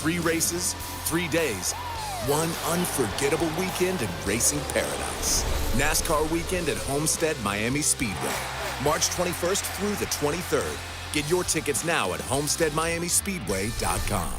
3 races, 3 days, one unforgettable weekend in racing paradise. NASCAR weekend at Homestead Miami Speedway, March 21st through the 23rd. Get your tickets now at homesteadmiamispeedway.com.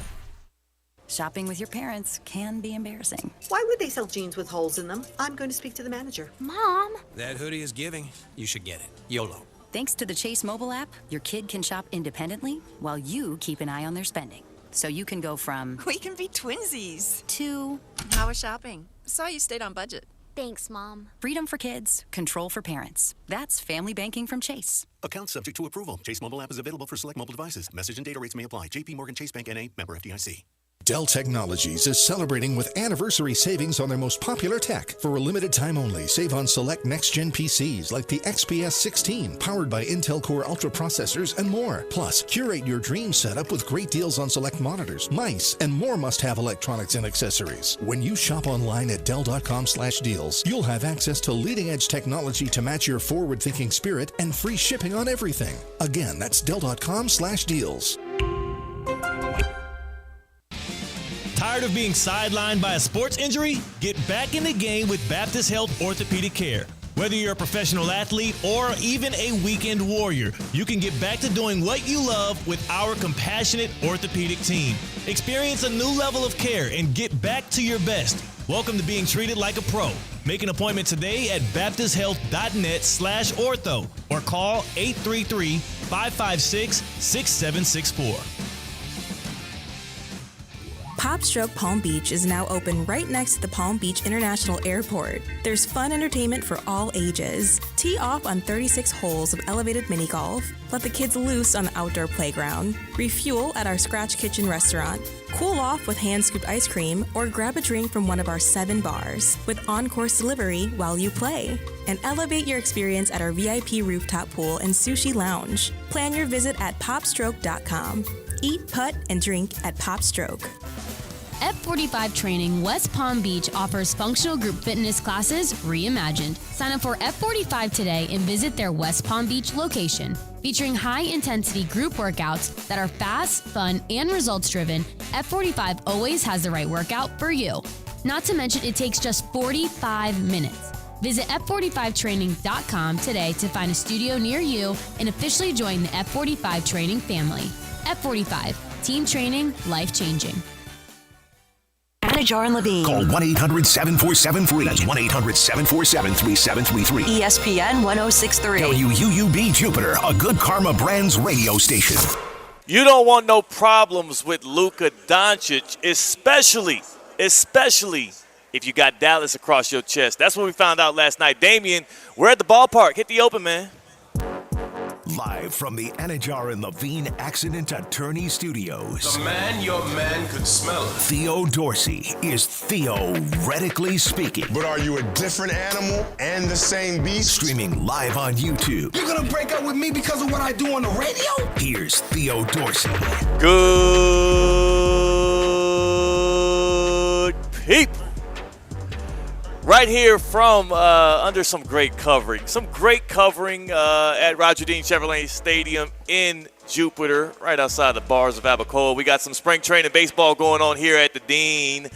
Shopping with your parents can be embarrassing. Why would they sell jeans with holes in them? I'm going to speak to the manager. Mom! That hoodie is giving. You should get it. YOLO. Thanks to the Chase mobile app, your kid can shop independently while you keep an eye on their spending. So you can go from... We can be twinsies. ...to... How was shopping? Saw you stayed on budget. Thanks, Mom. Freedom for kids, control for parents. That's family banking from Chase. Account subject to approval. Chase mobile app is available for select mobile devices. Message and data rates may apply. JP Morgan Chase Bank N.A. member FDIC. Dell Technologies is celebrating with anniversary savings on their most popular tech. For a limited time only, save on select next-gen PCs like the XPS 16, powered by Intel Core Ultra processors and more. Plus, curate your dream setup with great deals on select monitors, mice, and more must-have electronics and accessories. When you shop online at Dell.com/deals, you'll have access to leading-edge technology to match your forward-thinking spirit and free shipping on everything. Again, that's Dell.com/deals. Tired of being sidelined by a sports injury? Get back in the game with Baptist Health Orthopedic Care. Whether you're a professional athlete or even a weekend warrior, you can get back to doing what you love with our compassionate orthopedic team. Experience a new level of care and get back to your best. Welcome to being treated like a pro. Make an appointment today at baptisthealth.net/ortho or call 833-556-6764. PopStroke Palm Beach is now open right next to the Palm Beach International Airport. There's fun entertainment for all ages. Tee off on 36 holes of elevated mini golf. Let the kids loose on the outdoor playground. Refuel at our Scratch Kitchen restaurant. Cool off with hand-scooped ice cream or grab a drink from one of our 7 bars with on-course delivery while you play. And elevate your experience at our VIP rooftop pool and sushi lounge. Plan your visit at popstroke.com. Eat, putt, and drink at PopStroke. F45 Training West Palm Beach offers functional group fitness classes reimagined. Sign up for F45 today and visit their West Palm Beach location. Featuring high-intensity group workouts that are fast, fun, and results-driven, F45 always has the right workout for you. Not to mention, it takes just 45 minutes. Visit F45training.com today to find a studio near you and officially join the F45 Training family. F45, team training, life-changing. Jar and Levine. Call 1-800-747-FREE. That's 1-800-747-3733. ESPN 1063. WUUB Jupiter, a Good Karma Brands radio station. You don't want no problems with Luka Doncic, especially if you got Dallas across your chest. That's what we found out last night. Damian, we're at the ballpark. Hit the open, man. Live from the Anajar and Levine Accident Attorney Studios. The man your man could smell it. Theo Dorsey is theoretically speaking. But are you a different animal and the same beast? Streaming live on YouTube. You're gonna break up with me because of what I do on the radio? Here's Theo Dorsey. Good people. Right here from under some great covering. Some great covering at Roger Dean Chevrolet Stadium in Jupiter, right outside the bars of Abacoa. We got some spring training baseball going on here at the Dean.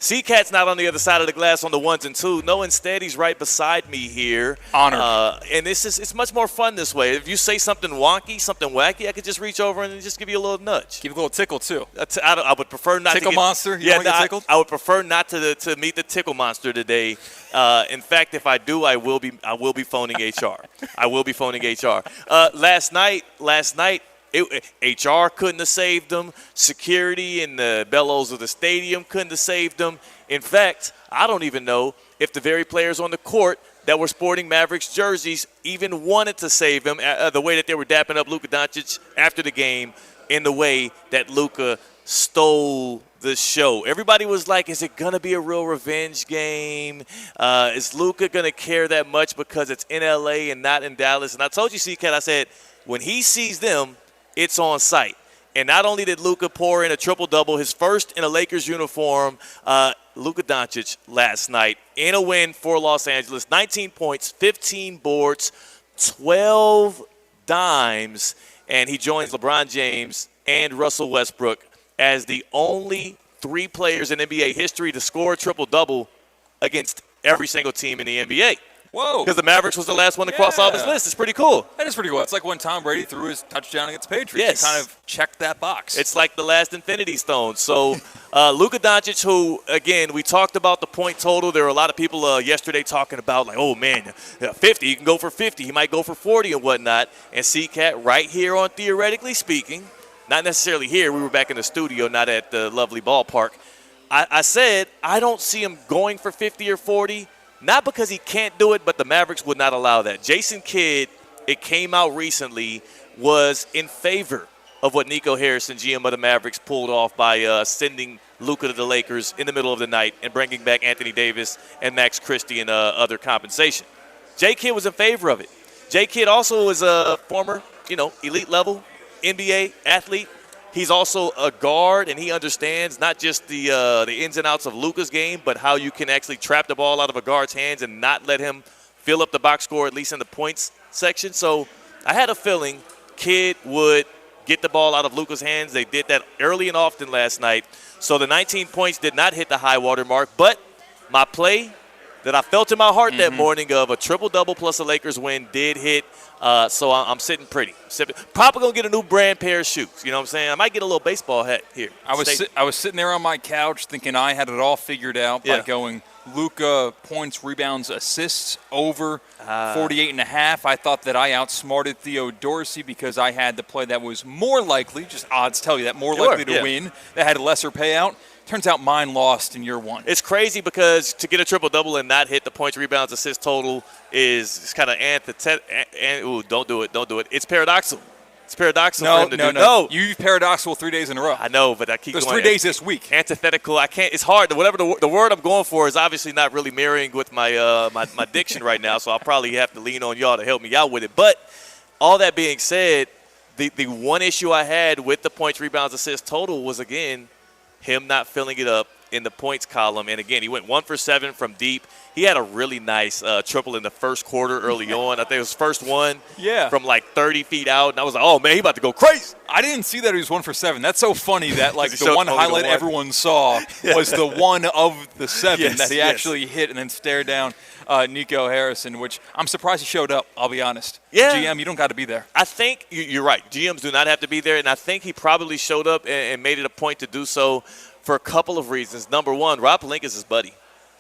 C-Cat's not on the other side of the glass on the 1s and 2s. No, instead, he's right beside me here. Honored. And it's much more fun this way. If you say something wonky, something wacky, I could just reach over and just give you a little nudge. Give you a little tickle, too. I would prefer not tickle to get, monster? You don't get tickled? I would prefer not to meet the tickle monster today. In fact, if I do, I will be phoning HR. I will be phoning HR. Last night, HR couldn't have saved them. Security and the bellows of the stadium couldn't have saved them. In fact, I don't even know if the very players on the court that were sporting Mavericks jerseys even wanted to save him, the way that they were dapping up Luka Doncic after the game in the way that Luka stole the show. Everybody was like, is it going to be a real revenge game? Is Luka going to care that much because it's in L.A. and not in Dallas? And I told you, C-Cat, I said, when he sees them, it's on site. And not only did Luka pour in a triple-double, his first in a Lakers uniform, Luka Doncic last night in a win for Los Angeles. 19 points, 15 boards, 12 dimes, and he joins LeBron James and Russell Westbrook as the only 3 players in NBA history to score a triple-double against every single team in the NBA. Whoa. Because the Mavericks was the last one to cross off his list. It's pretty cool. That is pretty cool. It's like when Tom Brady threw his touchdown against the Patriots. Yes. He kind of checked that box. It's like the last Infinity Stone. So Luka Doncic, who, again, we talked about the point total. There were a lot of people yesterday talking about, like, oh, man, 50. He can go for 50. He might go for 40 and whatnot. And C-Cat right here on Theoretically Speaking, not necessarily here. We were back in the studio, not at the lovely ballpark. I said I don't see him going for 50 or 40. Not because he can't do it, but the Mavericks would not allow that. Jason Kidd, it came out recently, was in favor of what Nico Harrison, GM of the Mavericks, pulled off by sending Luka to the Lakers in the middle of the night and bringing back Anthony Davis and Max Christie and other compensation. J. Kidd was in favor of it. J. Kidd also is a former, elite level NBA athlete. He's also a guard, and he understands not just the ins and outs of Luka's game, but how you can actually trap the ball out of a guard's hands and not let him fill up the box score, at least in the points section. So I had a feeling Kidd would get the ball out of Luka's hands. They did that early and often last night. So the 19 points did not hit the high water mark, but my play that I felt in my heart that morning of a triple-double plus a Lakers win did hit. So I'm sitting pretty. Probably going to get a new brand pair of shoes. You know what I'm saying? I might get a little baseball hat here. I was sitting there on my couch thinking I had it all figured out by going Luka points, rebounds, assists over 48.5. I thought that I outsmarted Theo Dorsey because I had the play that was more likely, just odds tell you that, more likely to win, that had a lesser payout. Turns out mine lost in year one. It's crazy because to get a triple-double and not hit the points, rebounds, assists total is kind of antithetical. Don't do it. Don't do it. It's paradoxical. It's paradoxical for him to do. No. You paradoxical 3 days in a row. I know, but I keep going. There's 3 days this week. Antithetical. I can't. It's hard. Whatever the word I'm going for is obviously not really marrying with my my diction right now, so I'll probably have to lean on y'all to help me out with it. But all that being said, the one issue I had with the points, rebounds, assists total was, again, him not filling it up in the points column. And, again, he went 1 for 7 from deep. He had a really nice triple in the first quarter early on. I think it was first one from like 30 feet out. And I was like, oh, man, he about to go crazy. I didn't see that he was 1 for 7. That's so funny that, like, the one highlight everyone saw was the one of the 7 that he actually hit and then stared down Nico Harrison, which I'm surprised he showed up, I'll be honest. Yeah. GM, you don't got to be there. I think you're right. GMs do not have to be there, and I think he probably showed up and made it a point to do so for a couple of reasons. Number one, Rob Pelinka is his buddy.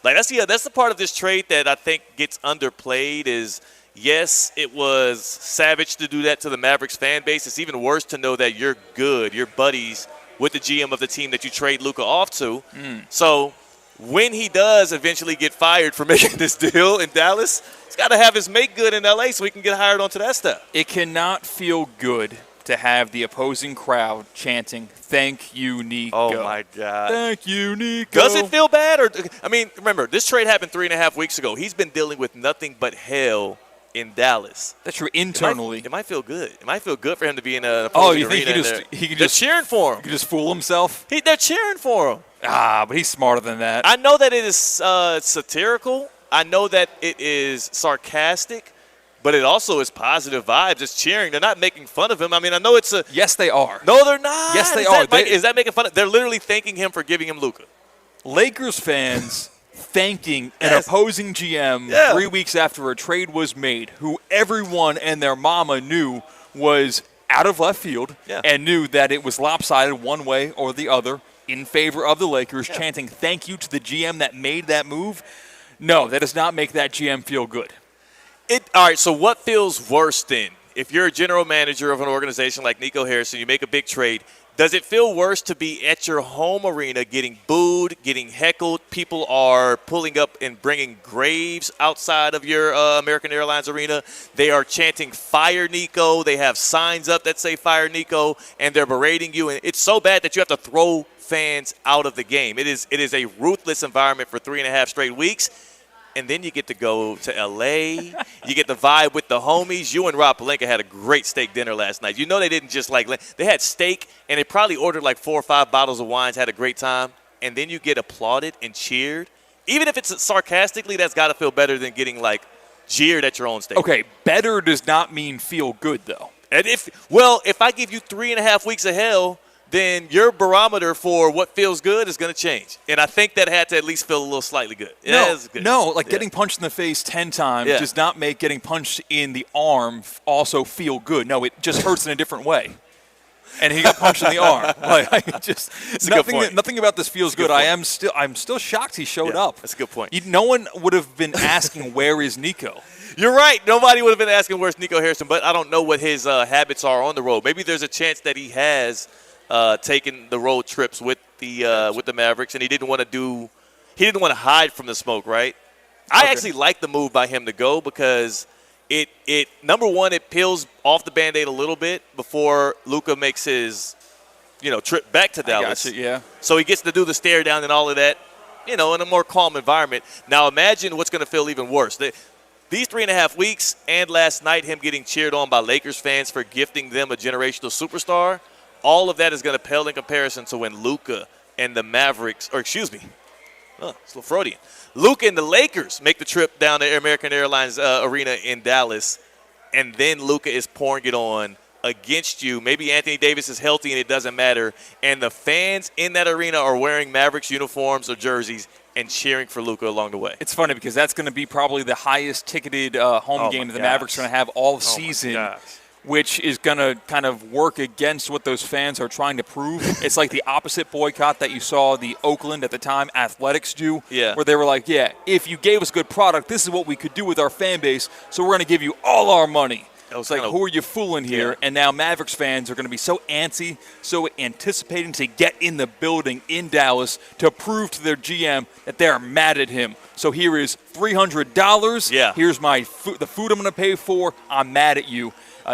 Like that's the part of this trade that I think gets underplayed is, yes, it was savage to do that to the Mavericks fan base. It's even worse to know that you're good, you're buddies with the GM of the team that you trade Luka off to. So when he does eventually get fired for making this deal in Dallas, he's got to have his make good in L.A. so he can get hired onto that stuff. It cannot feel good to have the opposing crowd chanting, "Thank you, Nico." Oh, my God. Thank you, Nico. Does it feel bad? I mean, remember, this trade happened 3.5 weeks ago. He's been dealing with nothing but hell in Dallas. That's true. Internally. It might feel good. It might feel good for him to be in an opposing arena. He can they're just cheering for him. He can just fool himself? They're cheering for him. But he's smarter than that. I know that it is satirical. I know that it is sarcastic. But it also is positive vibes. It's cheering. They're not making fun of him. I mean, I know it's a – Yes, they are. No, they're not. Yes, they are. Is that making fun of – they're literally thanking him for giving him Luka. Lakers fans thanking an opposing GM 3 weeks after a trade was made, who everyone and their mama knew was out of left field and knew that it was lopsided one way or the other in favor of the Lakers, chanting thank you to the GM that made that move. No, that does not make that GM feel good. All right, so what feels worse then? If you're a general manager of an organization like Nico Harrison, you make a big trade, does it feel worse to be at your home arena getting booed, getting heckled? People are pulling up and bringing graves outside of your American Airlines arena. They are chanting, "Fire Nico." They have signs up that say, "Fire Nico," and they're berating you. And it's so bad that you have to throw fans out of the game. It is a ruthless environment for 3.5 straight weeks. And then you get to go to L.A. You get to vibe with the homies. You and Rob Pelinka had a great steak dinner last night. You know they didn't just they had steak, and they probably ordered like 4 or 5 bottles of wines, had a great time. And then you get applauded and cheered. Even if it's sarcastically, that's got to feel better than getting like jeered at your own stadium. Okay, better does not mean feel good, though. And if I give you 3.5 weeks of hell, then your barometer for what feels good is going to change. And I think that had to at least feel a little slightly good. Getting punched in the face 10 times does not make getting punched in the arm also feel good. No, it just hurts in a different way. And he got punched in the arm. Nothing about this feels good. I'm still shocked he showed up. That's a good point. No one would have been asking, where is Nico? You're right. Nobody would have been asking where's Nico Harrison, but I don't know what his habits are on the road. Maybe there's a chance that he has taken the road trips with the Mavericks, and he didn't want to hide from the smoke, right? I actually like the move by him to go because it number one, it peels off the Band-Aid a little bit before Luka makes his trip back to Dallas. Gotcha, yeah. So he gets to do the stare down and all of that, in a more calm environment. Now imagine what's going to feel even worse. These 3.5 weeks and last night him getting cheered on by Lakers fans for gifting them a generational superstar, all of that is going to pale in comparison to when Luka and the Mavericks, it's a little Freudian. Luka and the Lakers make the trip down to American Airlines Arena in Dallas, and then Luka is pouring it on against you. Maybe Anthony Davis is healthy and it doesn't matter, and the fans in that arena are wearing Mavericks uniforms or jerseys and cheering for Luka along the way. It's funny because that's going to be probably the highest ticketed home game that the Mavericks are going to have all season, which is going to kind of work against what those fans are trying to prove. It's like the opposite boycott that you saw the Oakland at the time Athletics do, where they were like, if you gave us good product, this is what we could do with our fan base, so we're going to give you all our money. It's like, who are you fooling here? And now Mavericks fans are going to be so antsy, so anticipating to get in the building in Dallas to prove to their GM that they're mad at him. So here is $300. Yeah. Here's my the food I'm going to pay for. I'm mad at you.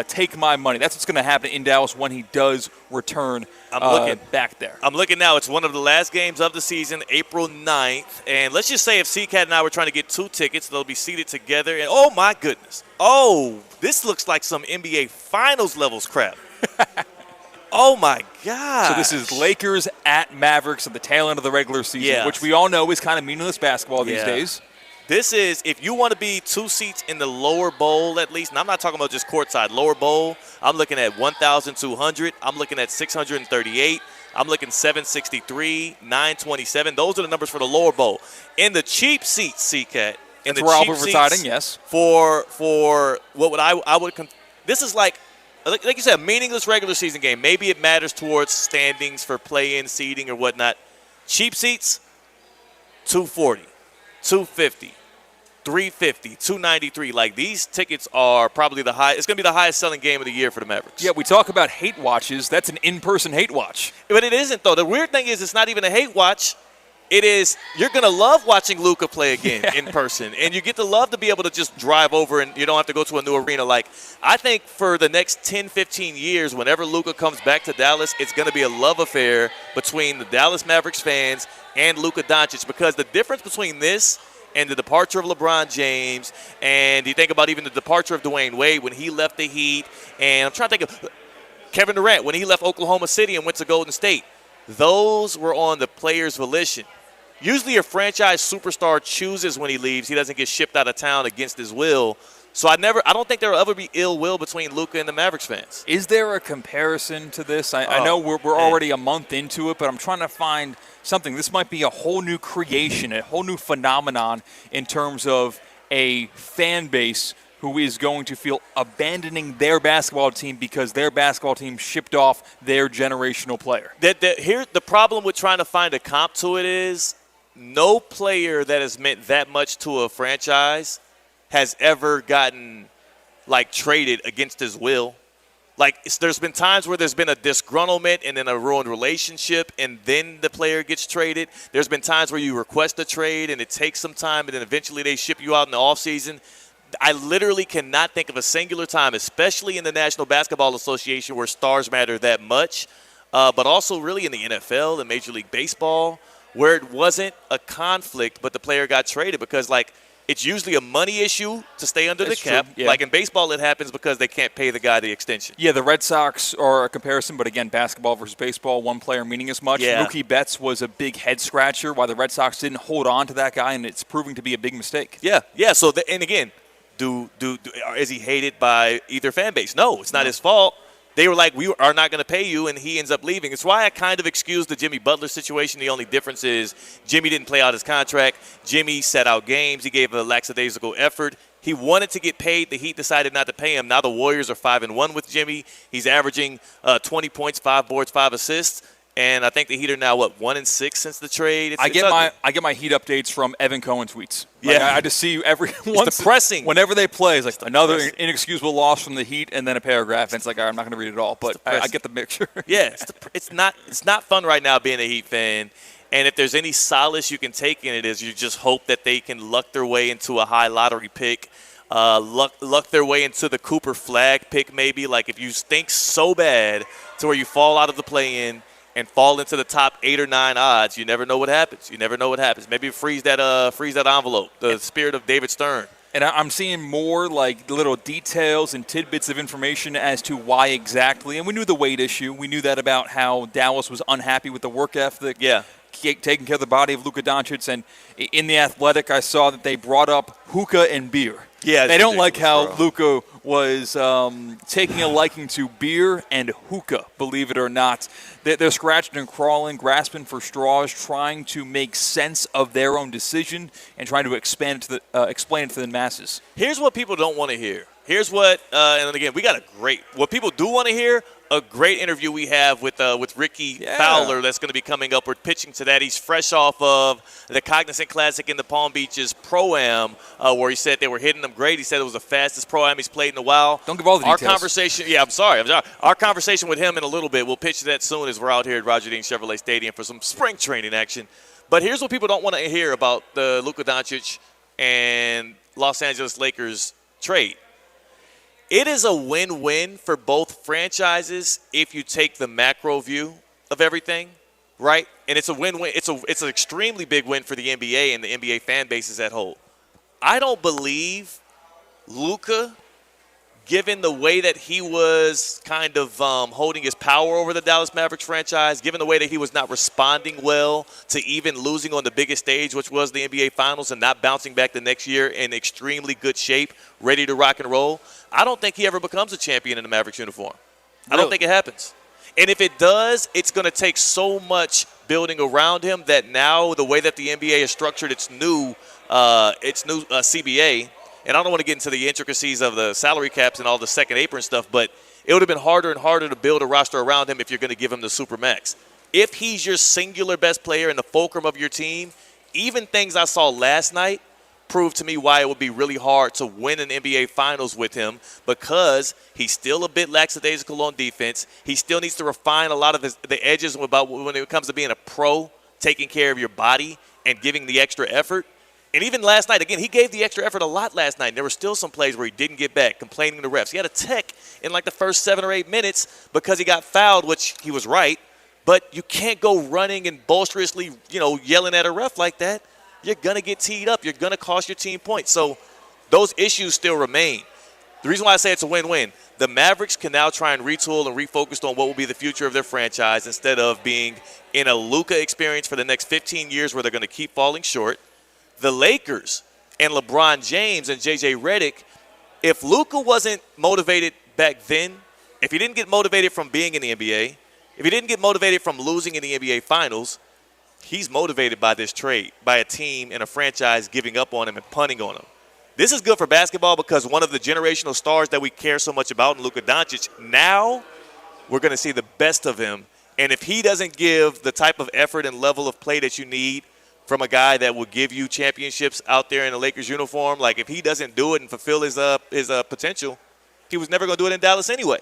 Take my money. That's what's going to happen in Dallas when he does return back there. I'm looking now. It's one of the last games of the season, April 9th. And let's just say if CCAT and I were trying to get 2 tickets, they'll be seated together. And oh, my goodness. Oh, this looks like some NBA Finals levels crap. Oh, my God. So this is Lakers at Mavericks at the tail end of the regular season, which we all know is kind of meaningless basketball these days. This is, if you want to be 2 seats in the lower bowl at least, and I'm not talking about just courtside, lower bowl, I'm looking at 1,200. I'm looking at 638. I'm looking 763, 927. Those are the numbers for the lower bowl. In the cheap seats, CCAT. That's where I'll be residing, yes. For what would I would this is like you said, a meaningless regular season game. Maybe it matters towards standings for play-in seating or whatnot. Cheap seats, 240, 250, 350, 293. Like, these tickets are probably the high. It's going to be the highest selling game of the year for the Mavericks. Yeah, we talk about hate watches. That's an in-person hate watch. But it isn't, though. The weird thing is it's not even a hate watch. It is, you're going to love watching Luka play again in person. And you get to love to be able to just drive over and you don't have to go to a new arena. Like, I think for the next 10, 15 years, whenever Luka comes back to Dallas, it's going to be a love affair between the Dallas Mavericks fans and Luka Doncic, because the difference between this and the departure of LeBron James, and you think about even the departure of Dwayne Wade when he left the Heat, and I'm trying to think of Kevin Durant when he left Oklahoma City and went to Golden State. Those were on the player's volition. Usually a franchise superstar chooses when he leaves. He doesn't get shipped out of town against his will. So I don't think there will ever be ill will between Luka and the Mavericks fans. Is there a comparison to this? I know we're already a month into it, but I'm trying to find something. This might be a whole new creation, a whole new phenomenon in terms of a fan base who is going to feel abandoning their basketball team because their basketball team shipped off their generational player. Here's the problem with trying to find a comp to it is no player that has meant that much to a franchise has ever gotten, like, traded against his will. Like, there's been times where there's been a disgruntlement and then a ruined relationship, and then the player gets traded. There's been times where you request a trade, and it takes some time, and then eventually they ship you out in the offseason. I literally cannot think of a singular time, especially in the National Basketball Association, where stars matter that much, but also really in the NFL and Major League Baseball, where it wasn't a conflict, but the player got traded because, like, it's usually a money issue to stay under the cap. Yeah. Like in baseball, it happens because they can't pay the guy the extension. Yeah, the Red Sox are a comparison, but again, basketball versus baseball, one player meaning as much. Yeah. Mookie Betts was a big head-scratcher while the Red Sox didn't hold on to that guy, and it's proving to be a big mistake. Yeah. So, and again, is he hated by either fan base? No, it's not his fault. they were like, we are not going to pay you, and he ends up leaving. It's why I kind of excuse the Jimmy Butler situation. The only difference is Jimmy didn't play out his contract. Jimmy set out games. He gave a lackadaisical effort. He wanted to get paid. The Heat decided not to pay him. Now the Warriors are 5-1 with Jimmy. He's averaging 20 points, 5 boards, 5 assists. And I think the Heat are now, 1-6 since the trade? I get my Heat updates from Evan Cohen tweets. Like, Yeah. I just see every It's depressing. Whenever they play, it's like another inexcusable loss from the Heat, and then a paragraph. And it's like, all right, I'm not going to read it all, but I get the picture. Yeah, it's not fun right now being a Heat fan. And if there's any solace you can take in it is you just hope that they can luck their way into a high lottery pick, luck their way into the Cooper Flag pick maybe. Like if you stink so bad to where you fall out of the play-in and fall into the top 8 or 9 odds, you never know what happens. Maybe freeze that envelope, the spirit of David Stern. And I'm seeing more like little details and tidbits of information as to why exactly. And we knew the weight issue. We knew that about how Dallas was unhappy with the work ethic. Yeah. Taking care of the body of Luka Doncic. And in The Athletic, I saw that they brought up hookah and beer. Yeah, they don't like how Luka was taking a liking to beer and hookah, believe it or not. They're scratching and crawling, grasping for straws, trying to make sense of their own decision and trying to explain it to the masses. Here's what people don't want to hear. Here's what, and again, we got what people do want to hear, a great interview we have with Ricky Fowler that's going to be coming up. We're pitching to that. He's fresh off of the Cognizant Classic in the Palm Beaches Pro-Am where he said they were hitting him great. He said it was the fastest Pro-Am he's played in a while. Don't give all the details. Our conversation, I'm sorry. Our conversation with him in a little bit, we'll pitch to that soon as we're out here at Roger Dean Chevrolet Stadium for some spring training action. But here's what people don't want to hear about the Luka Doncic and Los Angeles Lakers trade. It is a win-win for both franchises if you take the macro view of everything, right? And it's a win-win. It's an extremely big win for the NBA and the NBA fan bases at whole. I don't believe Luka, given the way that he was kind of holding his power over the Dallas Mavericks franchise, given the way that he was not responding well to even losing on the biggest stage, which was the NBA Finals, and not bouncing back the next year in extremely good shape, ready to rock and roll, I don't think he ever becomes a champion in the Mavericks uniform. Really? I don't think it happens. And if it does, it's going to take so much building around him that now the way that the NBA has structured its new CBA, and I don't want to get into the intricacies of the salary caps and all the second apron stuff, but it would have been harder and harder to build a roster around him if you're going to give him the Supermax. If he's your singular best player and the fulcrum of your team, even things I saw last night proved to me why it would be really hard to win an NBA Finals with him, because he's still a bit lackadaisical on defense. He still needs to refine a lot of the edges about when it comes to being a pro, taking care of your body and giving the extra effort. And even last night, again, he gave the extra effort a lot last night. And there were still some plays where he didn't get back, complaining to refs. He had a tech in like the first 7 or 8 minutes because he got fouled, which he was right. But you can't go running and boisterously, yelling at a ref like that. You're going to get teed up. You're going to cost your team points. So those issues still remain. The reason why I say it's a win-win, the Mavericks can now try and retool and refocus on what will be the future of their franchise instead of being in a Luka experience for the next 15 years where they're going to keep falling short. The Lakers and LeBron James and J.J. Redick, if Luka wasn't motivated back then, if he didn't get motivated from being in the NBA, if he didn't get motivated from losing in the NBA Finals, he's motivated by this trade, by a team and a franchise giving up on him and punting on him. This is good for basketball because one of the generational stars that we care so much about in Luka Doncic, now we're going to see the best of him. And if he doesn't give the type of effort and level of play that you need from a guy that will give you championships out there in the Lakers uniform, like if he doesn't do it and fulfill his potential, he was never going to do it in Dallas anyway.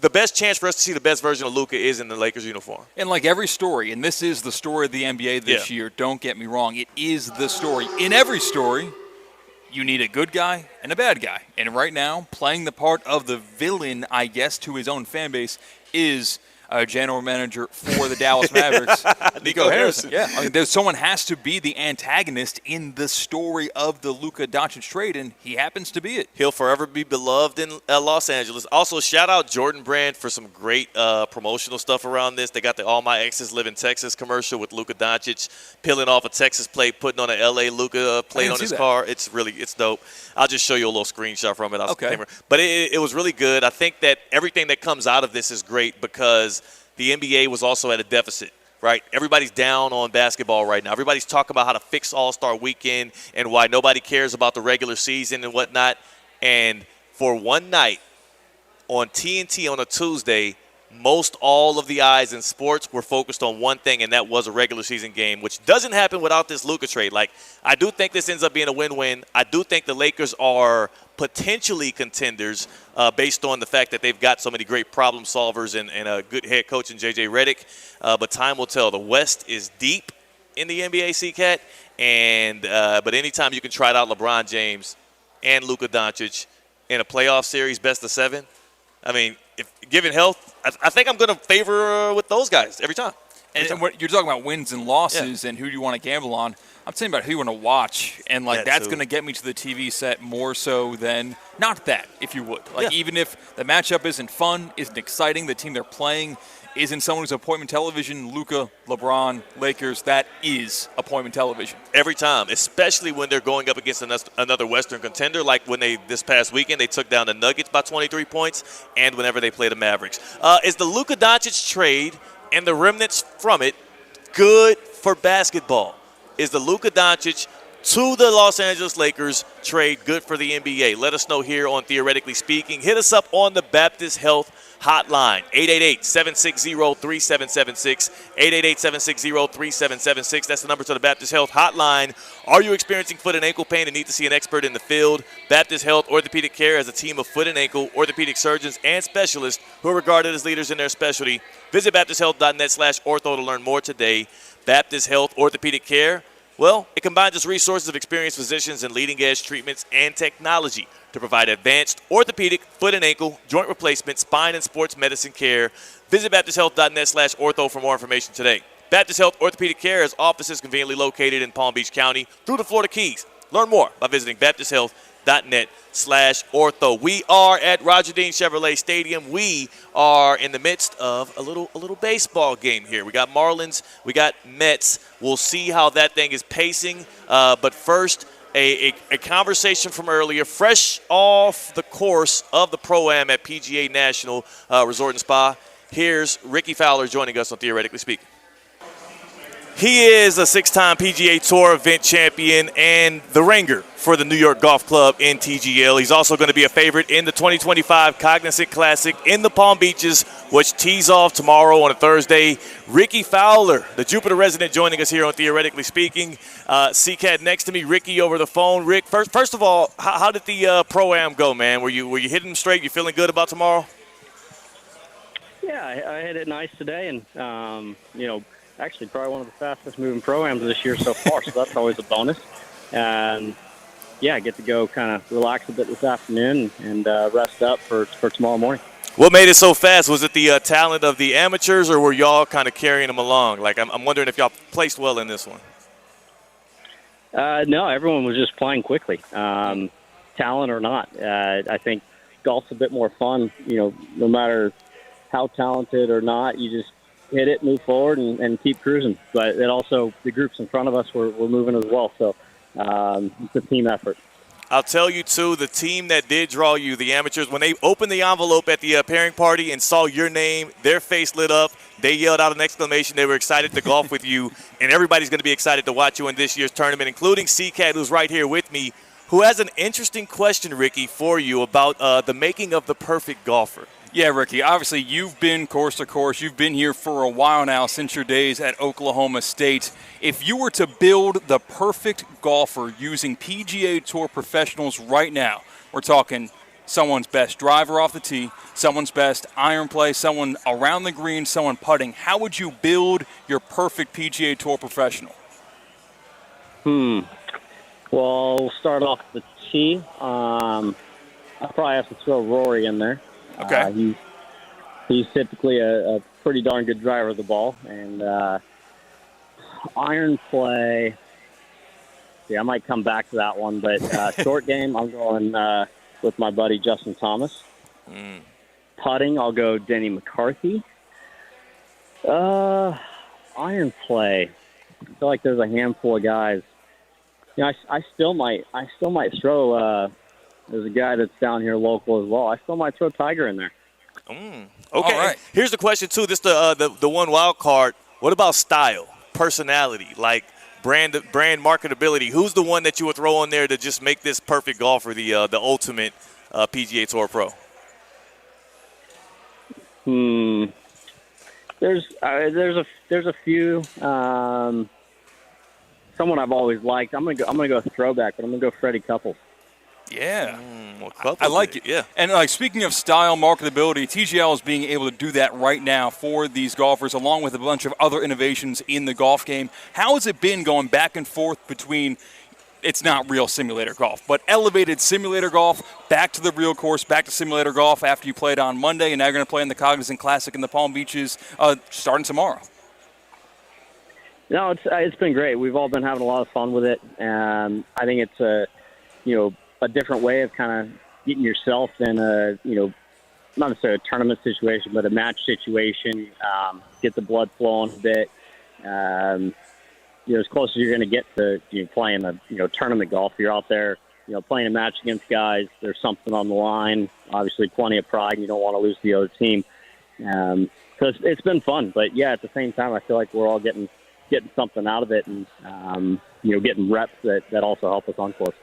The best chance for us to see the best version of Luka is in the Lakers uniform. And like every story, and this is the story of the NBA this year, don't get me wrong, it is the story. In every story, you need a good guy and a bad guy. And right now, playing the part of the villain, I guess, to his own fan base is general manager for the Dallas Mavericks, Nico Harrison. Yeah, I mean, someone has to be the antagonist in the story of the Luka Doncic trade, and he happens to be it. He'll forever be beloved in Los Angeles. Also, shout out Jordan Brand for some great promotional stuff around this. They got the All My Exes Live in Texas commercial with Luka Doncic peeling off a Texas plate, putting on an L.A. Luka plate on his car. It's dope. I'll just show you a little screenshot from it. Okay. But it was really good. I think that everything that comes out of this is great because the NBA was also at a deficit, right? Everybody's down on basketball right now. Everybody's talking about how to fix All-Star Weekend and why nobody cares about the regular season and whatnot. And for one night on TNT on a Tuesday, most all of the eyes in sports were focused on one thing, and that was a regular season game, which doesn't happen without this Luka trade. Like, I do think this ends up being a win-win. I do think the Lakers are potentially contenders based on the fact that they've got so many great problem solvers and a good head coach in J.J. Redick. But time will tell. The West is deep in the NBA, CCAT, but anytime you can try it out LeBron James and Luka Doncic in a playoff series, best of 7, I mean, if given health, I think I'm going to favor with those guys every time. And what you're talking about wins and losses and who do you want to gamble on. I'm saying about who you want to watch, and that's going to get me to the TV set more so than not that, if you would. Even if the matchup isn't fun, isn't exciting, the team they're playing isn't someone who's appointment television. Luka, LeBron, Lakers, that is appointment television every time, especially when they're going up against another Western contender, like when this past weekend they took down the Nuggets by 23 points, and whenever they play the Mavericks. Is the Luka Doncic trade and the remnants from it good for basketball? Is the Luka Doncic to the Los Angeles Lakers trade good for the NBA? Let us know here on Theoretically Speaking. Hit us up on the Baptist Health Hotline, 888-760-3776, 888-760-3776. That's the number to the Baptist Health Hotline. Are you experiencing foot and ankle pain and need to see an expert in the field? Baptist Health Orthopedic Care has a team of foot and ankle orthopedic surgeons and specialists who are regarded as leaders in their specialty. Visit baptisthealth.net/ortho to learn more today. Baptist Health Orthopedic Care, well, it combines its resources of experienced physicians and leading-edge treatments and technology to provide advanced orthopedic, foot and ankle, joint replacement, spine, and sports medicine care. Visit baptisthealth.net/ortho for more information today. Baptist Health Orthopedic Care has offices conveniently located in Palm Beach County through the Florida Keys. Learn more by visiting baptisthealth.net/ortho. We are at Roger Dean Chevrolet Stadium. We are in the midst of a little baseball game here. We got Marlins, we got Mets. We'll see how that thing is pacing. But first, a conversation from earlier, fresh off the course of the Pro-Am at PGA National Resort and Spa. Here's Ricky Fowler joining us on Theoretically Speaking. He is a 6-time PGA Tour event champion and the ringer for the New York Golf Club in TGL. He's also going to be a favorite in the 2025 Cognizant Classic in the Palm Beaches, which tees off tomorrow on a Thursday. Ricky Fowler, the Jupiter resident, joining us here on Theoretically Speaking. CCAT next to me, Ricky over the phone. Rick, first of all, how did the Pro-Am go, man? Were you hitting them straight? You feeling good about tomorrow? Yeah, I hit it nice today, and actually probably one of the fastest moving Pro-Ams this year so far, so that's always a bonus. And I get to go kind of relax a bit this afternoon and rest up for tomorrow morning. What made it so fast? Was it the talent of the amateurs, or were y'all kind of carrying them along? Like, I'm wondering if y'all placed well in this one. No, everyone was just playing quickly, talent or not. I think golf's a bit more fun, no matter how talented or not, you just hit it, move forward, and keep cruising. But it also, the groups in front of us were moving as well. So it's a team effort. I'll tell you, too, the team that did draw you, the amateurs, when they opened the envelope at the pairing party and saw your name, their face lit up. They yelled out an exclamation. They were excited to golf with you, and everybody's going to be excited to watch you in this year's tournament, including CCAT, who's right here with me, who has an interesting question, Ricky, for you about the making of the perfect golfer. Yeah, Ricky, obviously you've been course to course. You've been here for a while now since your days at Oklahoma State. If you were to build the perfect golfer using PGA Tour professionals right now, we're talking someone's best driver off the tee, someone's best iron play, someone around the green, someone putting, how would you build your perfect PGA Tour professional? Well, we'll start off the tee. I'll probably have to throw Rory in there. Okay. He's typically a pretty darn good driver of the ball. And iron play, I might come back to that one. But short game, I'm going with my buddy Justin Thomas. Putting, I'll go Denny McCarthy. Iron play, I feel like there's a handful of guys. I still might throw. There's a guy that's down here local as well. I still might throw Tiger in there. Okay. All right. Here's the question too. This the one wild card. What about style, personality, like brand marketability? Who's the one that you would throw on there to just make this perfect golfer, the ultimate PGA Tour pro? There's a few. Someone I've always liked. I'm gonna go throwback, but I'm gonna go Freddie Couples. Yeah, I like it. Yeah, and speaking of style, marketability, TGL is being able to do that right now for these golfers, along with a bunch of other innovations in the golf game. How has it been going back and forth between? It's not real simulator golf, but elevated simulator golf, back to the real course, back to simulator golf after you played on Monday, and now you're going to play in the Cognizant Classic in the Palm Beaches starting tomorrow. No, it's been great. We've all been having a lot of fun with it. I think it's a different way of kind of getting yourself in a, not necessarily a tournament situation, but a match situation, get the blood flowing a bit. As close as you're going to get to playing a tournament golf. You're out there, playing a match against guys. There's something on the line. Obviously, plenty of pride. And you don't want to lose to the other team. So it's been fun. But yeah, at the same time, I feel like we're all getting something out of it, and getting reps that also help us on course.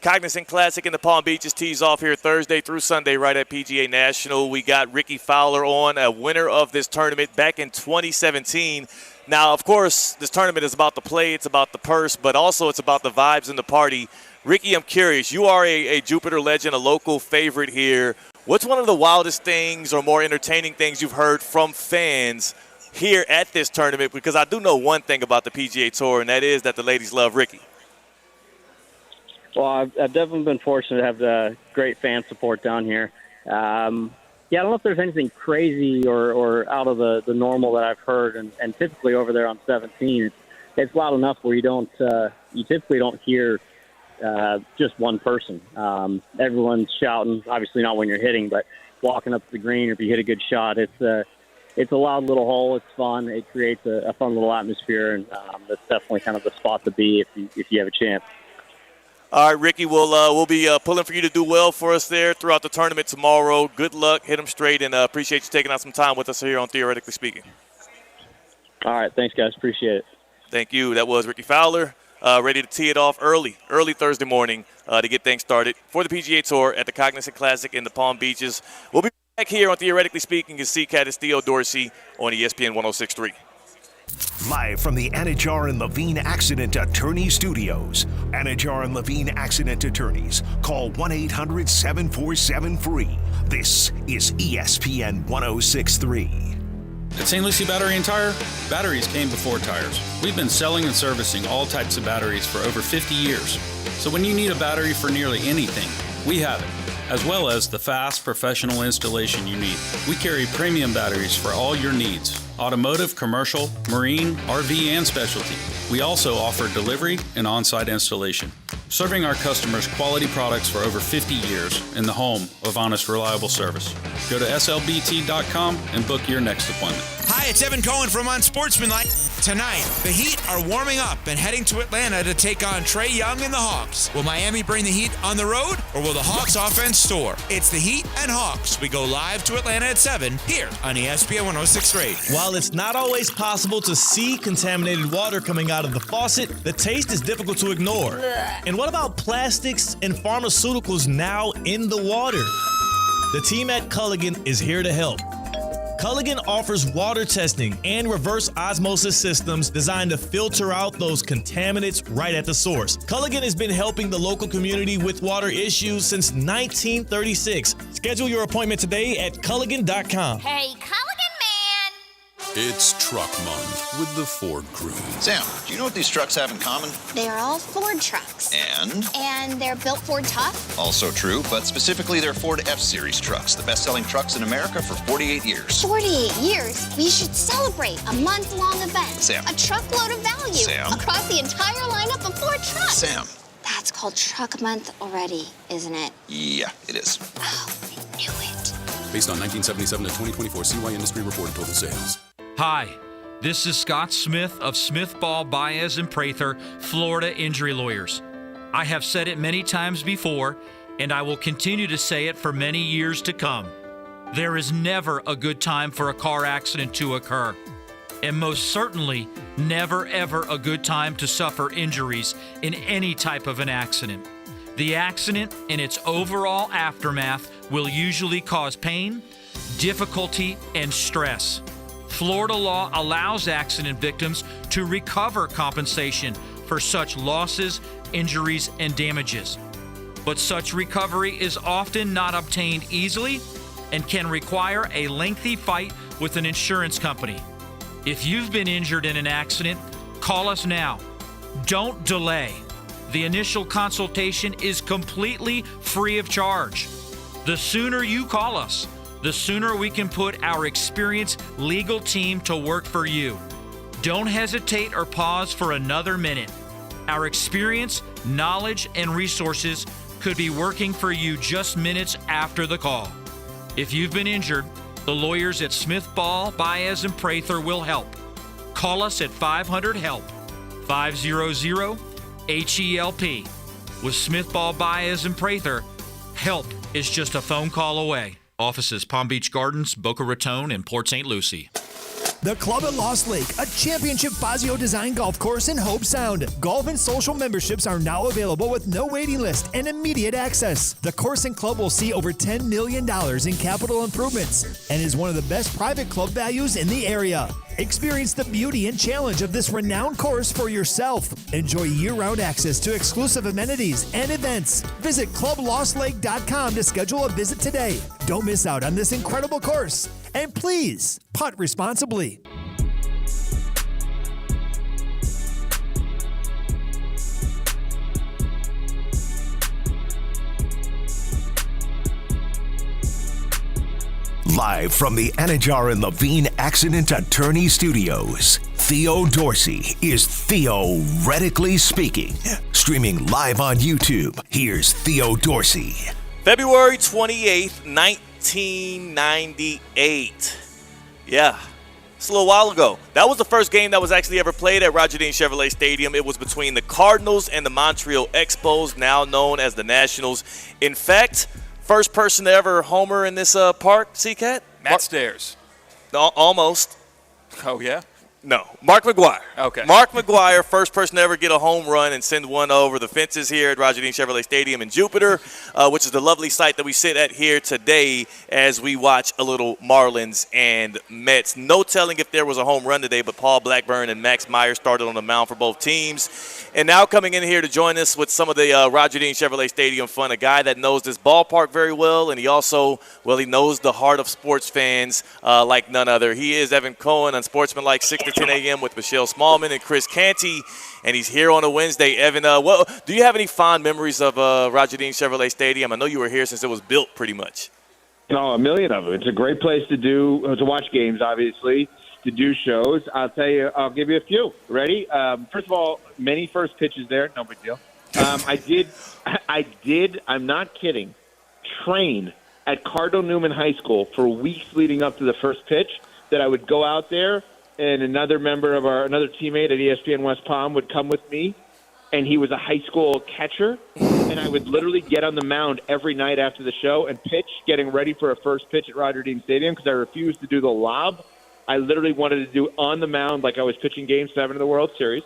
Cognizant Classic in the Palm Beaches tees off here Thursday through Sunday right at PGA National. We got Ricky Fowler on, a winner of this tournament back in 2017. Now, of course, this tournament is about the play, it's about the purse, but also it's about the vibes and the party. Ricky, I'm curious, you are a Jupiter legend, a local favorite here. What's one of the wildest things or more entertaining things you've heard from fans here at this tournament? Because I do know one thing about the PGA Tour, and that is that the ladies love Ricky. Well, I've definitely been fortunate to have great fan support down here. I don't know if there's anything crazy or out of the normal that I've heard, and typically over there on 17, it's loud enough where you typically don't hear just one person. Everyone's shouting, obviously not when you're hitting, but walking up to the green, or if you hit a good shot, it's a loud little hole. It's fun. It creates a fun little atmosphere, and that's definitely kind of the spot to be if you have a chance. All right, Ricky, we'll be pulling for you to do well for us there throughout the tournament tomorrow. Good luck, hit them straight, and appreciate you taking out some time with us here on Theoretically Speaking. All right, thanks, guys. Appreciate it. Thank you. That was Ricky Fowler, ready to tee it off early Thursday morning to get things started for the PGA Tour at the Cognizant Classic in the Palm Beaches. We'll be back here on Theoretically Speaking as C-Cat and Theo Dorsey on ESPN 106.3. Live from the Anajar and Levine Accident Attorney Studios. Anajar and Levine Accident Attorneys. Call 1-800-747-FREE. This is ESPN 106.3. At St. Lucie Battery and Tire, batteries came before tires. We've been selling and servicing all types of batteries for over 50 years. So when you need a battery for nearly anything, we have it, as well as the fast, professional installation you need. We carry premium batteries for all your needs: automotive, commercial, marine, RV, and specialty. We also offer delivery and on-site installation, serving our customers quality products for over 50 years in the home of honest, reliable service. Go to slbt.com and book your next appointment. Hi, it's Evan Cohen from Unsportsmanlike. Tonight, the Heat are warming up and heading to Atlanta to take on Trae Young and the Hawks. Will Miami bring the Heat on the road, or will the Hawks offense soar? It's the Heat and Hawks. We go live to Atlanta at 7 here on ESPN 106.3. While it's not always possible to see contaminated water coming out of the faucet, the taste is difficult to ignore. And what about plastics and pharmaceuticals now in the water? The team at Culligan is here to help. Culligan offers water testing and reverse osmosis systems designed to filter out those contaminants right at the source. Culligan has been helping the local community with water issues since 1936. Schedule your appointment today at Culligan.com. Hey, Culligan man! It's Truck Month with the Ford crew. Sam, do you know what these trucks have in common? They are all Ford trucks. And they're built Ford tough. Also true, but specifically they're Ford F-Series trucks, the best-selling trucks in America for 48 years. 48 years? We should celebrate a month-long event. Sam. A truckload of value. Sam. Across the entire lineup of Ford trucks. Sam. That's called Truck Month already, isn't it? Yeah, it is. Oh, I knew it. Based on 1977 to 2024 CY Industry reported total sales. Hi, this is Scott Smith of Smith Ball, Baez, and Prather, Florida Injury Lawyers. I have said it many times before, and I will continue to say it for many years to come. There is never a good time for a car accident to occur, and most certainly never ever a good time to suffer injuries in any type of an accident. The accident and its overall aftermath will usually cause pain, difficulty, and stress. Florida law allows accident victims to recover compensation for such losses, injuries, and damages. But such recovery is often not obtained easily and can require a lengthy fight with an insurance company. If you've been injured in an accident, call us now. Don't delay. The initial consultation is completely free of charge. The sooner you call us, the sooner we can put our experienced legal team to work for you. Don't hesitate or pause for another minute. Our experience, knowledge, and resources could be working for you just minutes after the call. If you've been injured, the lawyers at Smith Ball, Baez, and Prather will help. Call us at 500-HELP, 500-HELP. With Smith Ball, Baez, and Prather, help is just a phone call away. Offices Palm Beach Gardens, Boca Raton, and Port St. Lucie. The Club at Lost Lake, a championship Fazio design golf course in Hope Sound. Golf and social memberships are now available with no waiting list and immediate access. The course and club will see over $10 million in capital improvements and is one of the best private club values in the area. Experience the beauty and challenge of this renowned course for yourself. Enjoy year-round access to exclusive amenities and events. Visit clublostlake.com to schedule a visit today. Don't miss out on this incredible course. And please, putt responsibly. Live from the Anajar and Levine Accident Attorney Studios, Theo Dorsey is theoretically speaking. Streaming live on YouTube, here's Theo Dorsey. February 28th, 1998. Yeah, it's a little while ago. That was the first game that was actually ever played at Roger Dean Chevrolet Stadium. It was between the Cardinals and the Montreal Expos, now known as the Nationals. In fact, first person to ever homer in this park, C-Cat? Matt Stairs. Almost. Oh, yeah? No, Mark McGwire. Okay. Mark McGwire, first person to ever get a home run and send one over the fences here at Roger Dean Chevrolet Stadium in Jupiter, which is the lovely site that we sit at here today as we watch a little Marlins and Mets. No telling if there was a home run today, but Paul Blackburn and Max Meyer started on the mound for both teams. And now coming in here to join us with some of the Roger Dean Chevrolet Stadium fun, a guy that knows this ballpark very well, and he also, well, he knows the heart of sports fans like none other. He is Evan Cohen on Sportsmanlike 6 to 10 a.m. with Michelle Smallman and Chris Canty, and he's here on a Wednesday. Evan, do you have any fond memories of Roger Dean Chevrolet Stadium? I know you were here since it was built pretty much. Oh, a million of them. It's a great place to watch games, obviously, to do shows. I'll give you a few. Ready? First of all, many first pitches there. No big deal. I did, I'm not kidding, train at Cardinal Newman High School for weeks leading up to the first pitch, that I would go out there and another teammate at ESPN West Palm would come with me, and he was a high school catcher, and I would literally get on the mound every night after the show and pitch, getting ready for a first pitch at Roger Dean Stadium because I refused to do the lob. I literally wanted to do on the mound like I was pitching Game 7 of the World Series.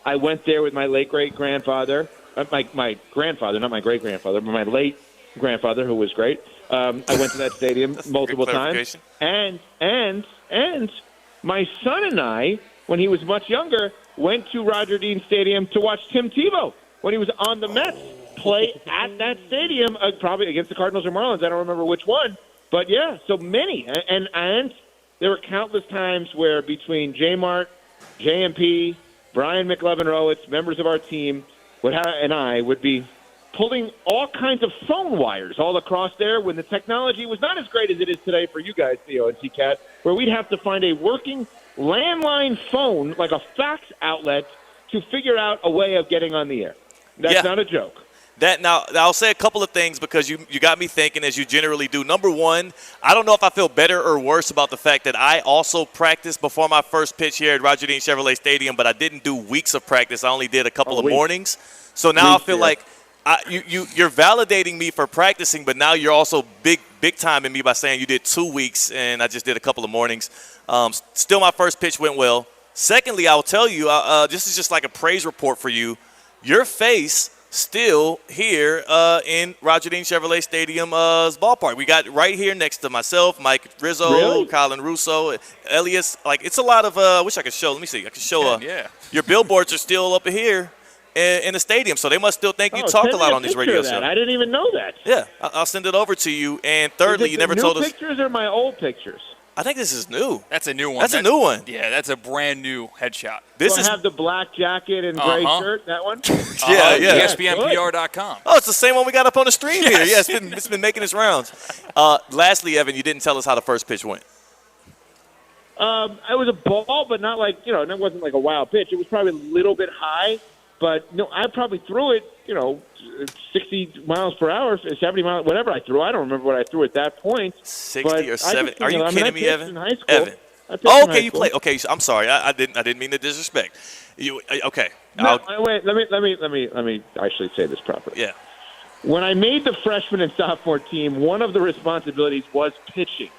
I went there with my late great-grandfather, my grandfather, not my great-grandfather, but my late grandfather, who was great. I went to that stadium multiple times. And my son and I, when he was much younger, went to Roger Dean Stadium to watch Tim Tebow when he was on the Mets play at that stadium, probably against the Cardinals or Marlins. I don't remember which one. But, yeah, so many. And there were countless times where between J-Mart, JMP, Brian McLevin-Rowitz, members of our team, and I would be pulling all kinds of phone wires all across there when the technology was not as great as it is today for you guys, Theo and T-Cat, where we'd have to find a working landline phone, like a fax outlet, to figure out a way of getting on the air. That's not a joke. Now, I'll say a couple of things because you got me thinking, as you generally do. Number one, I don't know if I feel better or worse about the fact that I also practiced before my first pitch here at Roger Dean Chevrolet Stadium, but I didn't do weeks of practice. I only did a couple of mornings. So now I feel like you're validating me for practicing, but now you're also big time in me by saying you did 2 weeks and I just did a couple of mornings. Still, my first pitch went well. Secondly, I'll tell you, this is just like a praise report for you. Your face still here in Roger Dean Chevrolet Stadium's ballpark. We got right here next to myself, Mike Rizzo, Colin Russo, Elias. Like, it's a lot of I wish I could show. Let me see. I can show your billboards are still up here in the stadium, so they must still think you talk a lot on these radio shows. I didn't even know that. Yeah, I'll send it over to you. And thirdly, you never told us. New pictures or my old pictures? I think this is new. That's a new one. That's a new one. Yeah, that's a brand new headshot. This is have the black jacket and gray shirt. That one. Yeah. ESPNPR.com. Oh, it's the same one we got up on the stream here. Yeah, it's been making its rounds. Lastly, Evan, you didn't tell us how the first pitch went. It was a ball, but not like it wasn't like a wild pitch. It was probably a little bit high, but no, I probably threw it. 60 miles per hour, 70 miles, whatever I threw. I don't remember what I threw at that point. 60 or 70. Are you kidding me, Evan? In high school. Evan. Oh, okay, you play. Okay, I'm sorry. I didn't mean to disrespect. You okay? No, wait. Let me actually say this properly. Yeah. When I made the freshman and sophomore team, one of the responsibilities was pitching.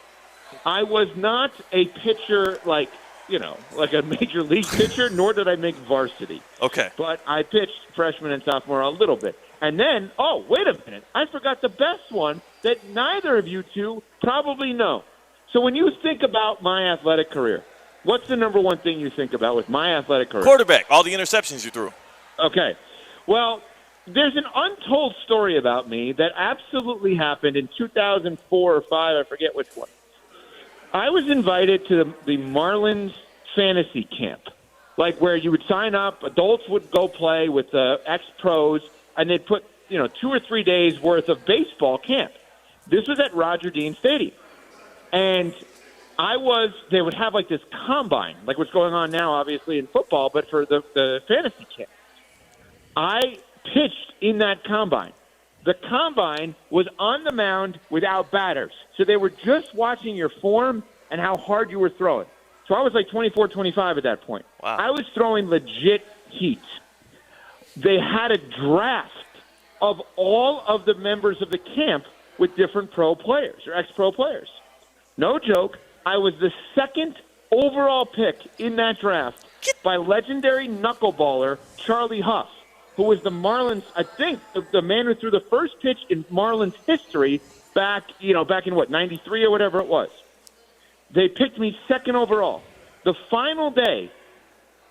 I was not a pitcher like a major league pitcher, nor did I make varsity. Okay. But I pitched freshman and sophomore a little bit. And then, wait a minute. I forgot the best one that neither of you two probably know. So when you think about my athletic career, what's the number one thing you think about with my athletic career? Quarterback, all the interceptions you threw. Okay. Well, there's an untold story about me that absolutely happened in 2004 or 5, I forget which one. I was invited to the Marlins fantasy camp, like where you would sign up, adults would go play with ex-pros, and they'd put 2 or 3 days worth of baseball camp. This was at Roger Dean Stadium. And they would have like this combine, like what's going on now, obviously, in football, but for the fantasy camp. I pitched in that combine. The combine was on the mound without batters. So they were just watching your form and how hard you were throwing. So I was like 24, 25 at that point. Wow. I was throwing legit heat. They had a draft of all of the members of the camp with different pro players or ex-pro players. No joke, I was the second overall pick in that draft by legendary knuckleballer Charlie Huff, who was the Marlins, I think, the man who threw the first pitch in Marlins history back in 93 or whatever it was. They picked me second overall. The final day,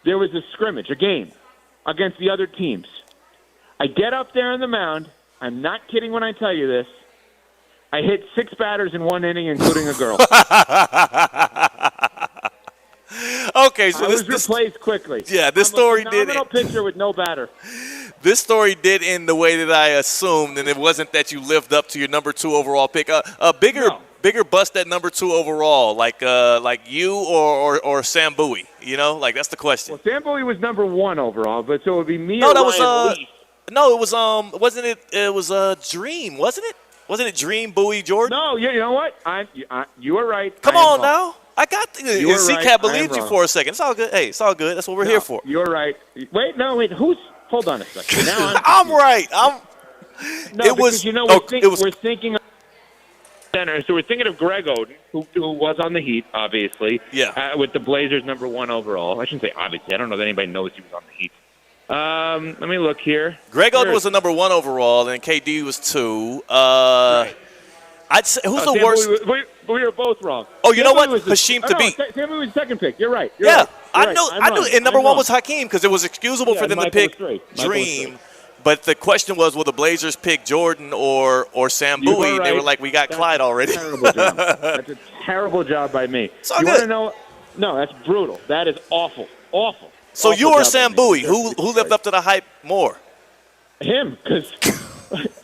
there was a scrimmage, a game, against the other teams. I get up there on the mound. I'm not kidding when I tell you this. I hit 6 batters in 1 inning, including a girl. Okay, so I was replaced quickly. Yeah, this story did. Phenomenal pitcher with no batter. This story did end the way that I assumed, and it wasn't that you lived up to your number 2 overall pick. A bigger bust at number 2 overall, like you or Sam Bowie. Like that's the question. Well, Sam Bowie was number 1 overall, but so it would be me. No, or that was Ryan Leaf. No, it was wasn't it? It was Dream, wasn't it? Wasn't it Dream, Bowie, Jordan? No, you know what? You were right. Come on now. I got You were CCAT right. believed you for a second. It's all good. Hey, it's all good. That's what we're here for. You're right. Wait. Hold on a second. Now I'm right. We're thinking of center. So we're thinking of Greg Oden, who was on the Heat, obviously. Yeah. With the Blazers number 1 overall. I shouldn't say obviously. I don't know that anybody knows he was on the Heat. Let me look here. Greg Oden was the number 1 overall, and KD was 2. Right. I'd say who's the worst? We were both wrong. Oh, you know what? Hashim Thabit. Sam Bowie was the second pick. You're right. I knew. And number 1 was Hakeem because it was excusable for them to pick Dream. But the question was, will the Blazers pick Jordan or Sam You were Bowie? And they were right. like, we got That's Clyde already. Terrible job. That's a terrible job by me. It's all You good. want to know? No, that's brutal. That is awful. Awful. So Awful you or job Sam by me. Bowie, who lived up to the hype more? Him, because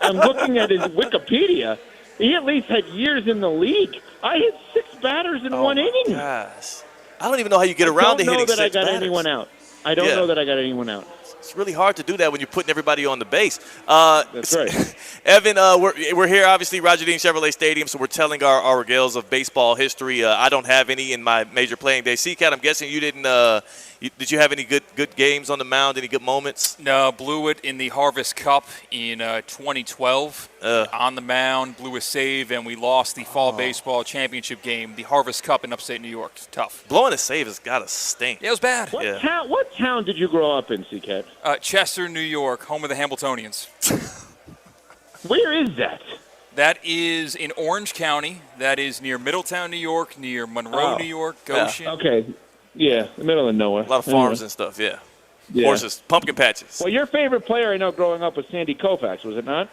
I'm looking at his Wikipedia. He at least had years in the league. I hit 6 batters in one inning. Gosh. I don't even know how you get around to hitting 6 I don't know that I got batters. anyone out. I don't know that I got anyone out. It's really hard to do that when you're putting everybody on the base. That's right. Evan, we're here, obviously, Roger Dean Chevrolet Stadium, so we're telling our regales of baseball history. I don't have any in my major playing day. C-Cat, I'm guessing you didn't did you have any good games on the mound, any good moments? No, blew it in the Harvest Cup in 2012. On the mound, blew a save, and we lost the fall baseball championship game, the Harvest Cup in upstate New York. It's tough. Blowing a save has got to stink. Yeah, it was bad. What town did you grow up in, C-Cat? Chester, New York, home of the Hamiltonians. Where is that? That is in Orange County. That is near Middletown, New York, near Monroe, New York, Goshen. Okay. Yeah, the middle of nowhere. A lot of farms and stuff, yeah. Horses, pumpkin patches. Well, your favorite player I know growing up was Sandy Koufax, was it not?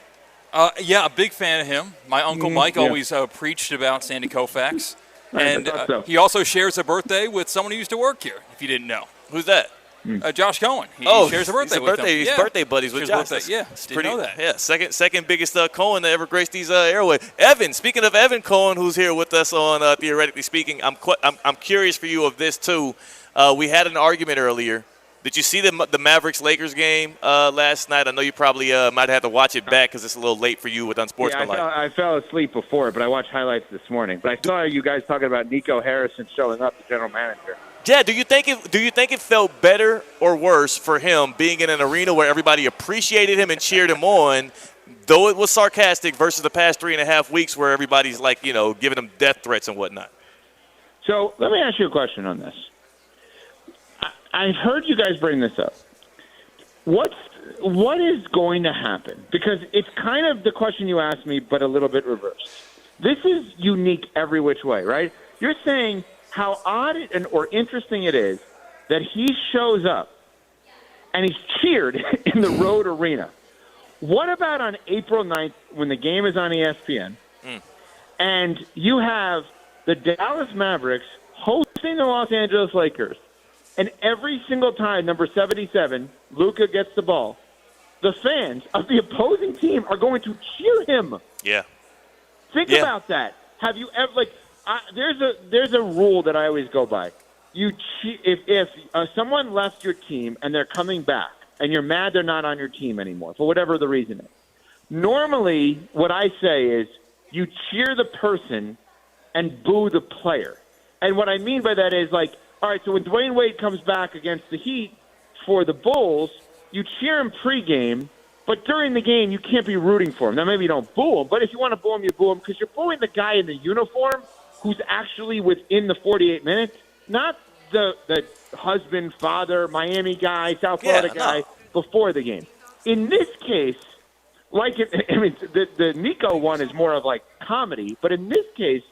Yeah, a big fan of him. My Uncle Mike always preached about Sandy Koufax. And he also shares a birthday with someone who used to work here, if you didn't know. Who's that? Josh Cohen. He shares a birthday with him. He's birthday buddies with Josh. Yeah, didn't know that. Yeah, second biggest Cohen to ever grace these airways. Evan, speaking of Evan Cohen, who's here with us on Theoretically Speaking, I'm curious for you of this too. We had an argument earlier. Did you see the Mavericks-Lakers game last night? I know you probably might have to watch it back because it's a little late for you with Unsportsmanlike. Yeah, I fell asleep before, but I watched highlights this morning. But I saw you guys talking about Nico Harrison showing up, the general manager. Yeah, do you think it felt better or worse for him being in an arena where everybody appreciated him and cheered him on, though it was sarcastic, versus the past 3.5 weeks where everybody's like, giving him death threats and whatnot? So let me ask you a question on this. I've heard you guys bring this up. What is going to happen? Because it's kind of the question you asked me, but a little bit reversed. This is unique every which way, right? You're saying how odd or interesting it is that he shows up and he's cheered in the road arena. What about on April 9th when the game is on ESPN and you have the Dallas Mavericks hosting the Los Angeles Lakers, and every single time, number 77, Luka gets the ball, the fans of the opposing team are going to cheer him. Yeah. Think about that. Have you ever there's a rule that I always go by. If someone left your team and they're coming back and you're mad they're not on your team anymore for whatever the reason is, normally what I say is you cheer the person and boo the player. And what I mean by that is all right, so when Dwayne Wade comes back against the Heat for the Bulls, you cheer him pregame, but during the game you can't be rooting for him. Now maybe you don't boo him, but if you want to boo him, you boo him because you're booing the guy in the uniform who's actually within the 48 minutes, not the husband, father, Miami guy, South Florida guy before the game. In this case, the Nico one is more of comedy, but in this case,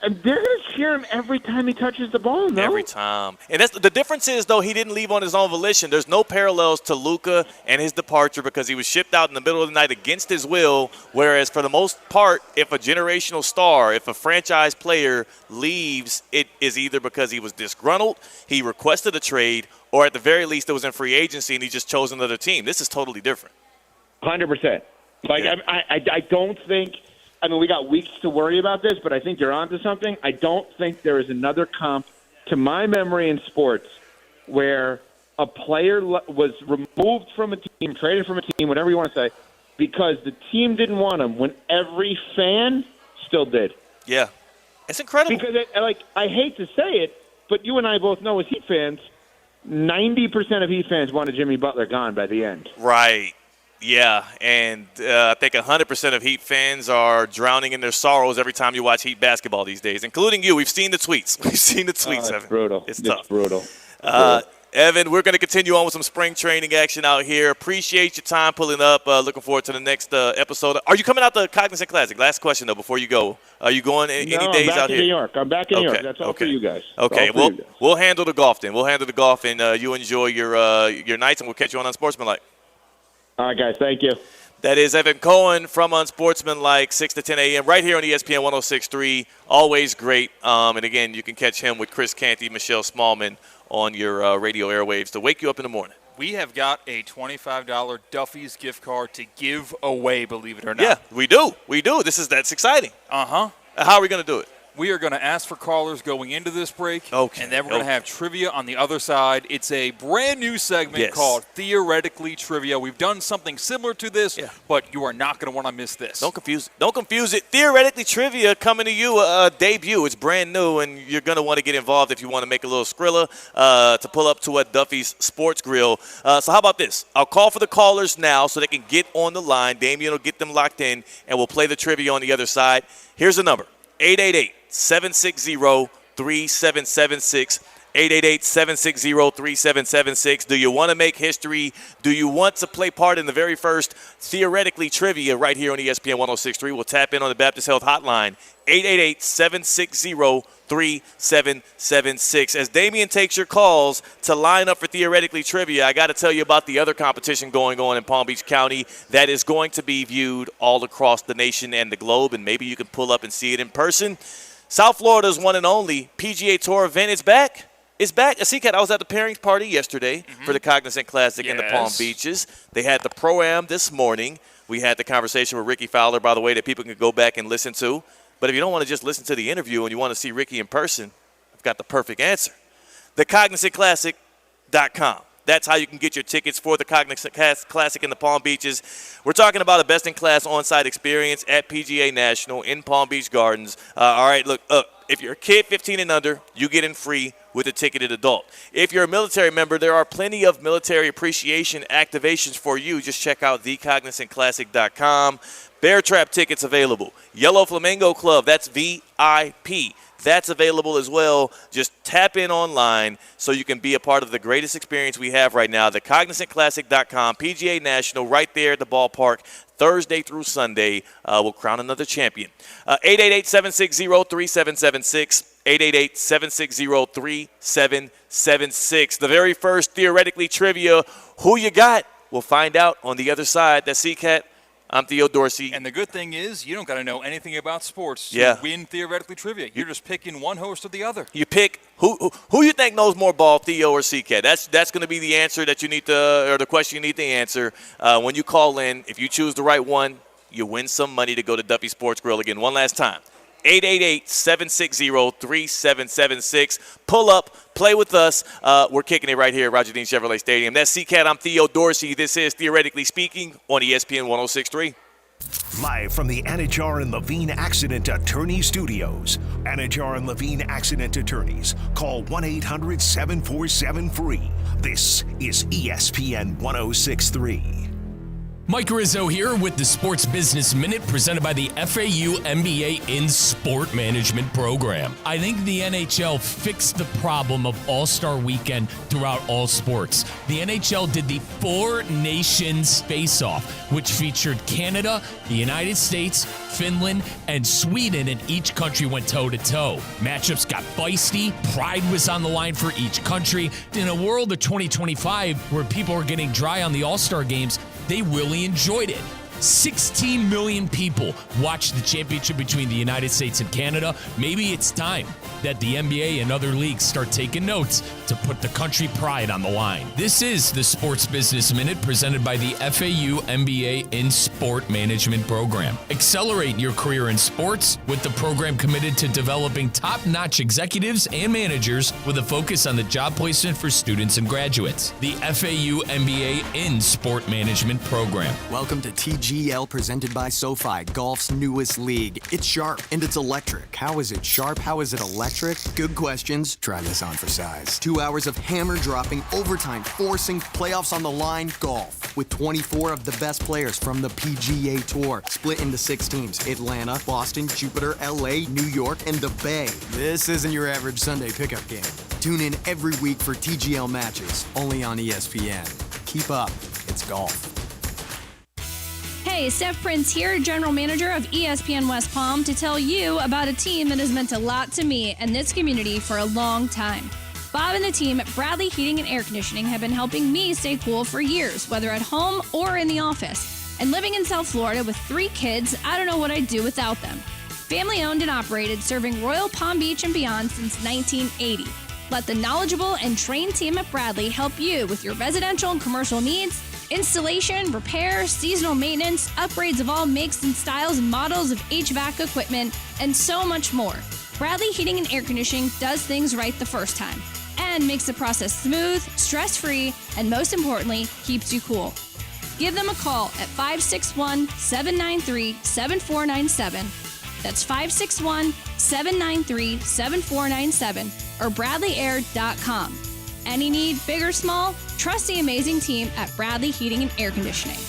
they're going to cheer him every time he touches the ball, no? Every time. And that's the difference is, though, he didn't leave on his own volition. There's no parallels to Luka and his departure because he was shipped out in the middle of the night against his will, whereas for the most part, if a generational star, if a franchise player leaves, it is either because he was disgruntled, he requested a trade, or at the very least it was in free agency and he just chose another team. This is totally different. 100%. I don't think – we got weeks to worry about this, but I think you're onto something. I don't think there is another comp to my memory in sports where a player was removed from a team, traded from a team, whatever you want to say, because the team didn't want him when every fan still did. Yeah. It's incredible. Because, I hate to say it, but you and I both know as Heat fans, 90% of Heat fans wanted Jimmy Butler gone by the end. Right. Yeah, and I think 100% of Heat fans are drowning in their sorrows every time you watch Heat basketball these days, including you. We've seen the tweets. It's Evan. Brutal. It's tough. Brutal. Evan, we're going to continue on with some spring training action out here. Appreciate your time pulling up. Looking forward to the next episode. Are you coming out to Cognizant Classic? Last question, though, before you go. Are you going any days out here? I'm back in New York. I'm back in New York. That's all for you guys. Okay, we'll handle the golf then. We'll handle the golf, and you enjoy your nights, and we'll catch you on Unsportsmanlike. All right, guys. Thank you. That is Evan Cohen from Unsportsmanlike, 6 to 10 a.m. right here on ESPN 106.3. Always great. And, again, you can catch him with Chris Canty, Michelle Smallman on your radio airwaves to wake you up in the morning. We have got a $25 Duffy's gift card to give away, believe it or not. Yeah, we do. That's exciting. Uh-huh. How are we going to do it? We are going to ask for callers going into this break. Okay. And then we're going to have trivia on the other side. It's a brand new segment called Theoretically Trivia. We've done something similar to this, but you are not going to want to miss this. Don't confuse it. Theoretically Trivia coming to you, debut. It's brand new, and you're going to want to get involved if you want to make a little Skrilla to pull up to a Duffy's Sports Grill. So how about this? I'll call for the callers now so they can get on the line. Damian will get them locked in, and we'll play the trivia on the other side. Here's the number. 888-760-3776. 888-760-3776. Do you want to make history? Do you want to play part in the very first Theoretically Trivia right here on ESPN 106.3? We'll tap in on the Baptist Health Hotline. 888-760-3776. As Damian takes your calls to line up for Theoretically Trivia, I got to tell you about the other competition going on in Palm Beach County that is going to be viewed all across the nation and the globe, and maybe you can pull up and see it in person. South Florida's one and only PGA Tour event is back. It's back. C-Cat, I was at the pairings party yesterday for the Cognizant Classic in the Palm Beaches. They had the Pro-Am this morning. We had the conversation with Ricky Fowler, by the way, that people can go back and listen to. But if you don't want to just listen to the interview and you want to see Ricky in person, I've got the perfect answer. TheCognizantClassic.com. That's how you can get your tickets for the Cognizant Classic in the Palm Beaches. We're talking about a best-in-class on-site experience at PGA National in Palm Beach Gardens. All right, look, if you're a kid 15 and under, you get in free with a ticketed adult. If you're a military member, there are plenty of military appreciation activations for you. Just check out TheCognizantClassic.com. Bear Trap tickets available. Yellow Flamingo Club, that's VIP. That's available as well. Just tap in online so you can be a part of the greatest experience we have right now. TheCognizantClassic.com, PGA National, right there at the ballpark, Thursday through Sunday. We'll crown another champion. 888-760-3776. 888-760-3776. The very first Theoretically Trivia. Who you got? We'll find out on the other side. That's C-Cat. I'm Theo Dorsey. And the good thing is you don't got to know anything about sports to win Theoretically Trivia. You're just picking one host or the other. You pick who you think knows more ball, Theo or C-Cat. That's going to be the answer that you need to, or the question you need to answer when you call in. If you choose the right one, you win some money to go to Duffy Sports Grill again. One last time. 888-760-3776. Pull up, play with us. We're kicking it right here at Roger Dean Chevrolet Stadium. That's C-Cat. I'm Theo Dorsey. This is Theoretically Speaking on ESPN 106.3. Live from the Anajar and Levine Accident Attorney Studios. Anajar and Levine Accident Attorneys. Call 1-800-747-FREE. This is ESPN 106.3. Mike Rizzo here with the Sports Business Minute presented by the FAU MBA in Sport Management Program. I think the NHL fixed the problem of All-Star Weekend throughout all sports. The NHL did the Four Nations Face-Off, which featured Canada, the United States, Finland, and Sweden, and each country went toe-to-toe. Matchups got feisty, pride was on the line for each country. In a world of 2025 where people are getting dry on the All-Star games, they really enjoyed it. 16 million people watched the championship between the United States and Canada. Maybe it's time that the NBA and other leagues start taking notes to put the country pride on the line. This is the Sports Business Minute presented by the FAU MBA in Sport Management Program. Accelerate your career in sports with the program committed to developing top-notch executives and managers with a focus on the job placement for students and graduates. The FAU MBA in Sport Management Program. Welcome to TGL presented by SoFi, golf's newest league. It's sharp and it's electric. How is it sharp? How is it electric? Good questions. Try this on for size. 2 hours of hammer-dropping, overtime, forcing, playoffs on the line, golf. With 24 of the best players from the PGA Tour. Split into 6 teams. Atlanta, Boston, Jupiter, LA, New York, and the Bay. This isn't your average Sunday pickup game. Tune in every week for TGL matches, only on ESPN. Keep up. It's golf. Hey, Steph Prince here, General Manager of ESPN West Palm, to tell you about a team that has meant a lot to me and this community for a long time. Bob and the team at Bradley Heating and Air Conditioning have been helping me stay cool for years, whether at home or in the office. And living in South Florida with 3 kids, I don't know what I'd do without them. Family owned and operated, serving Royal Palm Beach and beyond since 1980. Let the knowledgeable and trained team at Bradley help you with your residential and commercial needs, installation, repair, seasonal maintenance, upgrades of all makes and styles and models of HVAC equipment, and so much more. Bradley Heating and Air Conditioning does things right the first time and makes the process smooth, stress-free, and most importantly, keeps you cool. Give them a call at 561-793-7497. That's 561-793-7497 or BradleyAir.com. Any need, big or small, trust the amazing team at Bradley Heating and Air Conditioning.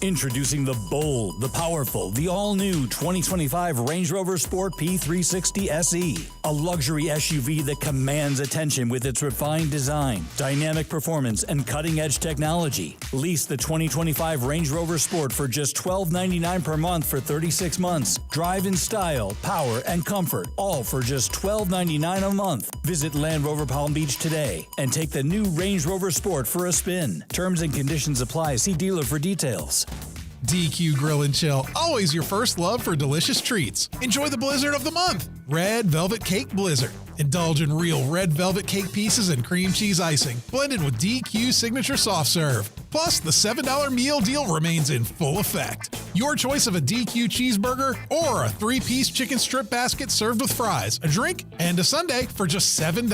Introducing the bold, the powerful, the all-new 2025 Range Rover Sport P360 SE. A luxury SUV that commands attention with its refined design, dynamic performance, and cutting-edge technology. Lease the 2025 Range Rover Sport for just $12.99 per month for 36 months. Drive in style, power, and comfort, all for just $12.99 a month. Visit Land Rover Palm Beach today and take the new Range Rover Sport for a spin. Terms and conditions apply. See dealer for details. DQ Grill and Chill, always your first love for delicious treats. Enjoy the blizzard of the month, Red Velvet Cake Blizzard. Indulge in real red velvet cake pieces and cream cheese icing, blended with DQ Signature Soft Serve. Plus, the $7 meal deal remains in full effect. Your choice of a DQ cheeseburger or a 3-piece chicken strip basket served with fries, a drink, and a sundae for just $7.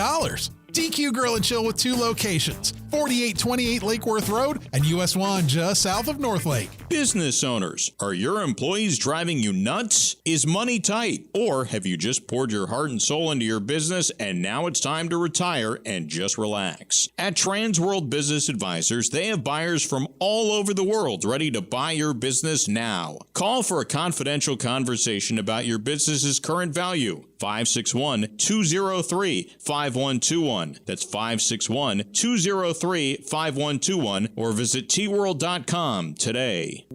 DQ Grill and Chill with 2 locations, 4828 Lake Worth Road and US 1 just south of North Lake. Business owners, are your employees driving you nuts? Is money tight? Or have you just poured your heart and soul into your business and now it's time to retire and just relax? At Transworld Business Advisors, they have buyers from all over the world ready to buy your business now. Call for a confidential conversation about your business's current value. 561-203-5121. That's 561-203-5121 or visit tworld.com today.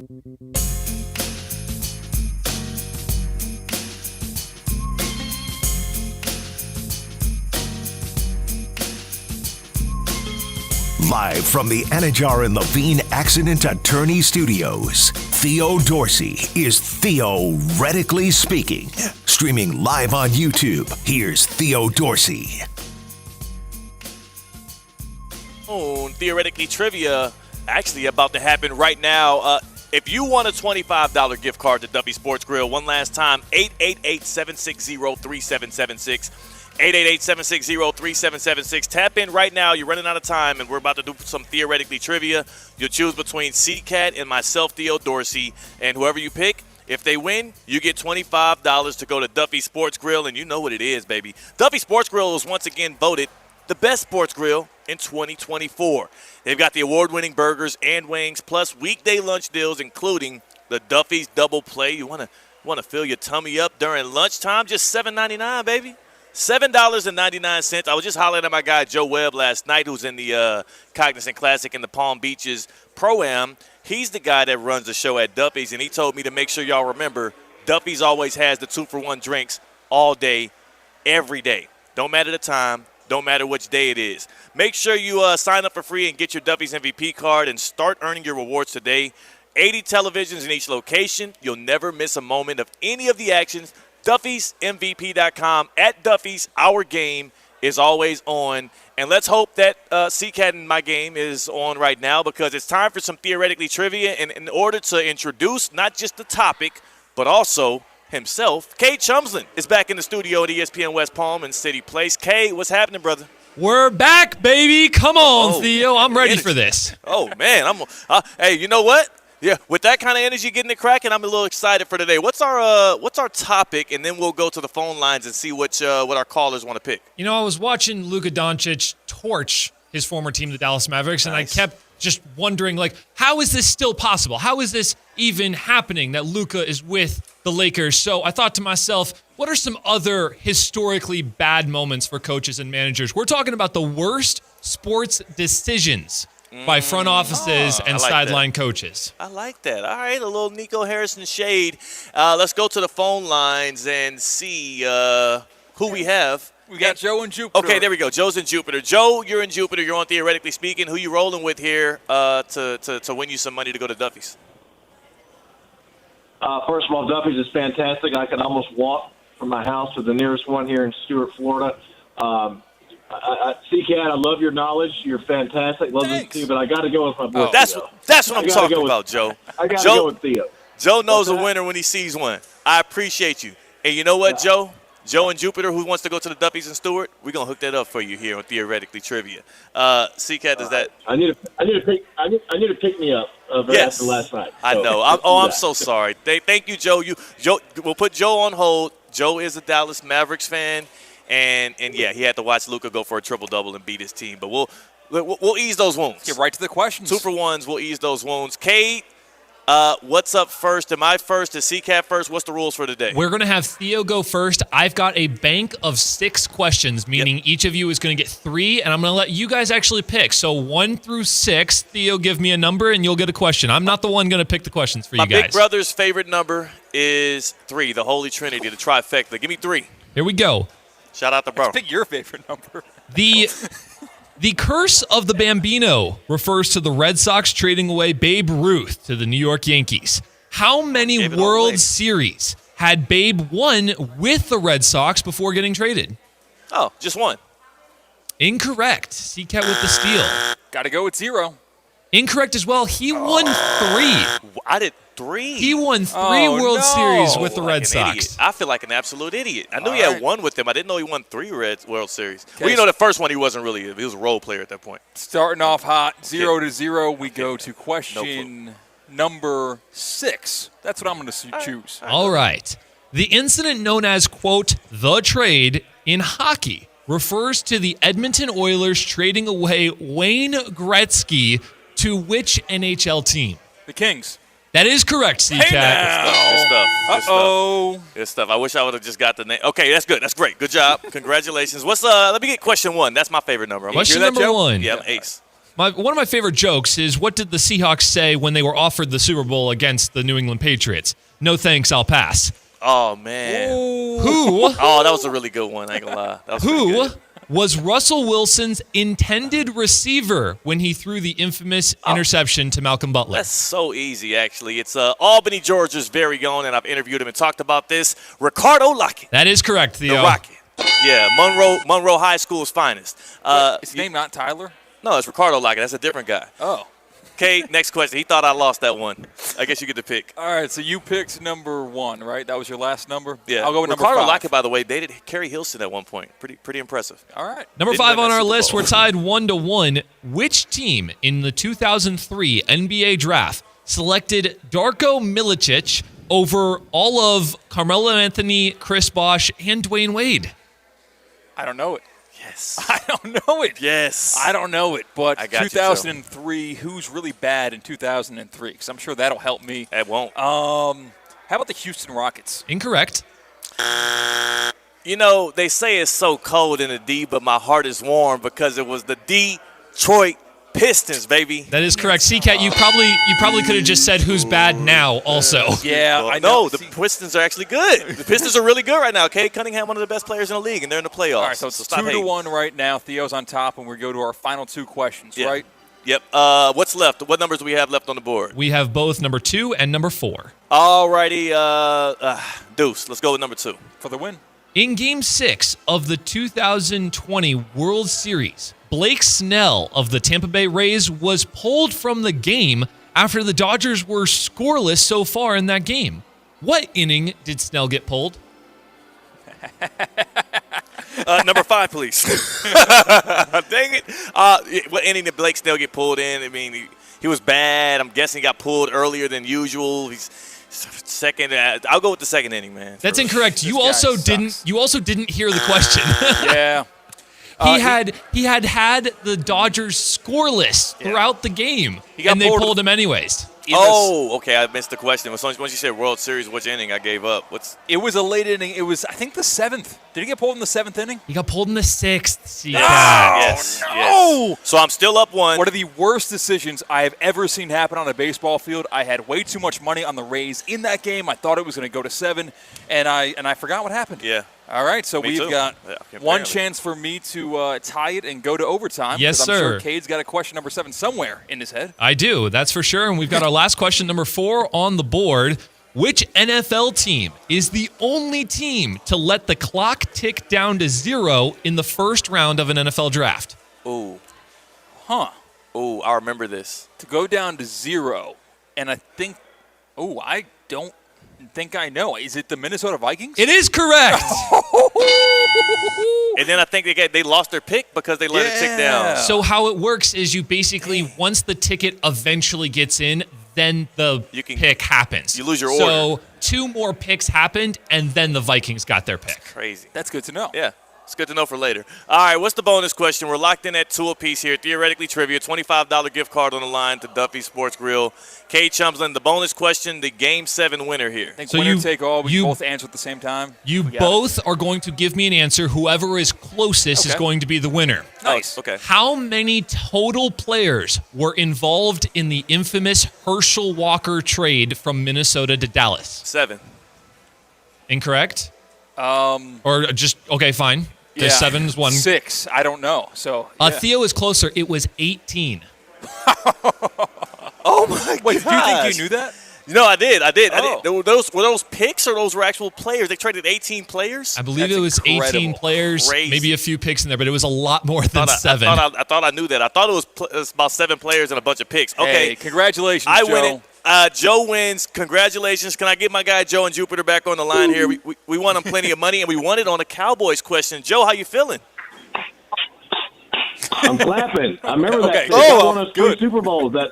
Live from the Anajar and Levine Accident Attorney Studios, Theo Dorsey is theoretically speaking. Streaming live on YouTube, here's Theo Dorsey. Theoretically Trivia actually about to happen right now. If you want a $25 gift card to Duffy Sports Grill, one last time, 888-760-3776. 888-760-3776. Tap in right now. You're running out of time, and we're about to do some Theoretically Trivia. You'll choose between C-Cat and myself, Theo Dorsey, and whoever you pick, if they win, you get $25 to go to Duffy Sports Grill, and you know what it is, baby. Duffy Sports Grill was once again voted the best sports grill in 2024. They've got the award-winning burgers and wings, plus weekday lunch deals, including the Duffy's Double Play. You want to fill your tummy up during lunchtime? Just $7.99, baby. $7.99. I was just hollering at my guy Joe Webb last night, who's in the Cognizant Classic in the Palm Beaches Pro-Am. He's the guy that runs the show at Duffy's, and he told me to make sure y'all remember Duffy's always has the 2-for-1 drinks all day, every day. Don't matter the time. Don't matter which day it is. Make sure you sign up for free and get your Duffy's MVP card and start earning your rewards today. 80 televisions in each location. You'll never miss a moment of any of the actions. Duffy'sMVP.com. At Duffy's, our game is always on. And let's hope that C-Cat in my game is on right now, because it's time for some Theoretically Trivia. And in order to introduce not just the topic, but also himself, Kay Chumslin is back in the studio at ESPN West Palm and City Place. Kay, what's happening, brother? We're back, baby. Come on, Theo. I'm ready for this. Oh, man. Hey, you know what? Yeah, with that kind of energy getting it cracking, I'm a little excited for today. What's our topic, and then we'll go to the phone lines and see what our callers want to pick. You know, I was watching Luka Doncic torch his former team, the Dallas Mavericks, and I kept just wondering, how is this still possible? How is this even happening that Luka is with the Lakers? So I thought to myself, what are some other historically bad moments for coaches and managers? We're talking about the worst sports decisions by front offices and sideline coaches. I like that. All right, a little Nico Harrison shade. Let's go to the phone lines and see who we have We got Joe and Jupiter. Okay, there we go. Joe's in Jupiter. Joe, you're in Jupiter. You're on Theoretically Speaking. Who you rolling with here to win you some money to go to Duffy's? First of all, Duffy's is fantastic. I can almost walk from my house to the nearest one here in Stuart, Florida. C-Cat, I love your knowledge. You're fantastic. Love listening to you, but I got to go with my boy. That's what I'm talking about, Joe. I got to go with Theo. Joe knows a winner when he sees one. I appreciate you. And you know what, Joe? Joe and Jupiter, who wants to go to the Duffy's in Stewart, we're gonna hook that up for you here on Theoretically Trivia. C-Cat, does that? I need to pick me up after last night. I know. I'm so sorry. Thank you, Joe. Joe, we'll put Joe on hold. Joe is a Dallas Mavericks fan, and yeah, he had to watch Luka go for a triple-double and beat his team. But we'll ease those wounds. Get right to the questions. 2 for 1s. We'll ease those wounds. Cade, what's up first? Am I first? Is C-Cat first? What's the rules for today? We're going to have Theo go first. I've got a bank of 6 questions, meaning each of you is going to get 3, and I'm going to let you guys actually pick. So 1 through 6, Theo, give me a number, and you'll get a question. I'm not the one going to pick the questions for you guys. My big brother's favorite number is 3, the Holy Trinity, the trifecta. Give me 3. Here we go. Shout out to bro. Pick your favorite number. The curse of the Bambino refers to the Red Sox trading away Babe Ruth to the New York Yankees. How many World Series had Babe won with the Red Sox before getting traded? Oh, just 1. Incorrect. C-Cat with the steal. Got to go with 0. Incorrect as well. He won 3. I did 3. He won 3 World Series with the Red Sox. Idiot. I feel like an absolute idiot. I knew he had 1 with them. I didn't know he won 3 World Series. Well, you know, the first one he wasn't really. He was a role player at that point. Starting off hot, 0-0. We go to question number 6. That's what I'm going to choose. All right. The incident known as, quote, the trade in hockey refers to the Edmonton Oilers trading away Wayne Gretzky to which NHL team? The Kings. That is correct, C-Cat. Good stuff. I wish I would have just got the name. Okay, that's good. That's great. Good job. Congratulations. Let me get question 1. That's my favorite number. Question number 1. Yeah, I'm ace. One of my favorite jokes is, what did the Seahawks say when they were offered the Super Bowl against the New England Patriots? No thanks, I'll pass. Oh, man. Who? Oh, that was a really good one. I ain't gonna lie. That was Who was Russell Wilson's intended receiver when he threw the infamous interception to Malcolm Butler? That's so easy, actually. It's Albany, Georgia's very own, and I've interviewed him and talked about this. Ricardo Lockett. That is correct, Theo. The Rocket. Yeah, Monroe High School's finest. Is his name not Tyler? No, it's Ricardo Lockett. That's a different guy. Oh. Okay, next question. He thought I lost that one. I guess you get to pick. All right, so you picked number 1, right? That was your last number? Yeah. I'll go with number Ricardo 5. Lockett, by the way, dated Kerry Hilson at one point. Pretty impressive. All right. Number 5 on our list, we're tied 1-1. Which team in the 2003 NBA draft selected Darko Milicic over all of Carmelo Anthony, Chris Bosh, and Dwayne Wade? I don't know it. Yes. I don't know it. Yes. I don't know it, but I got 2003, who's really bad in 2003? Because I'm sure that'll help me. It won't. How about the Houston Rockets? Incorrect. You know, they say it's so cold in the D, but my heart is warm because it was the Detroit Pistons, baby. That is correct. C-Cat, you probably could have just said who's bad now also. Yeah, I know. The Pistons are actually good. The Pistons are really good right now. Cade Cunningham, one of the best players in the league, and they're in the playoffs. All right, so it's 2-1 right now. Theo's on top, and we go to our final 2 questions, right? Yep. What's left? What numbers do we have left on the board? We have both number 2 and number 4. All righty. Deuce, let's go with number 2. For the win. In Game 6 of the 2020 World Series, Blake Snell of the Tampa Bay Rays was pulled from the game after the Dodgers were scoreless so far in that game. What inning did Snell get pulled? Number 5, please. Dang it. What inning did Blake Snell get pulled in? I mean, he was bad. I'm guessing he got pulled earlier than usual. He's second. I'll go with the second inning, man. That's incorrect. You also didn't hear the question. Yeah. He had the Dodgers scoreless throughout the game, and they pulled him anyways. Okay, I missed the question. Once you said World Series, which inning I gave up? It was a late inning. It was, I think, the 7th. Did he get pulled in the 7th inning? He got pulled in the 6th. Yes. So I'm still up 1. One of the worst decisions I have ever seen happen on a baseball field. I had way too much money on the Rays in that game. I thought it was going to go to 7, and I forgot what happened. Yeah. All right, so Me we've too. got Yeah, one apparently. chance for me to tie it and go to overtime. Yes, 'cause I'm sir. sure Cade's got a question number 7 somewhere in his head. I do, that's for sure. And we've got our last question, number 4 on the board. Which NFL team is the only team to let the clock tick down to 0 in the first round of an NFL draft? Ooh. Huh. Ooh, I remember this. To go down to 0, and I think, I don't think I know. Is it the Minnesota Vikings? It is correct. And then I think they lost their pick because they let it tick down. So how it works is you basically, once the ticket eventually gets in, then the pick happens. You lose your So order. 2 more picks happened, and then the Vikings got their pick. Crazy. That's good to know. Yeah. It's good to know for later. All right, what's the bonus question? We're locked in at 2 apiece here. Theoretically trivia, $25 gift card on the line to Duffy Sports Grill. Kate Chumsland, the bonus question, the Game 7 winner here. I think winner take all. We both answer at the same time. You We got both are going to give me an answer. Whoever is closest is Okay. going to be the winner. Nice. Okay. How many total players were involved in the infamous Herschel Walker trade from Minnesota to Dallas? 7. Incorrect? Or just, okay, fine. Because 7 is one. 6. I don't know. So yeah. Theo is closer. It was 18. Oh, my Wait, do you think you knew that? No, I did. I did. Oh. Were those picks or those were actual players? They traded 18 players? I believe it was 18 players, Crazy. maybe a few picks in there, but it was a lot more than 7. I thought I knew that. I thought it was about 7 players and a bunch of picks. Okay. Hey, congratulations, I Joe. win it. Joe wins. Congratulations. Can I get my guy Joe and Jupiter back on the line here? We won him plenty of money, and we won it on a Cowboys question. Joe, how you feeling? I'm clapping. I remember that. Okay. They won us 3 Super Bowls that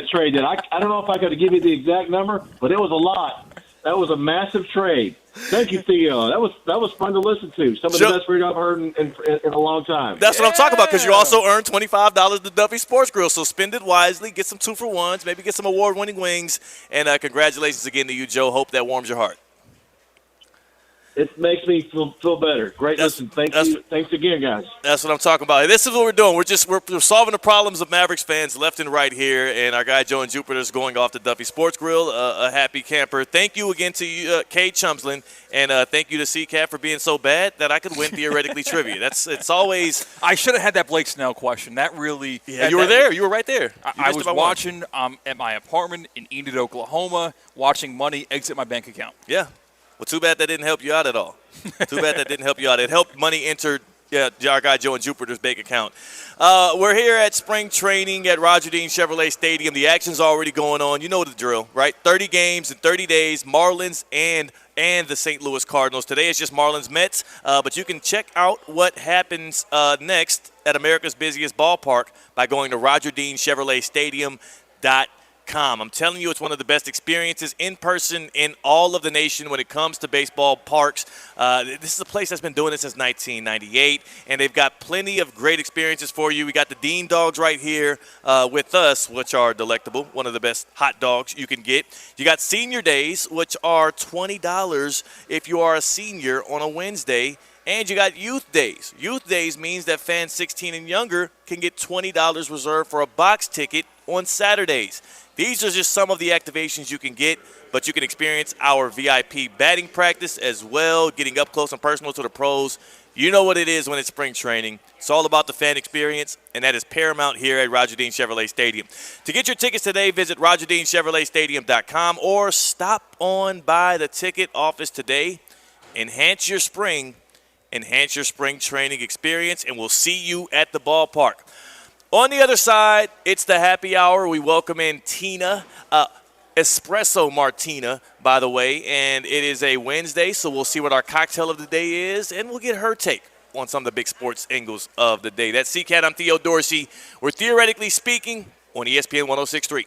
trade did. I don't know if I could give you the exact number, but it was a lot. That was a massive trade. Thank you, Theo. That was fun to listen to. Some of the best radio I've heard in a long time. That's what I'm talking about, because you also earned $25 to Duffy Sports Grill. So spend it wisely, get some 2-for-1s, maybe get some award-winning wings, and congratulations again to you, Joe. Hope that warms your heart. It makes me feel better. Great listen. Thanks again, guys. That's what I'm talking about. This is what we're doing. We're solving the problems of Mavericks fans left and right here, and our guy Joe and Jupiter is going off to Duffy Sports Grill, a happy camper. Thank you again to you, Kate Chumsland, and thank you to CCAP for being so bad that I could win theoretically trivia. It's always. I should have had that Blake Snell question. That really. Yeah, you were there. You were right there. I was watching at my apartment in Enid, Oklahoma, watching money exit my bank account. Yeah. Well, too bad that didn't help you out at all. Too bad that didn't help you out. It helped money enter our guy Joe and Jupiter's bank account. We're here at spring training at Roger Dean Chevrolet Stadium. The action's already going on. You know the drill, right? 30 games in 30 days, Marlins and the St. Louis Cardinals. Today it's just Marlins Mets, but you can check out what happens next at America's busiest ballpark by going to RogerDeanChevroletStadium.com. I'm telling you, it's one of the best experiences in person in all of the nation when it comes to baseball parks. This is a place that's been doing this since 1998, and they've got plenty of great experiences for you. We got the Dean Dogs right here with us, which are delectable, one of the best hot dogs you can get. You got Senior Days, which are $20 if you are a senior on a Wednesday. And you got Youth Days. Youth Days means that fans 16 and younger can get $20 reserved for a box ticket on Saturdays. These are just some of the activations you can get, but you can experience our VIP batting practice as well, getting up close and personal to the pros. You know what it is when it's spring training. It's all about the fan experience, and that is paramount here at Roger Dean Chevrolet Stadium. To get your tickets today, visit RogerDeanChevroletStadium.com or stop on by the ticket office today. Enhance your spring training experience, and we'll see you at the ballpark. On the other side, it's the happy hour. We welcome in Tina, Espresso Martina, by the way, and it is a Wednesday, so we'll see what our cocktail of the day is, and we'll get her take on some of the big sports angles of the day. That's CCAT. I'm Theo Dorsey. We're theoretically speaking on ESPN 106.3.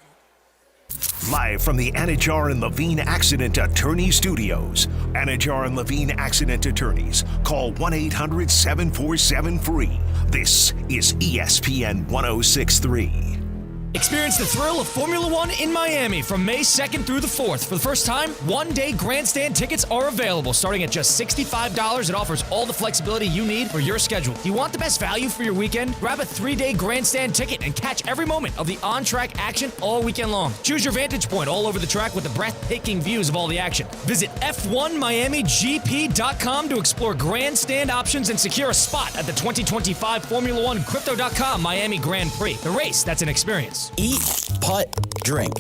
Live from the Anajar and Levine Accident Attorney Studios. Anajar and Levine Accident Attorneys. Call 1-800-747-FREE. This is ESPN 106.3. Experience the thrill of Formula One in Miami from May 2nd through the 4th. For the first time, one-day grandstand tickets are available. Starting at just $65, it offers all the flexibility you need for your schedule. Do you want the best value for your weekend? Grab a 3-day grandstand ticket and catch every moment of the on-track action all weekend long. Choose your vantage point all over the track with the breathtaking views of all the action. Visit F1MiamiGP.com to explore grandstand options and secure a spot at the 2025 Formula One Crypto.com Miami Grand Prix. The race that's an experience. Eat, putt, drink.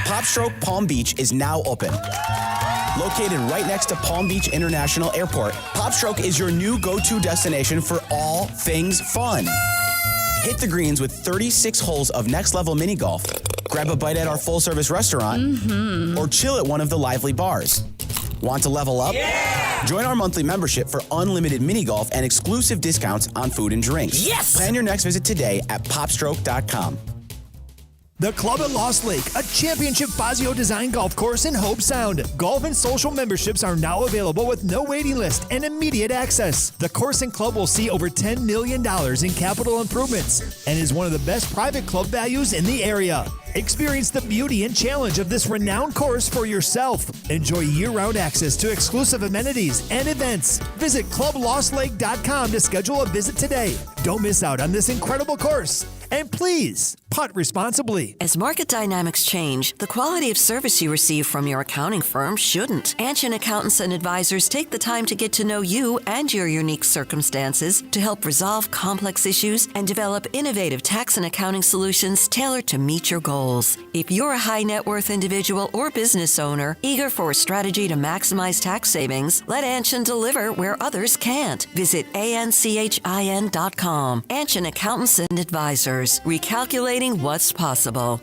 PopStroke Palm Beach is now open. Located right next to Palm Beach International Airport, PopStroke is your new go-to destination for all things fun. Hit the greens with 36 holes of next-level mini golf, grab a bite at our full-service restaurant, or chill at one of the lively bars. Want to level up? Yeah! Join our monthly membership for unlimited mini golf and exclusive discounts on food and drinks. Yes! Plan your next visit today at popstroke.com. The Club at Lost Lake, a championship Fazio design golf course in Hope Sound. Golf and social memberships are now available with no waiting list and immediate access. The course and club will see over $10 million in capital improvements and is one of the best private club values in the area. Experience the beauty and challenge of this renowned course for yourself. Enjoy year-round access to exclusive amenities and events. Visit clublostlake.com to schedule a visit today. Don't miss out on this incredible course. And please, putt responsibly. As market dynamics change, the quality of service you receive from your accounting firm shouldn't. Anshin Accountants and Advisors take the time to get to know you and your unique circumstances to help resolve complex issues and develop innovative tax and accounting solutions tailored to meet your goals. If you're a high net worth individual or business owner eager for a strategy to maximize tax savings, let Anshin deliver where others can't. Visit anchin.com. Anshin Accountants and Advisors. Recalculating what's possible.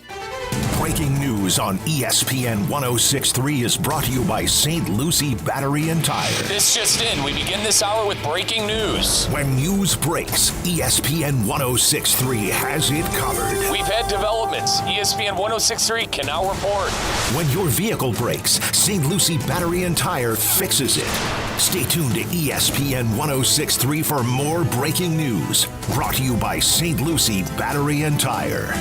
Breaking news on ESPN 106.3 is brought to you by St. Lucie Battery and Tire. This just in, we begin this hour with breaking news. When news breaks, ESPN 106.3 has it covered. We've had developments. ESPN 106.3 can now report. When your vehicle breaks, St. Lucie Battery and Tire fixes it. Stay tuned to ESPN 106.3 for more breaking news. Brought to you by St. Lucie Battery and Tire.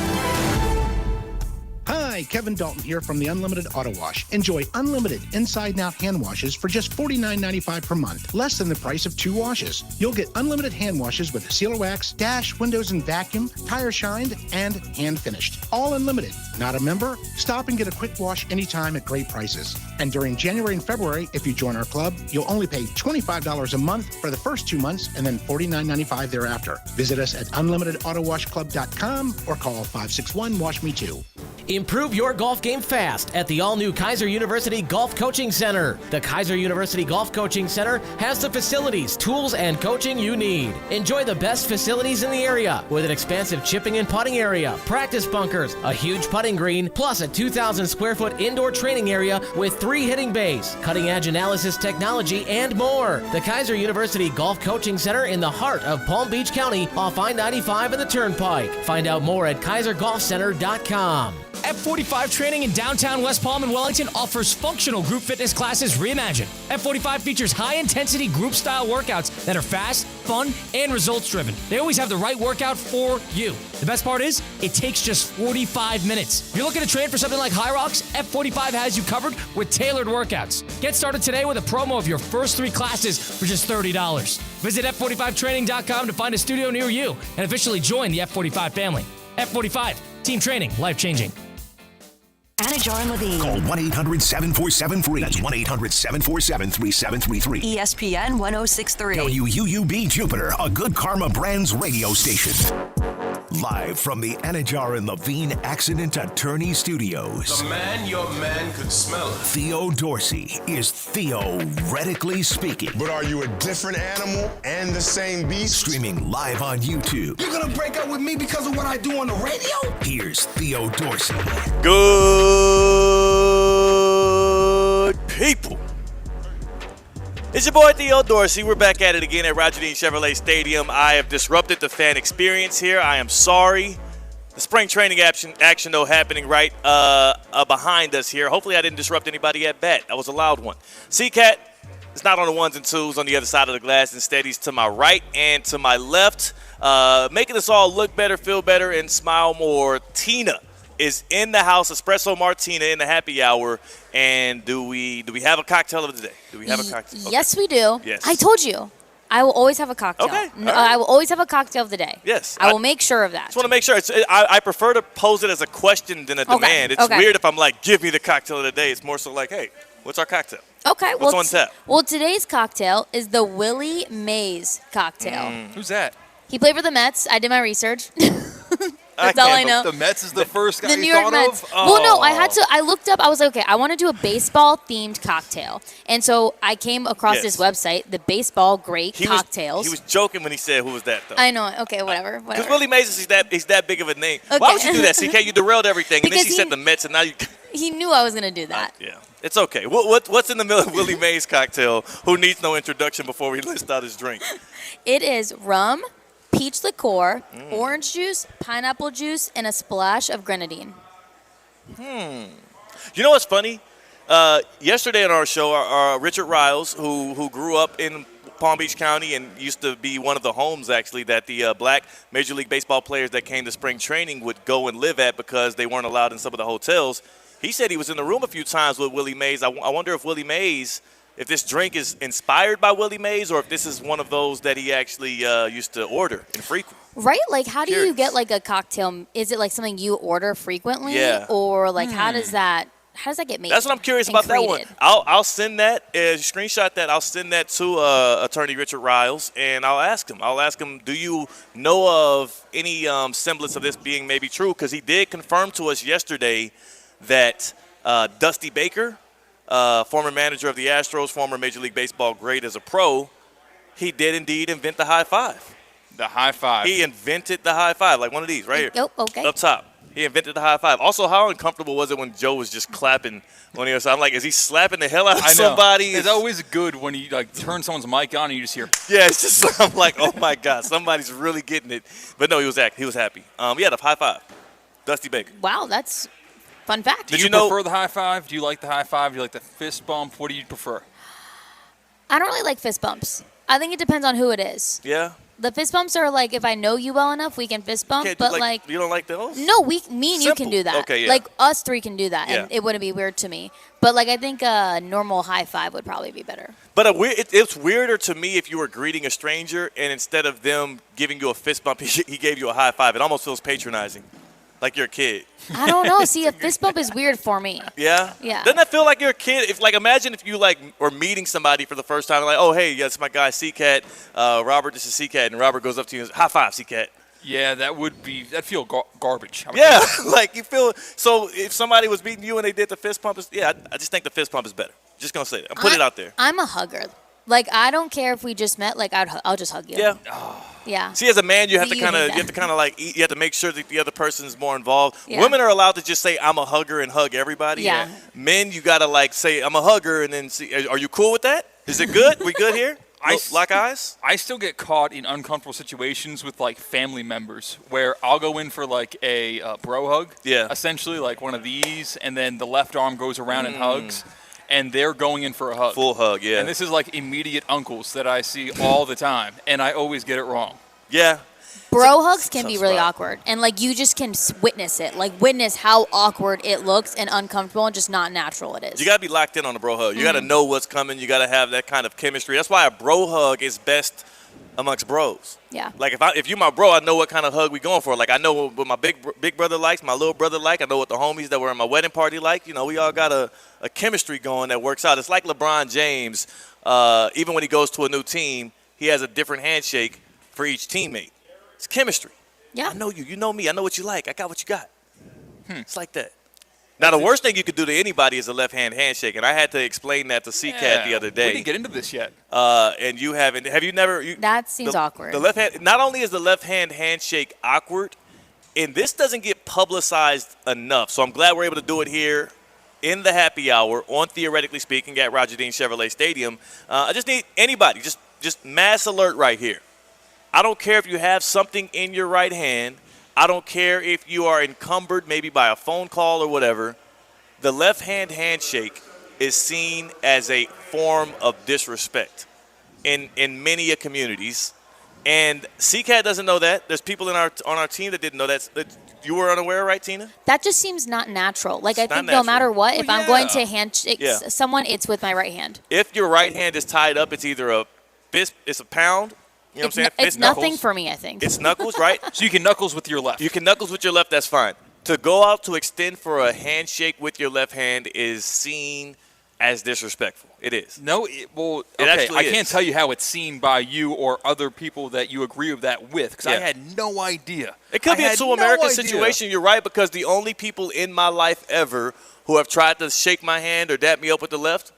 Hi, Kevin Dalton here from the Unlimited Auto Wash. Enjoy unlimited inside and out hand washes for just $49.95 per month, less than the price of 2 washes. You'll get unlimited hand washes with sealer wax, dash, windows and vacuum, tire shined, and hand finished. All unlimited. Not a member? Stop and get a quick wash anytime at great prices. And during January and February, if you join our club, you'll only pay $25 a month for the first 2 months and then $49.95 thereafter. Visit us at unlimitedautowashclub.com or call 561-WASH-ME-TOO. Improve your golf game fast at the all-new Kaiser University Golf Coaching Center. The Kaiser University Golf Coaching Center has the facilities, tools, and coaching you need. Enjoy the best facilities in the area with an expansive chipping and putting area, practice bunkers, a huge putting green, plus a 2,000 square foot indoor training area with 3 hitting bays, cutting-edge analysis technology, and more. The Kaiser University Golf Coaching Center in the heart of Palm Beach County off I-95 and the Turnpike. Find out more at kaisergolfcenter.com. F45 Training in downtown West Palm and Wellington offers functional group fitness classes reimagined. F45 features high-intensity group-style workouts that are fast, fun, and results-driven. They always have the right workout for you. The best part is, it takes just 45 minutes. If you're looking to train for something like High Rocks, F45 has you covered with tailored workouts. Get started today with a promo of your first 3 classes for just $30. Visit F45training.com to find a studio near you and officially join the F45 family. F45, team training, life-changing. Anajar and Levine. Call 1-800-747-FREE. That's 1-800-747-3733. ESPN 106.3. WUUB Jupiter, a Good Karma Brands radio station. Live from the Anajar and Levine Accident Attorney Studios. The man, your man could smell it. Theo Dorsey is theoretically speaking. But are you a different animal and the same beast? Streaming live on YouTube. You're gonna break up with me because of what I do on the radio? Here's Theo Dorsey. Good people. It's your boy Theo Dorsey. We're back at it again at Roger Dean Chevrolet Stadium. I have disrupted the fan experience here. I am sorry. The spring training action though, happening right behind us here. Hopefully I didn't disrupt anybody at bat. That was a loud one. C-Cat, It's not on the ones and twos on the other side of the glass. Instead, he's to my right and to my left, making us all look better, feel better, and smile more. Tina is in the house, Espresso Martina in the happy hour. And do we have a cocktail of the day? Do we have a cocktail? Okay. Yes, we do. Yes. I told you. I will always have a cocktail. Okay. No, I will always have a cocktail of the day. Yes. I will make sure of that. Just want to make sure. I prefer to pose it as a question than a demand. It's weird if I'm like, give me the cocktail of the day. It's more so like, hey, what's our cocktail? Okay. What's on tap? Well, today's cocktail is the Willie Mays cocktail. Who's that? He played for the Mets. I did my research. That's all I know. The Mets is the first guy The you New York thought Mets. of? Well, no, I looked up. I was like, okay, I want to do a baseball-themed cocktail. And so I came across this website, the Baseball Great Cocktails. He was joking when he said, who was that, though? I know. Okay, whatever. Because Willie Mays, he's that big of a name. Okay. Why would you do that, CK? You derailed everything. And then Because she said the Mets, and now you... He knew I was going to do that. Yeah, it's okay. What's in the middle of Willie Mays cocktail? Who needs no introduction before we list out his drink? It is rum, peach liqueur, orange juice, pineapple juice, and a splash of grenadine. You know what's funny? Yesterday on our show, our Richard Riles, who grew up in Palm Beach County and used to be one of the homes, actually, that the black Major League Baseball players that came to spring training would go and live at because they weren't allowed in some of the hotels. He said he was in the room a few times with Willie Mays. I wonder if Willie Mays, if this drink is inspired by Willie Mays or if this is one of those that he actually used to order infrequently. Right? Like, how do you get, like, a cocktail? Is it, like, something you order frequently? Yeah. Or, like, how does that get made? That's what I'm curious and about created? that one. I'll send that, screenshot that. I'll send that to Attorney Richard Riles, and I'll ask him, do you know of any semblance of this being maybe true? Because he did confirm to us yesterday that Dusty Baker, former manager of the Astros, former Major League Baseball great as a pro, he did indeed invent the high five. The high five. He invented the high five, like one of these right here. Yep, okay. Up top. He invented the high five. Also, how uncomfortable was it when Joe was just clapping on the other side? I'm like, is he slapping the hell out of somebody? It's always good when you like turn someone's mic on and you just hear. Yeah, it's just I'm like, oh my God, somebody's really getting it. But no, he was happy. Yeah, the high five. Dusty Baker. Wow, that's fun fact. Do you prefer the high five? Do you like the high five? Do you like the fist bump? What do you prefer? I don't really like fist bumps. I think it depends on who it is. Yeah. The fist bumps are like, if I know you well enough, we can fist bump. But like, you don't like those? No, me and you can do that. Okay, yeah. Like us three can do that, Yeah. and it wouldn't be weird to me. But like, I think a normal high five would probably be better. But it's weirder to me if you were greeting a stranger and instead of them giving you a fist bump, he gave you a high five. It almost feels patronizing, like you're a kid. I don't know. See, a fist bump is weird for me. Yeah? Yeah. Doesn't that feel like you're a kid? Imagine if you, were meeting somebody for the first time, like, oh, hey, that's my guy, C-Cat. Robert, this is C-Cat. And Robert goes up to you and says, high five, C-Cat. Yeah, that'd feel garbage. Yeah, like you feel, so if somebody was meeting you and they did the fist pump, I just think the fist pump is better. Just going to say that. Put it out there. I'm a hugger. Like, I don't care if we just met. Like, I'll just hug you. Yeah. Yeah. See, as a man, you have to You hate that. you have to make sure that the other person's more involved. Yeah. Women are allowed to just say, I'm a hugger and hug everybody. Yeah. Men, you got to say, I'm a hugger and then see, are you cool with that? Is it good? We good here? Lock eyes? I still get caught in uncomfortable situations with family members where I'll go in for a bro hug. Yeah. Essentially one of these, and then the left arm goes around and hugs, and they're going in for a hug. Full hug, yeah. And this is immediate uncles that I see all the time, and I always get it wrong. Yeah. Bro hugs can be really awkward. And, you just can witness it. Witness how awkward it looks and uncomfortable and just not natural it is. You got to be locked in on a bro hug. You got to know what's coming. You got to have that kind of chemistry. That's why a bro hug is best amongst bros. Yeah. If you're my bro, I know what kind of hug we going for. I know what my big brother likes, my little brother like. I know what the homies that were in my wedding party like. We all got a chemistry going that works out. It's like LeBron James. Even when he goes to a new team, he has a different handshake for each teammate. It's chemistry. Yeah. I know you. You know me. I know what you like. I got what you got. It's like that. Now, the worst thing you could do to anybody is a left-hand handshake, and I had to explain that to C-Cat the other day. We didn't get into this yet. And you haven't. Have you never? That seems awkward. The left hand. Not only is the left-hand handshake awkward, and this doesn't get publicized enough, so I'm glad we're able to do it here in the happy hour on Theoretically Speaking at Roger Dean Chevrolet Stadium. I just need anybody, just mass alert right here. I don't care if you have something in your right hand. I don't care if you are encumbered maybe by a phone call or whatever. The left-hand handshake is seen as a form of disrespect in many communities. And CCAT doesn't know that. There's people on our team that didn't know that. You were unaware, right, Tina? That just seems not natural. Like, I think natural. no matter what, if I'm going to Yeah. handshake someone, it's with my right hand. If your right hand is tied up, it's either a fist, it's a pound. You know what I'm saying? It's Fist nothing knuckles. for me, I think. It's knuckles, right? So you can knuckles with your left. You can knuckles with your left, that's fine. To go out to extend for a handshake with your left hand is seen as disrespectful. It is. No, It okay, actually I is. can't tell you how it's seen by you or other people that you agree with that with, because I Yeah. had no idea. It could I be a had two no American idea. situation. You're right, because the only people in my life ever who have tried to shake my hand or dap me up with the left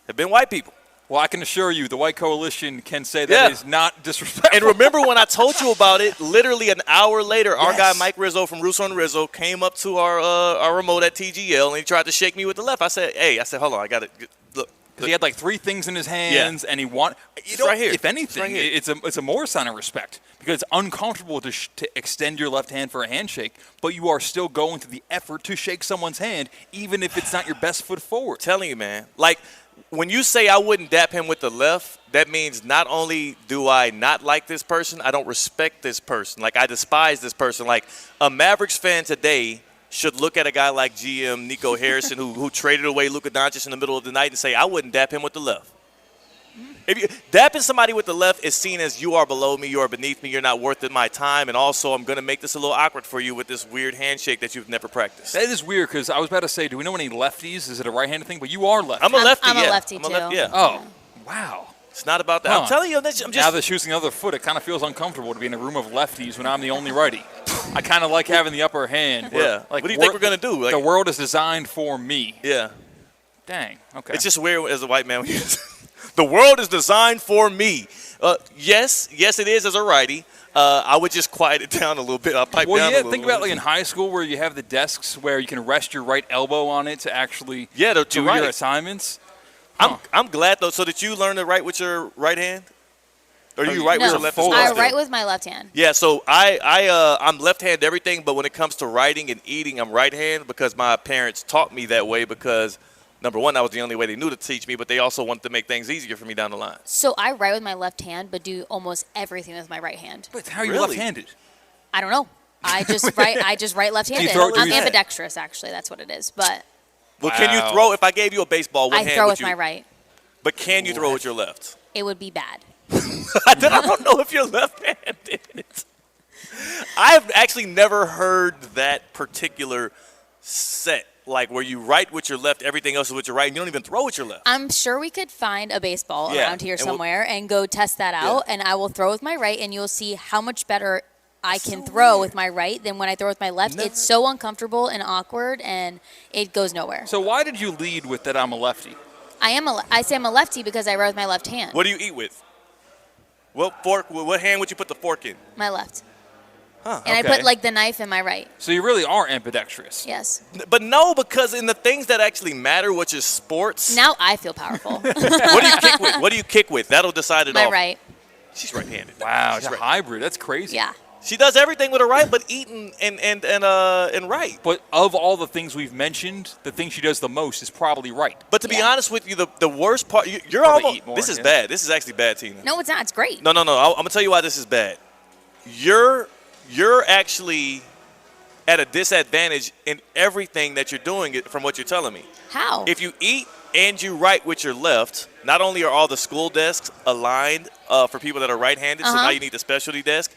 have been white people. Well, I can assure you, the white coalition can say that is not disrespectful. And remember when I told you about it, literally an hour later, our guy Mike Rizzo from Russo and Rizzo came up to our remote at TGL, and he tried to shake me with the left. I said, hold on, I got to look. Because he had like 3 things in his hands, and he right here. If anything, right here. it's a more sign of respect, because it's uncomfortable to extend your left hand for a handshake, but you are still going to the effort to shake someone's hand, even if it's not your best foot forward. Telling you, man. Like, when you say I wouldn't dap him with the left, that means not only do I not like this person, I don't respect this person. Like, I despise this person. Like, a Mavericks fan today should look at a guy like GM Nico Harrison, who traded away Luka Doncic in the middle of the night, and say, I wouldn't dap him with the left. If you dapping somebody with the left is seen as you are below me, you are beneath me, you're not worth it my time, and also I'm going to make this a little awkward for you with this weird handshake that you've never practiced. That is weird, because I was about to say, do we know any lefties? Is it a right-handed thing? But you are lefty. I'm a lefty, I'm a yeah. lefty, I'm a lefty, too. yeah. Oh, wow. It's not about that. Huh. I'm telling you, I'm just now that she's the other foot, it kind of feels uncomfortable to be in a room of lefties when I'm the only righty. I kind of like having the upper hand. Yeah. Like, what do you think we're going to do? Like, the world is designed for me. Yeah. Dang. Okay. It's just weird as a white man when you the world is designed for me. Yes, it is as a righty. I would just quiet it down a little bit. I'll pipe down a little. Think about like in high school where you have the desks where you can rest your right elbow on it to actually do your assignments. I'm glad, though. So did you learn to write with your right hand? Or do you write with your left hand? I write with my left hand. Yeah, so I'm left-handed everything, but when it comes to writing and eating, I'm right-handed because my parents taught me that way because, number one, that was the only way they knew to teach me, but they also wanted to make things easier for me down the line. So I write with my left hand, but do almost everything with my right hand. But how are you left-handed? I don't know. I just write left-handed. I'm ambidextrous, actually. That's what it is. But well, can you throw? If I gave you a baseball, what I hand throw would with you? my right. But can you throw with your left? It would be bad. I don't know if you're left-handed. I've actually never heard that particular set, like where you write with your left, everything else is with your right, and you don't even throw with your left. I'm sure we could find a baseball around here somewhere and go test that out, and I will throw with my right, and you'll see how much better I can throw with my right than when I throw with my left. It's so uncomfortable and awkward, and it goes nowhere. So why did you lead with that I'm a lefty? I say I'm a lefty because I write with my left hand. What do you eat with? What hand would you put the fork in? My left. Huh, and I put like the knife in my right. So you really are ambidextrous. Yes. But no, because in the things that actually matter, which is sports. Now I feel powerful. What do you kick with? What do you kick with? That'll decide it all. My right. She's right-handed. Wow, it's a hybrid. That's crazy. Yeah. She does everything with her right, but eating and right. But of all the things we've mentioned, the thing she does the most is probably right. But to be honest with you, the worst part, you're almost. This is bad. This is actually bad, Tina. No, it's not. It's great. No. I'm gonna tell you why this is bad. You're actually at a disadvantage in everything that you're doing from what you're telling me. How? If you eat and you write with your left, not only are all the school desks aligned for people that are right-handed, so now you need the specialty desk.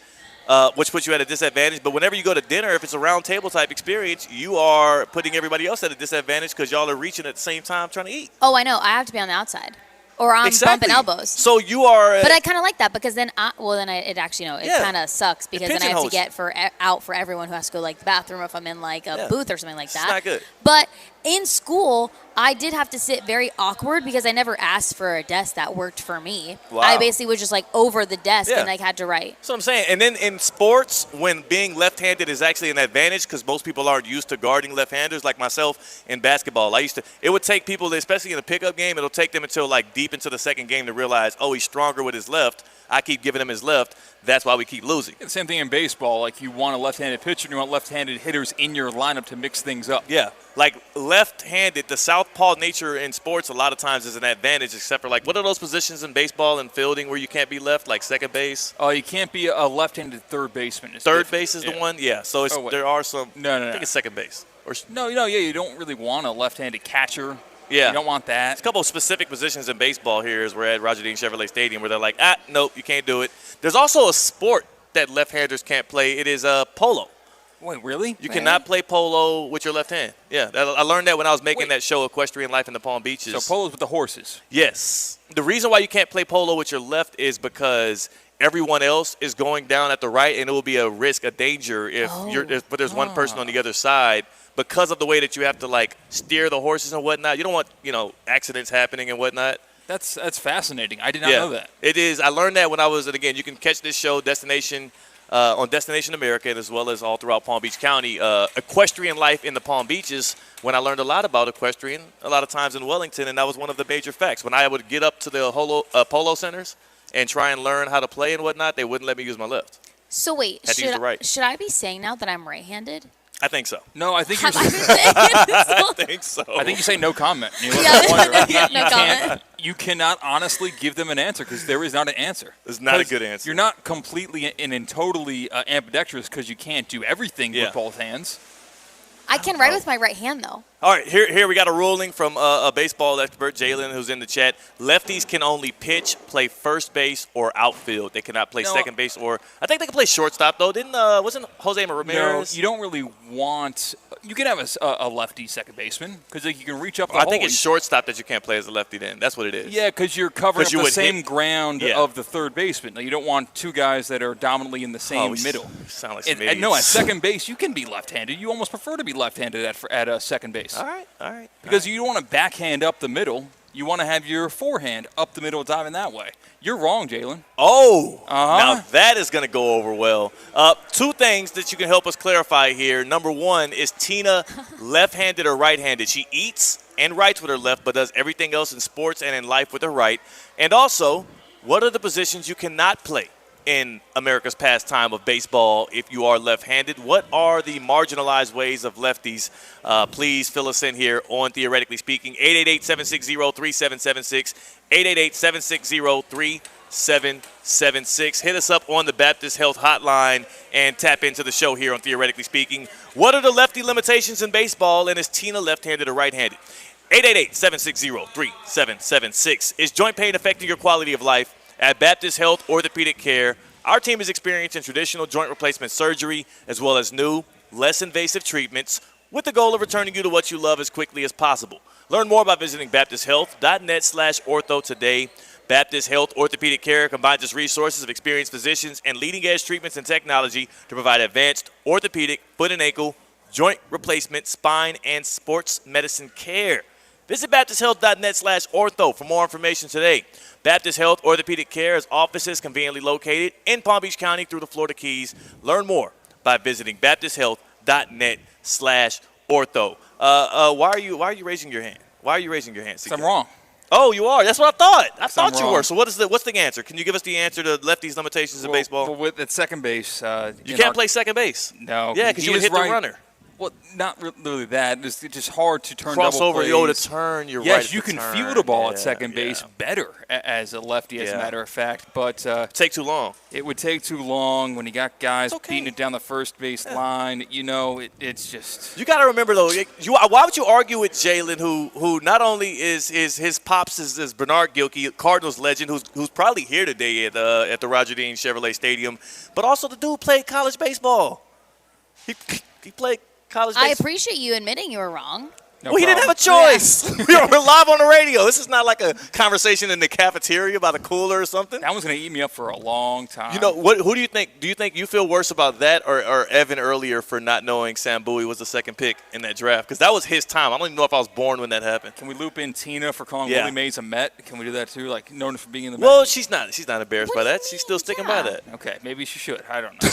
Which puts you at a disadvantage. But whenever you go to dinner, if it's a round table type experience, you are putting everybody else at a disadvantage because y'all are reaching at the same time trying to eat. Oh, I know. I have to be on the outside. Or I'm bumping elbows. So you are. But I kind of like that because then, it kind of sucks because then I have to get out for everyone who has to go like the bathroom if I'm in like a booth or something like that. It's not good. But in school, I did have to sit very awkward because I never asked for a desk that worked for me. Wow. I basically was just like over the desk and like had to write. That's what I'm saying. And then in sports, when being left-handed is actually an advantage because most people aren't used to guarding left-handers, like myself in basketball. it would take people, especially in the pickup game, it'll take them until like deep into the second game to realize, oh, he's stronger with his left. I keep giving him his left. That's why we keep losing. The same thing in baseball. Like you want a left-handed pitcher and you want left-handed hitters in your lineup to mix things up. Yeah. Like left-handed, the South southpaw nature in sports a lot of times is an advantage, except for like what are those positions in baseball and fielding where you can't be left, like second base? Oh, you can't be a left-handed third baseman. It's third different. base is the one? Yeah. So there are some. No. I think it's second base. No, you don't really want a left-handed catcher. Yeah. You don't want that. There's a couple of specific positions in baseball here as we're at Roger Dean Chevrolet Stadium where they're like, nope, you can't do it. There's also a sport that left-handers can't play. It is polo. Wait, really? You cannot play polo with your left hand. Yeah, I learned that when I was making that show, Equestrian Life in the Palm Beaches. So polo's with the horses? Yes. The reason why you can't play polo with your left is because everyone else is going down at the right, and it will be a risk, a danger if there's one person on the other side because of the way that you have to, like, steer the horses and whatnot. You don't want, accidents happening and whatnot. That's fascinating. I did not know that. It is. I learned that when I was, and again, you can catch this show, on Destination America, and as well as all throughout Palm Beach County. Equestrian Life in the Palm Beaches, when I learned a lot about equestrian, a lot of times in Wellington, and that was one of the major facts. When I would get up to the polo centers and try and learn how to play and whatnot, they wouldn't let me use my left. So wait, Had to use the right. should I be saying now that I'm right-handed? I think so. No, I think you're I think so. I think you say no comment. No comment. You cannot honestly give them an answer because there is not an answer. There's not a good answer. You're not completely and totally ambidextrous because you can't do everything with both hands. I can write with my right hand, though. All right, here we got a ruling from a baseball expert, Jalen, who's in the chat. Lefties can only pitch, play first base, or outfield. They cannot play second base, or I think they can play shortstop though. Wasn't Jose Ramirez? No, you don't really want. You can have a lefty second baseman because you can reach up the I hole. think it's shortstop that you can't play as a lefty. Then that's what it is. Yeah, because you're covering up the same hit. ground of the third baseman. Now, you don't want two guys that are dominantly in the same middle. Sound like some and no, at idiots. second base you can be left-handed. You almost prefer to be left-handed at second base. All right. Because you don't want to backhand up the middle. You want to have your forehand up the middle, diving that way. You're wrong, Jalen. Oh, now that is going to go over well. Two things that you can help us clarify here. Number one, is Tina left-handed or right-handed? She eats and writes with her left, but does everything else in sports and in life with her right. And also, what are the positions you cannot play in America's pastime of baseball if you are left-handed? What are the marginalized ways of lefties? Please fill us in here on Theoretically Speaking. 888-760-3776, 888-760-3776. Hit us up on the Baptist Health Hotline and tap into the show here on Theoretically Speaking. What are the lefty limitations in baseball, and is Tina left-handed or right-handed? 888-760-3776. Is joint pain affecting your quality of life? At Baptist Health Orthopedic Care, our team is experienced in traditional joint replacement surgery as well as new, less invasive treatments with the goal of returning you to what you love as quickly as possible. Learn more by visiting baptisthealth.net/ortho today. Baptist Health Orthopedic Care combines its resources of experienced physicians and leading-edge treatments and technology to provide advanced orthopedic, foot and ankle, joint replacement, spine, and sports medicine care. Visit baptisthealth.net/ortho for more information today. Baptist Health Orthopedic Care has offices conveniently located in Palm Beach County through the Florida Keys. Learn more by visiting baptisthealth.net/ortho. Why are you raising your hand? Why are you raising your hand? CJ? I'm wrong. Oh, you are. That's what I thought. I thought you were. So what's the answer? Can you give us the answer to lefties' limitations in baseball? Well, at second base, you can't play second base. No. Yeah, because you would hit the runner. Well, not really that. It's just hard to turn crossover. Double plays. To turn. You're right. Yes, you can field a ball at second base better as a lefty, as a matter of fact. But take too long. It would take too long when you got guys beating it down the first base line. It's just. You got to remember though. Why would you argue with Jalen, who not only is his pops is Bernard Gilkey, Cardinals legend, who's probably here today at the Roger Dean Chevrolet Stadium, but also the dude played college baseball. He played college baseball. I appreciate you admitting you were wrong. No he didn't have a choice. We're live on the radio. This is not like a conversation in the cafeteria by the cooler or something. That was going to eat me up for a long time. Who do you think? Do you think you feel worse about that or Evan earlier for not knowing Sam Bowie was the second pick in that draft? Because that was his time. I don't even know if I was born when that happened. Can we loop in Tina for calling Willie Mays a Met? Can we do that too? Like known for being in the Met? Well, she's not embarrassed by that. She's still sticking by that. Okay, maybe she should. I don't know.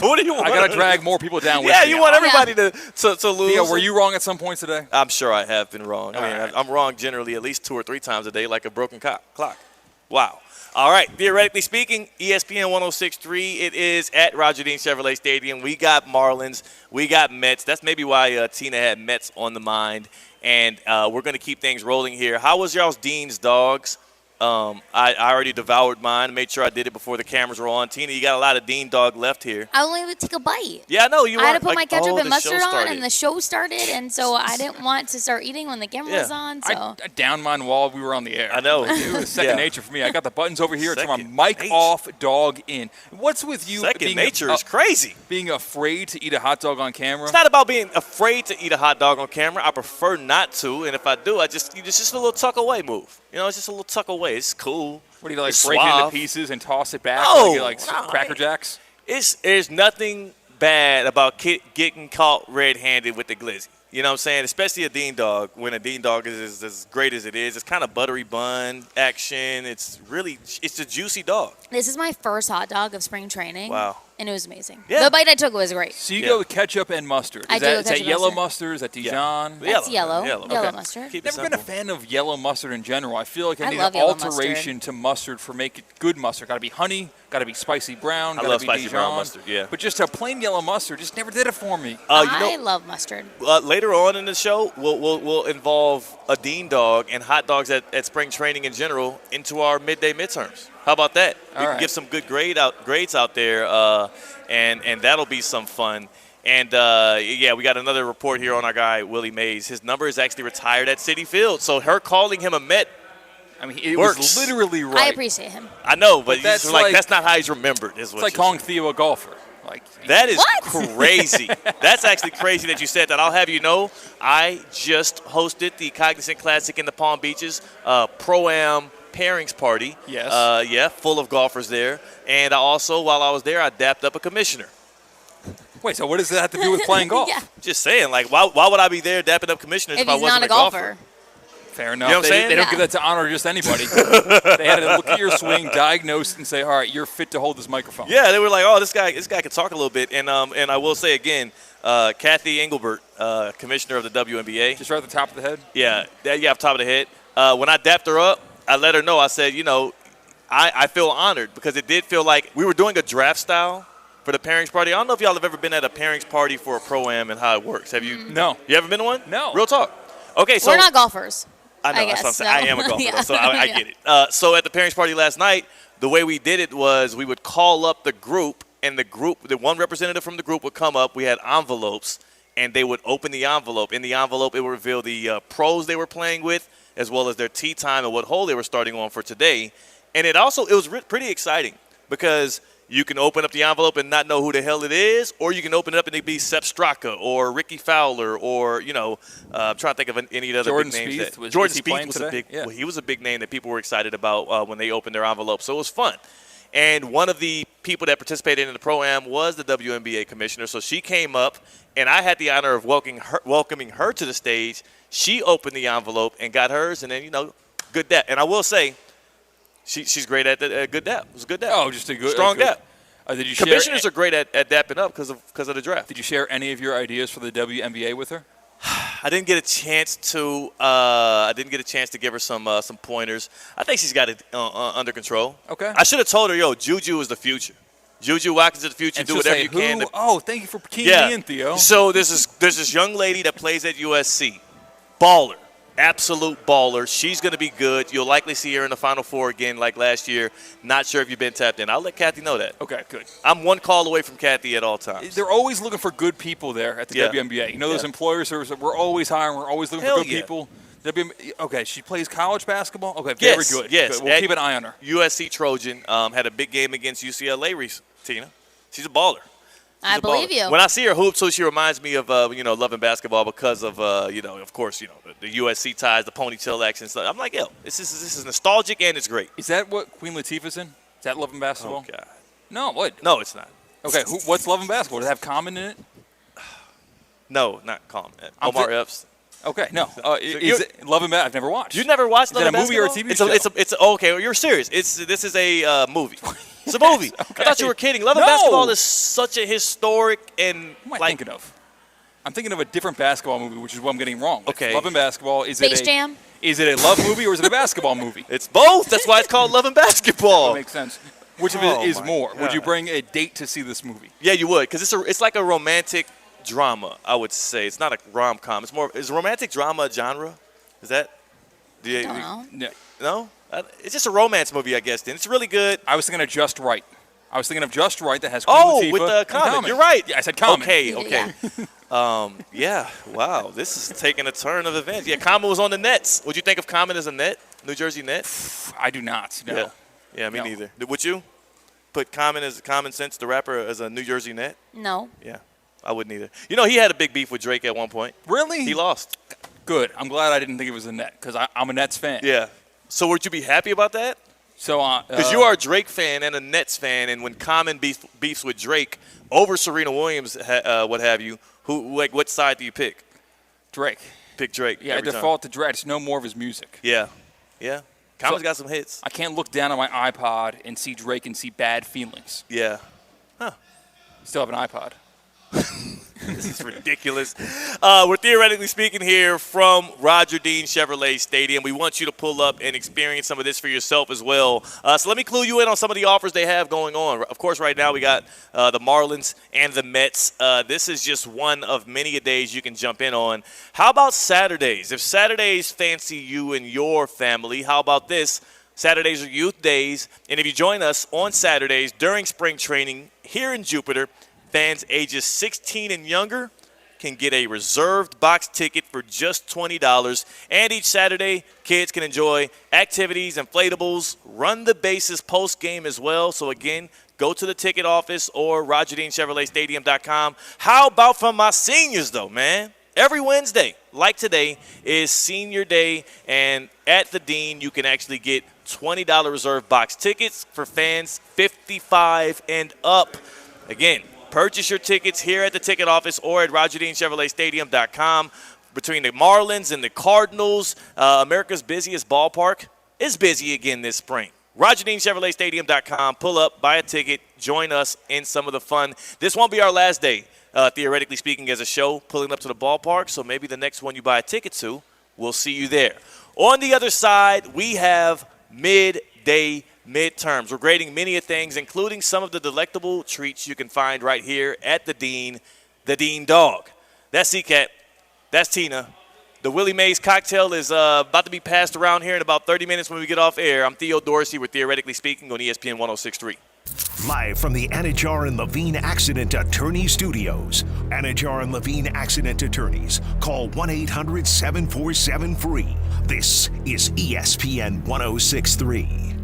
What do you want? I got to drag more people down with me. Yeah, you want everybody to lose. Theo, were you wrong at some point today? I'm sure I have been wrong. I mean, I'm wrong generally at least 2 or 3 times a day, like a broken clock. Wow. All right. Theoretically speaking, ESPN 106.3. It is at Roger Dean Chevrolet Stadium. We got Marlins. We got Mets. That's maybe why Tina had Mets on the mind. And we're going to keep things rolling here. How was y'all's Dean's Dogs? I already devoured mine. Made sure I did it before the cameras were on. Tina, you got a lot of Dean Dog left here. I only would take a bite. Yeah, I know. I had to put my ketchup and mustard on, and the show started, and so I didn't want to start eating when the camera was on. So I downed mine while we were on the air. I know. It was second nature for me. I got the buttons over here. Turn my mic off, dog in. What's with you? Second nature is crazy. Being afraid to eat a hot dog on camera. It's not about being afraid to eat a hot dog on camera. I prefer not to, and if I do, it's just a little tuck away move. It's just a little tuck away. It's cool. What do you like? It's break it suave. into pieces and toss it back? No, like Cracker Jacks? There's nothing bad about getting caught red-handed with the glizzy. You know what I'm saying? Especially a Dean Dog. When a Dean Dog is as great as it is, it's kind of buttery bun action. It's a juicy dog. this is my first hot dog of spring training. Wow. And it was amazing. Yeah. The bite I took was great. So you go with ketchup and mustard. I Is do go that, with is that ketchup yellow mustard. mustard? Is that Dijon? That's yellow. Yellow Okay. mustard. Keep it Never been a fan of yellow mustard in general. I feel like I I need love an yellow alteration to mustard for make it good mustard. Got to be honey. Got to be spicy brown. I Gotta love be spicy Dijon. brown mustard, yeah. But just a plain yellow mustard just never did it for me. I love mustard. Later on in the show, we'll involve a Dean Dog and hot dogs at spring training in general into our midday midterms. How about that? We can give some good grades out there, and that'll be some fun. And, we got another report here on our guy, Willie Mays. His number is actually retired at Citi Field, so her calling him a Met it works. was literally right. I appreciate him. I know, but that's he's like that's not how he's remembered. It's like calling Theo a golfer. That is crazy. That's actually crazy that you said that. I'll have you know, I just hosted the Cognizant Classic in the Palm Beaches Pro-Am pairings party. Yes. Full of golfers there. And I also, while I was there, I dapped up a commissioner. Wait, so what does that have to do with playing golf? Yeah. Just saying, like, why would I be there dapping up commissioners if I he's wasn't not a golfer. Fair enough. You know what I'm saying? They don't give that to honor just anybody. They had to look at your swing, diagnose, and say, all right, you're fit to hold this microphone. Yeah, they were like, oh, this guy can talk a little bit. And I will say again, Kathy Engelbert, commissioner of the WNBA. Just right at the top of the head? Yeah, off the top of the head. When I dapped her up, I let her know. I said, I feel honored because it did feel like we were doing a draft style for the pairings party. I don't know if y'all have ever been at a pairings party for a Pro-Am and how it works. Have you? No. You ever been to one? No. Real talk. Okay, so We're not golfers. I know. I That's what I'm guess, saying. I am a so- golfer, Yeah. so I get it. So at the pairings party last night, the way we did it was we would call up the group, and the one representative from the group would come up. We had envelopes, and they would open the envelope. In the envelope, it would reveal the pros they were playing with, as well as their tee time and what hole they were starting on for today. And it was pretty exciting because you can open up the envelope and not know who the hell it is, or you can open it up and it be Sepp Straka or Ricky Fowler or, I'm trying to think of any other Jordan big names. Spieth. Jordan Is he Spieth playing was today? Yeah. he was a big name that people were excited about when they opened their envelope. So it was fun. And one of the people that participated in the Pro-Am was the WNBA commissioner. So she came up, and I had the honor of welcoming her to the stage. She opened the envelope and got hers, and then, good dap. And I will say, she's great at good dap. It was a good dap. Oh, just a good strong dap. Did you Commissioners are great at dapping up because of the draft. Did you share any of your ideas for the WNBA with her? I didn't get a chance to. I didn't get a chance to give her some pointers. I think she's got it under control. Okay. I should have told her, Juju is the future. Juju Watkins is the future. And Do she'll whatever say, you can. Oh, thank you for keying me in, Theo. So there's this young lady that plays at USC, baller, absolute baller. She's going to be good. You'll likely see her in the Final Four again like last year. Not sure if you've been tapped in. I'll let Kathy know that. Okay, good. I'm one call away from Kathy at all times. They're always looking for good people there at the Yeah. WNBA. Those Yeah. employers, we're always hiring. We're always looking Hell for good yeah. people. Okay, she plays college basketball? Okay, very good. Yes. Good. We'll keep an eye on her. USC Trojan had a big game against UCLA recently, Tina. She's a baller. I believe you. When I see her hoop, so she reminds me of loving basketball because of of course the USC ties, the ponytail action stuff. I'm like, this is nostalgic and it's great. Is that what Queen Latifah's in? Is that Love and Basketball? Oh God. No, what? No, it's not. Okay, what's Love and Basketball? Does it have Common in it? No, not Common. Omar Epps. Okay, no. Is it Love and Basketball? I've never watched. You never watched Is Love it and a movie or a Basketball? TV show? It's okay. Well, you're serious. This is a movie. It's a movie. I thought you were kidding. Love and No. Basketball is such a historic and What am I thinking of? I'm thinking of a different basketball movie, which is what I'm getting wrong. Okay. Love and Basketball. Space Jam? Is it a love movie or is it a basketball movie? It's both. That's why it's called Love and Basketball. That makes sense. Which of it is more? God. Would you bring a date to see this movie? Yeah, you would, because it's like a romantic drama, I would say. It's not a rom-com. Is romantic drama a genre? Is that? I don't know. No? It's just a romance movie, I guess, then. It's really good. I was thinking of Just Right. that has Queen Latifah with the and Common. You're right. Yeah, I said Common. Okay. Yeah, wow. This is taking a turn of events. Yeah, Common was on the Nets. Would you think of Common as a Net? New Jersey Net? I do not, no. Yeah, me neither. Would you put Common Sense, the rapper, as a New Jersey Net? No. Yeah, I wouldn't either. You know, he had a big beef with Drake at one point. Really? He lost. Good. I'm glad I didn't think it was a Net because I'm a Nets fan. Yeah. So would you be happy about that? So, because you are a Drake fan and a Nets fan, and when Common beefs with Drake over Serena Williams, what have you, what side do you pick? Drake. Pick Drake. Yeah, I default to Drake. I just know more of his music. Yeah. Common's got some hits. I can't look down on my iPod and see Drake and see bad feelings. Yeah. Huh. Still have an iPod. This is ridiculous. We're theoretically speaking here from Roger Dean Chevrolet Stadium. We want you to pull up and experience some of this for yourself as well. So let me clue you in on some of the offers they have going on. Of course, right now we got the Marlins and the Mets. This is just one of many a days you can jump in on. How about Saturdays? If Saturdays fancy you and your family, how about this? Saturdays are youth days, and if you join us on Saturdays during spring training here in Jupiter, fans ages 16 and younger can get a reserved box ticket for just $20. And each Saturday, kids can enjoy activities, inflatables, run the bases post-game as well. So, again, go to the ticket office or RogerDeanChevroletStadium.com. How about for my seniors, though, man? Every Wednesday, like today, is Senior Day. And at the Dean, you can actually get $20 reserved box tickets for fans 55 and up. Again, purchase your tickets here at the ticket office or at RogerDeanChevroletStadium.com. Between the Marlins and the Cardinals, America's busiest ballpark is busy again this spring. RogerDeanChevroletStadium.com. Pull up, buy a ticket, join us in some of the fun. This won't be our last day, theoretically speaking, as a show, pulling up to the ballpark. So maybe the next one you buy a ticket to, we'll see you there. On the other side, we have midday midterms. We're grading many of things, including some of the delectable treats you can find right here at the Dean Dog. That's C-Cat. That's Tina. The Willie Mays cocktail is about to be passed around here in about 30 minutes when we get off air. I'm Theo Dorsey with Theoretically Speaking on ESPN 106.3. Live from the Anajar and Levine Accident Attorney Studios. Anajar and Levine Accident Attorneys. Call 1-800-747-FREE. This is ESPN 106.3.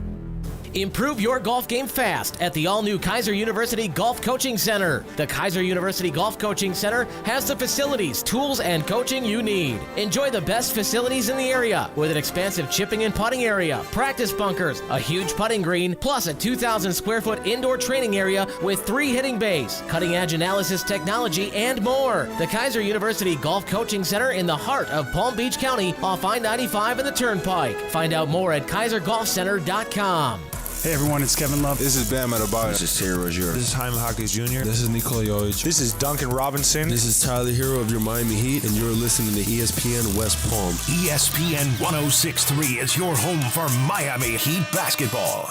Improve your golf game fast at the all-new Kaiser University Golf Coaching Center. The Kaiser University Golf Coaching Center has the facilities, tools, and coaching you need. Enjoy the best facilities in the area with an expansive chipping and putting area, practice bunkers, a huge putting green, plus a 2,000-square-foot indoor training area with 3 hitting bays, cutting-edge analysis technology, and more. The Kaiser University Golf Coaching Center in the heart of Palm Beach County off I-95 and the Turnpike. Find out more at KaiserGolfCenter.com. Hey everyone, it's Kevin Love. This is Bam Adebayo. This is Terry Rozier. This is Jaime Jaquez Jr. This is Nikola Jovic. This is Duncan Robinson. This is Tyler Hero of your Miami Heat, and you're listening to ESPN West Palm. ESPN 106.3 is your home for Miami Heat basketball.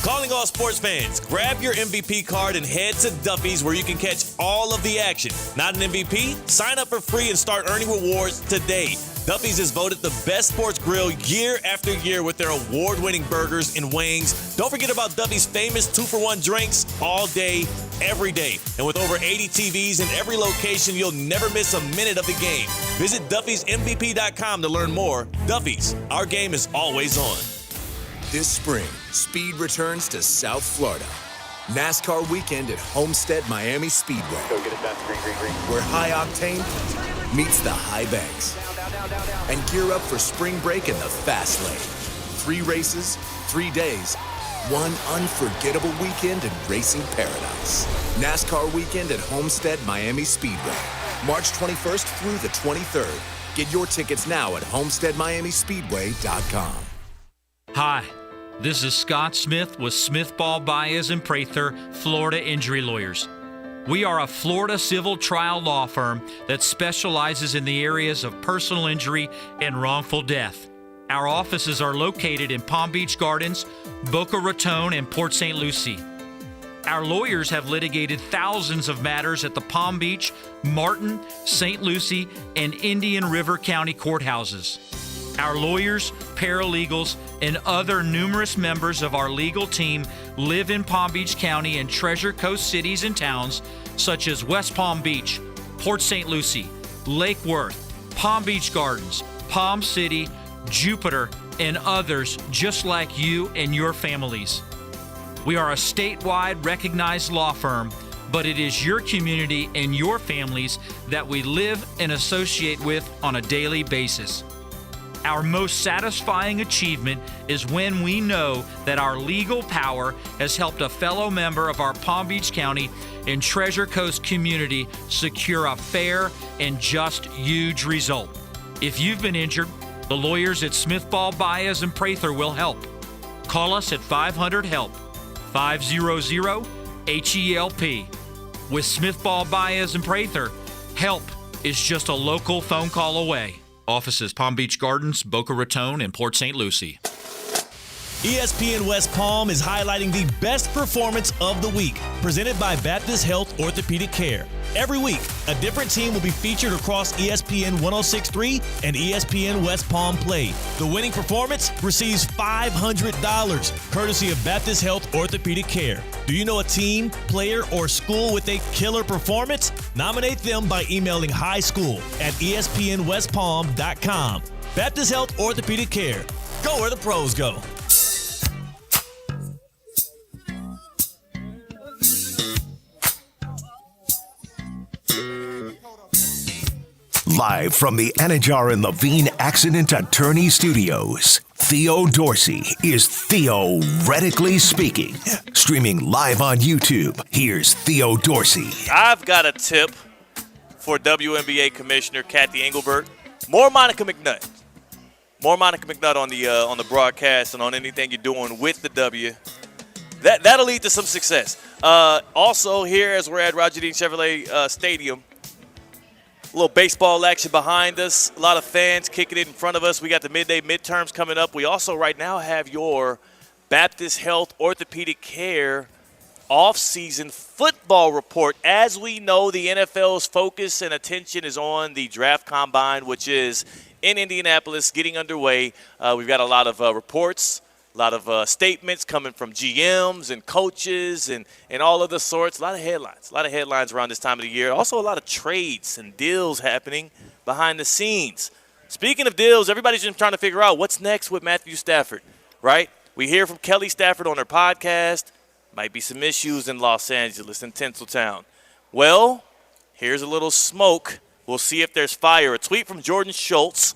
Calling all sports fans, grab your MVP card and head to Duffy's where you can catch all of the action. Not an MVP? Sign up for free and start earning rewards today. Duffy's is voted the best sports grill year after year with their award-winning burgers and wings. Don't forget about Duffy's famous 2-for-1 drinks all day, every day. And with over 80 TVs in every location, you'll never miss a minute of the game. Visit Duffy'sMVP.com to learn more. Duffy's, our game is always on. This spring, speed returns to South Florida. NASCAR weekend at Homestead Miami Speedway. Go get it done. Green. Where high octane meets the high banks. And gear up for spring break in the fast lane. 3 races, 3 days, one unforgettable weekend in racing paradise. NASCAR weekend at Homestead Miami Speedway. March 21st through the 23rd. Get your tickets now at HomesteadMiamiSpeedway.com. Hi, this is Scott Smith with Smith Ball Baez and Prather, Florida Injury Lawyers. We are a Florida civil trial law firm that specializes in the areas of personal injury and wrongful death. Our offices are located in Palm Beach Gardens, Boca Raton, and Port St. Lucie. Our lawyers have litigated thousands of matters at the Palm Beach, Martin, St. Lucie, and Indian River County courthouses. Our lawyers, paralegals, and other numerous members of our legal team live in Palm Beach County and Treasure Coast cities and towns such as West Palm Beach, Port St. Lucie, Lake Worth, Palm Beach Gardens, Palm City, Jupiter, and others just like you and your families. We are a statewide recognized law firm, but it is your community and your families that we live and associate with on a daily basis. Our most satisfying achievement is when we know that our legal power has helped a fellow member of our Palm Beach County and Treasure Coast community secure a fair and just huge result. If you've been injured, the lawyers at Smith Ball, Baez, and Prather will help. Call us at 500-HELP, 500-HELP. With Smith Ball, Baez, and Prather, help is just a local phone call away. Offices Palm Beach Gardens, Boca Raton, and Port St. Lucie. ESPN West Palm is highlighting the best performance of the week, presented by Baptist Health Orthopedic Care. Every week, a different team will be featured across ESPN 106.3 and ESPN West Palm Play. The winning performance receives $500, courtesy of Baptist Health Orthopedic Care. Do you know a team, player, or school with a killer performance? Nominate them by emailing highschool@espnwestpalm.com. Baptist Health Orthopedic Care. Go where the pros go. Live from the Anajar and Levine Accident Attorney Studios, Theo Dorsey is theoretically speaking. Streaming live on YouTube, here's Theo Dorsey. I've got a tip for WNBA Commissioner Kathy Engelbert. More Monica McNutt. More Monica McNutt on the broadcast and on anything you're doing with the W. That'll lead to some success. Also, here as we're at Roger Dean Chevrolet Stadium, a little baseball action behind us. A lot of fans kicking it in front of us. We got the midday midterms coming up. We also right now have your Baptist Health Orthopedic Care off-season football report. As we know, the NFL's focus and attention is on the draft combine, which is in Indianapolis, getting underway. We've got a lot of reports, a lot of statements coming from GMs and coaches and all of the sorts. A lot of headlines around this time of the year. Also a lot of trades and deals happening behind the scenes. Speaking of deals, everybody's just trying to figure out what's next with Matthew Stafford, right? We hear from Kelly Stafford on her podcast. Might be some issues in Los Angeles, in Tinseltown. Well, here's a little smoke. We'll see if there's fire. A tweet from Jordan Schultz.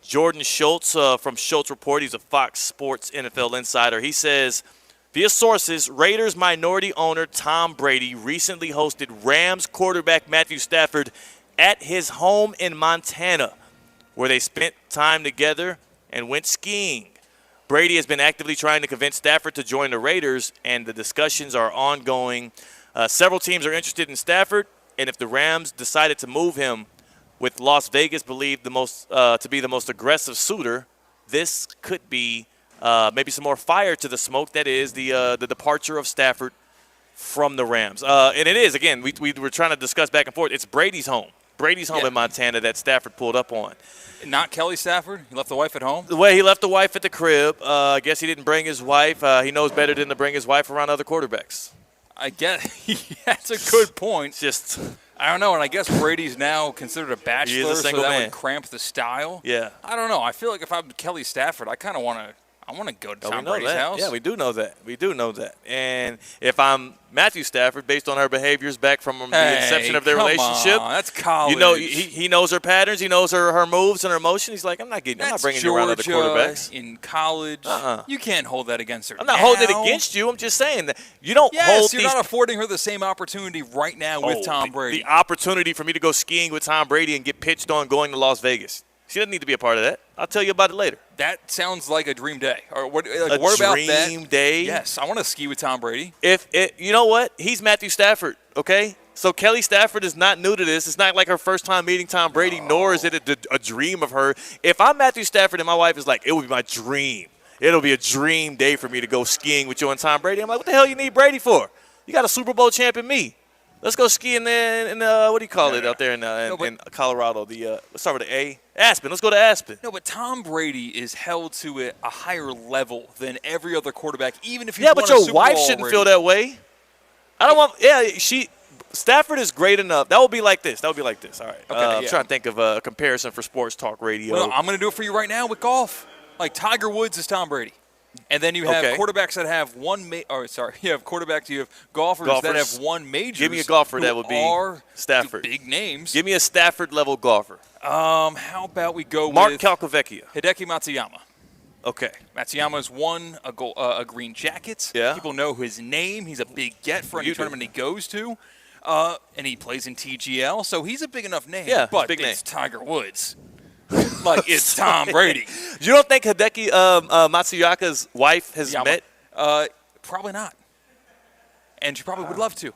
Jordan Schultz from Schultz Report. He's a Fox Sports NFL insider. He says, via sources, Raiders minority owner Tom Brady recently hosted Rams quarterback Matthew Stafford at his home in Montana, where they spent time together and went skiing. Brady has been actively trying to convince Stafford to join the Raiders, and the discussions are ongoing. Several teams are interested in Stafford, and if the Rams decided to move him, with Las Vegas believed to be the most aggressive suitor, this could be maybe some more fire to the smoke. That is the departure of Stafford from the Rams. And it is, again, we were trying to discuss back and forth. It's Brady's home. Brady's home in Montana that Stafford pulled up on. Not Kelly Stafford? He left the wife at home? The way he left the wife at the crib. I guess he didn't bring his wife. He knows better than to bring his wife around other quarterbacks. I guess that's a good point. Just, I don't know, and I guess Brady's now considered a bachelor, He is a single so that man. would cramp the style. Yeah. I don't know. I feel like if I'm Kelly Stafford, I kind of want to. I want to go to Tom Brady's house. Yeah, we do know that. We do know that. And if I'm Matthew Stafford, based on her behaviors back from the inception of their relationship, that's college. You know, he knows her patterns. He knows her moves and her motion. He's like, I'm not bringing you around other quarterbacks. In college, you can't hold that against her. I'm not holding it against you. I'm just saying that you don't hold you're not affording her the same opportunity right now with Tom Brady. The opportunity for me to go skiing with Tom Brady and get pitched on going to Las Vegas. She doesn't need to be a part of that. I'll tell you about it later. That sounds like a dream day. Or what a about that? Dream day? Yes, I want to ski with Tom Brady. You know what? He's Matthew Stafford, okay? So Kelly Stafford is not new to this. It's not like her first time meeting Tom Brady, nor is it a dream of her. If I'm Matthew Stafford and my wife is like, it would be my dream. It'll be a dream day for me to go skiing with you and Tom Brady. I'm like, what the hell you need Brady for? You got a Super Bowl champion me. Let's go skiing there in what do you call it out there in Colorado? Let's start with the A. Aspen. Let's go to Aspen. No, but Tom Brady is held to a higher level than every other quarterback, even if he's Yeah, won but a your Super wife Bowl shouldn't already. feel that way. I don't want. Yeah, Stafford is great enough. That would be like this. All right. I'm trying to think of a comparison for sports talk radio. Well, I'm going to do it for you right now with golf. Like Tiger Woods is Tom Brady. And then you have quarterbacks that have you have golfers that have won majors. Give me a golfer that would be Stafford. Big names. Give me a Stafford-level golfer. How about we go Mark with Calcavecchia. Hideki Matsuyama. Okay. Matsuyama's won a green jacket. Yeah. People know his name. He's a big get for any tournament he goes to. And he plays in TGL, so he's a big enough name. Yeah, but big it's Tiger Woods. Like, it's Tom Brady. You don't think Hideki Matsuyama's wife has met? Probably not. And she probably would love to.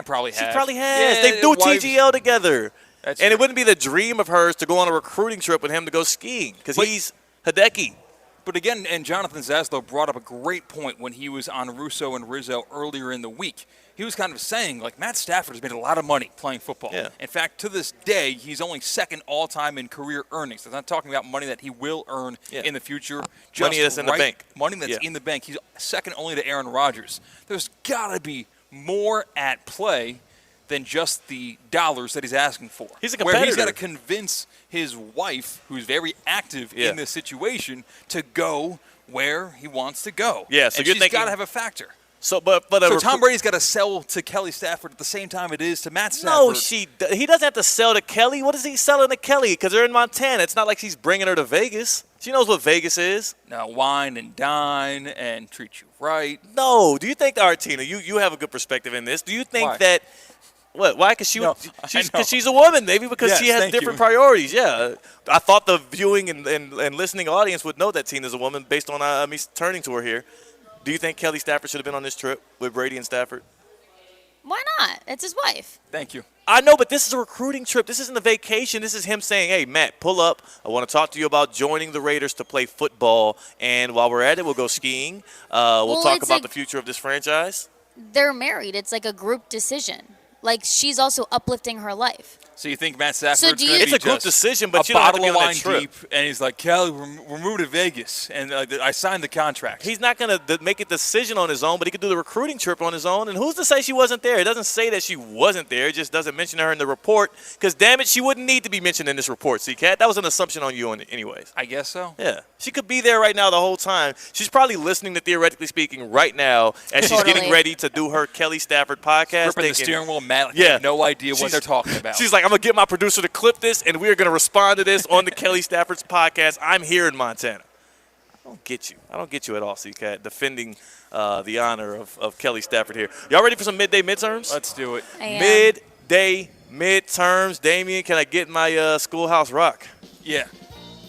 Probably has. She probably has. Yeah, they do wives. TGL together. That's and true. it wouldn't be the dream of hers to go on a recruiting trip with him to go skiing because he's Hideki. But again, and Jonathan Zaslow brought up a great point when he was on Russo and Rizzo earlier in the week. He was kind of saying, like, Matt Stafford has made a lot of money playing football. Yeah. In fact, to this day, he's only second all-time in career earnings. I'm not talking about money that he will earn in the future. Money that's in the bank. Money that's in the bank. He's second only to Aaron Rodgers. There's got to be more at play than just the dollars that he's asking for. He's a competitor. Where he's got to convince his wife, who's very active in this situation, to go where he wants to go. Yeah, so and you're she's thinking- got to have a factor. So Tom Brady's got to sell to Kelly Stafford at the same time it is to Matt Stafford. No, he doesn't have to sell to Kelly. What is he selling to Kelly? Because they're in Montana. It's not like he's bringing her to Vegas. She knows what Vegas is. Now, wine and dine and treat you right. No. Do you think, all right, Tina, you have a good perspective in this. Do you think Why? that, why? Because she's a woman, maybe because Yes, she has thank different you. priorities. Yeah. I thought the viewing and listening audience would know that Tina's a woman based on me turning to her here. Do you think Kelly Stafford should have been on this trip with Brady and Stafford? Why not? It's his wife. Thank you. I know, but this is a recruiting trip. This isn't a vacation. This is him saying, hey, Matt, pull up. I want to talk to you about joining the Raiders to play football. And while we're at it, we'll go skiing. We'll talk about the future of this franchise. They're married. It's like a group decision. Like, she's also uplifting her life. So you think Matt Stafford's do going you- to be It's a group just decision, but a you don't have to bottle be of on that wine trip. deep, and he's like, Kelly, we're moving to Vegas, and I signed the contract. He's not going to make a decision on his own, but he could do the recruiting trip on his own. And who's to say she wasn't there? It doesn't say that she wasn't there. It just doesn't mention her in the report. Because, damn it, she wouldn't need to be mentioned in this report, C-Cat. That was an assumption on you anyways. I guess so. Yeah. She could be there right now the whole time. She's probably listening to Theoretically Speaking right now as she's getting ready to do her Kelly Stafford podcast. Gripping the steering wheel, Matt, like, Yeah. I have no idea what they're talking about. She's like, I'm going to get my producer to clip this, and we're going to respond to this on the Kelly Stafford's podcast. I'm here in Montana. I don't get you at all, C-Cat, defending the honor of Kelly Stafford here. Y'all ready for some midday midterms? Let's do it. I am. Midday midterms. Damien, can I get my Schoolhouse Rock? Yeah.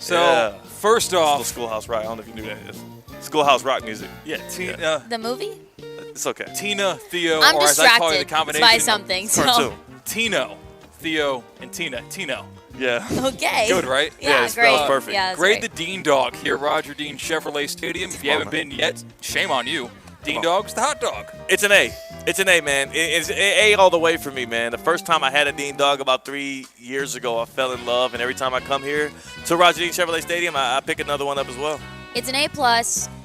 So, first off. Schoolhouse Rock. I don't know if you knew that. It's Schoolhouse Rock music. Yeah, Tina. The movie? It's okay. Tina, Theo, I'm or as I call it, the distracted combination. by something. So. Cartoon. Tino, Theo, and Tina. Tino. Yeah. Okay. Good, right? Yeah, that great. was perfect. Yeah, that's Grade great. the Dean Dog here at Roger Dean Chevrolet Stadium. If you haven't been yet, shame on you. Dean Dog's the hot dog. It's an A. It's an A, man. It's an A all the way for me, man. The first time I had a Dean Dog about 3 years ago, I fell in love, and every time I come here to Roger Dean Chevrolet Stadium, I pick another one up as well. It's an A+,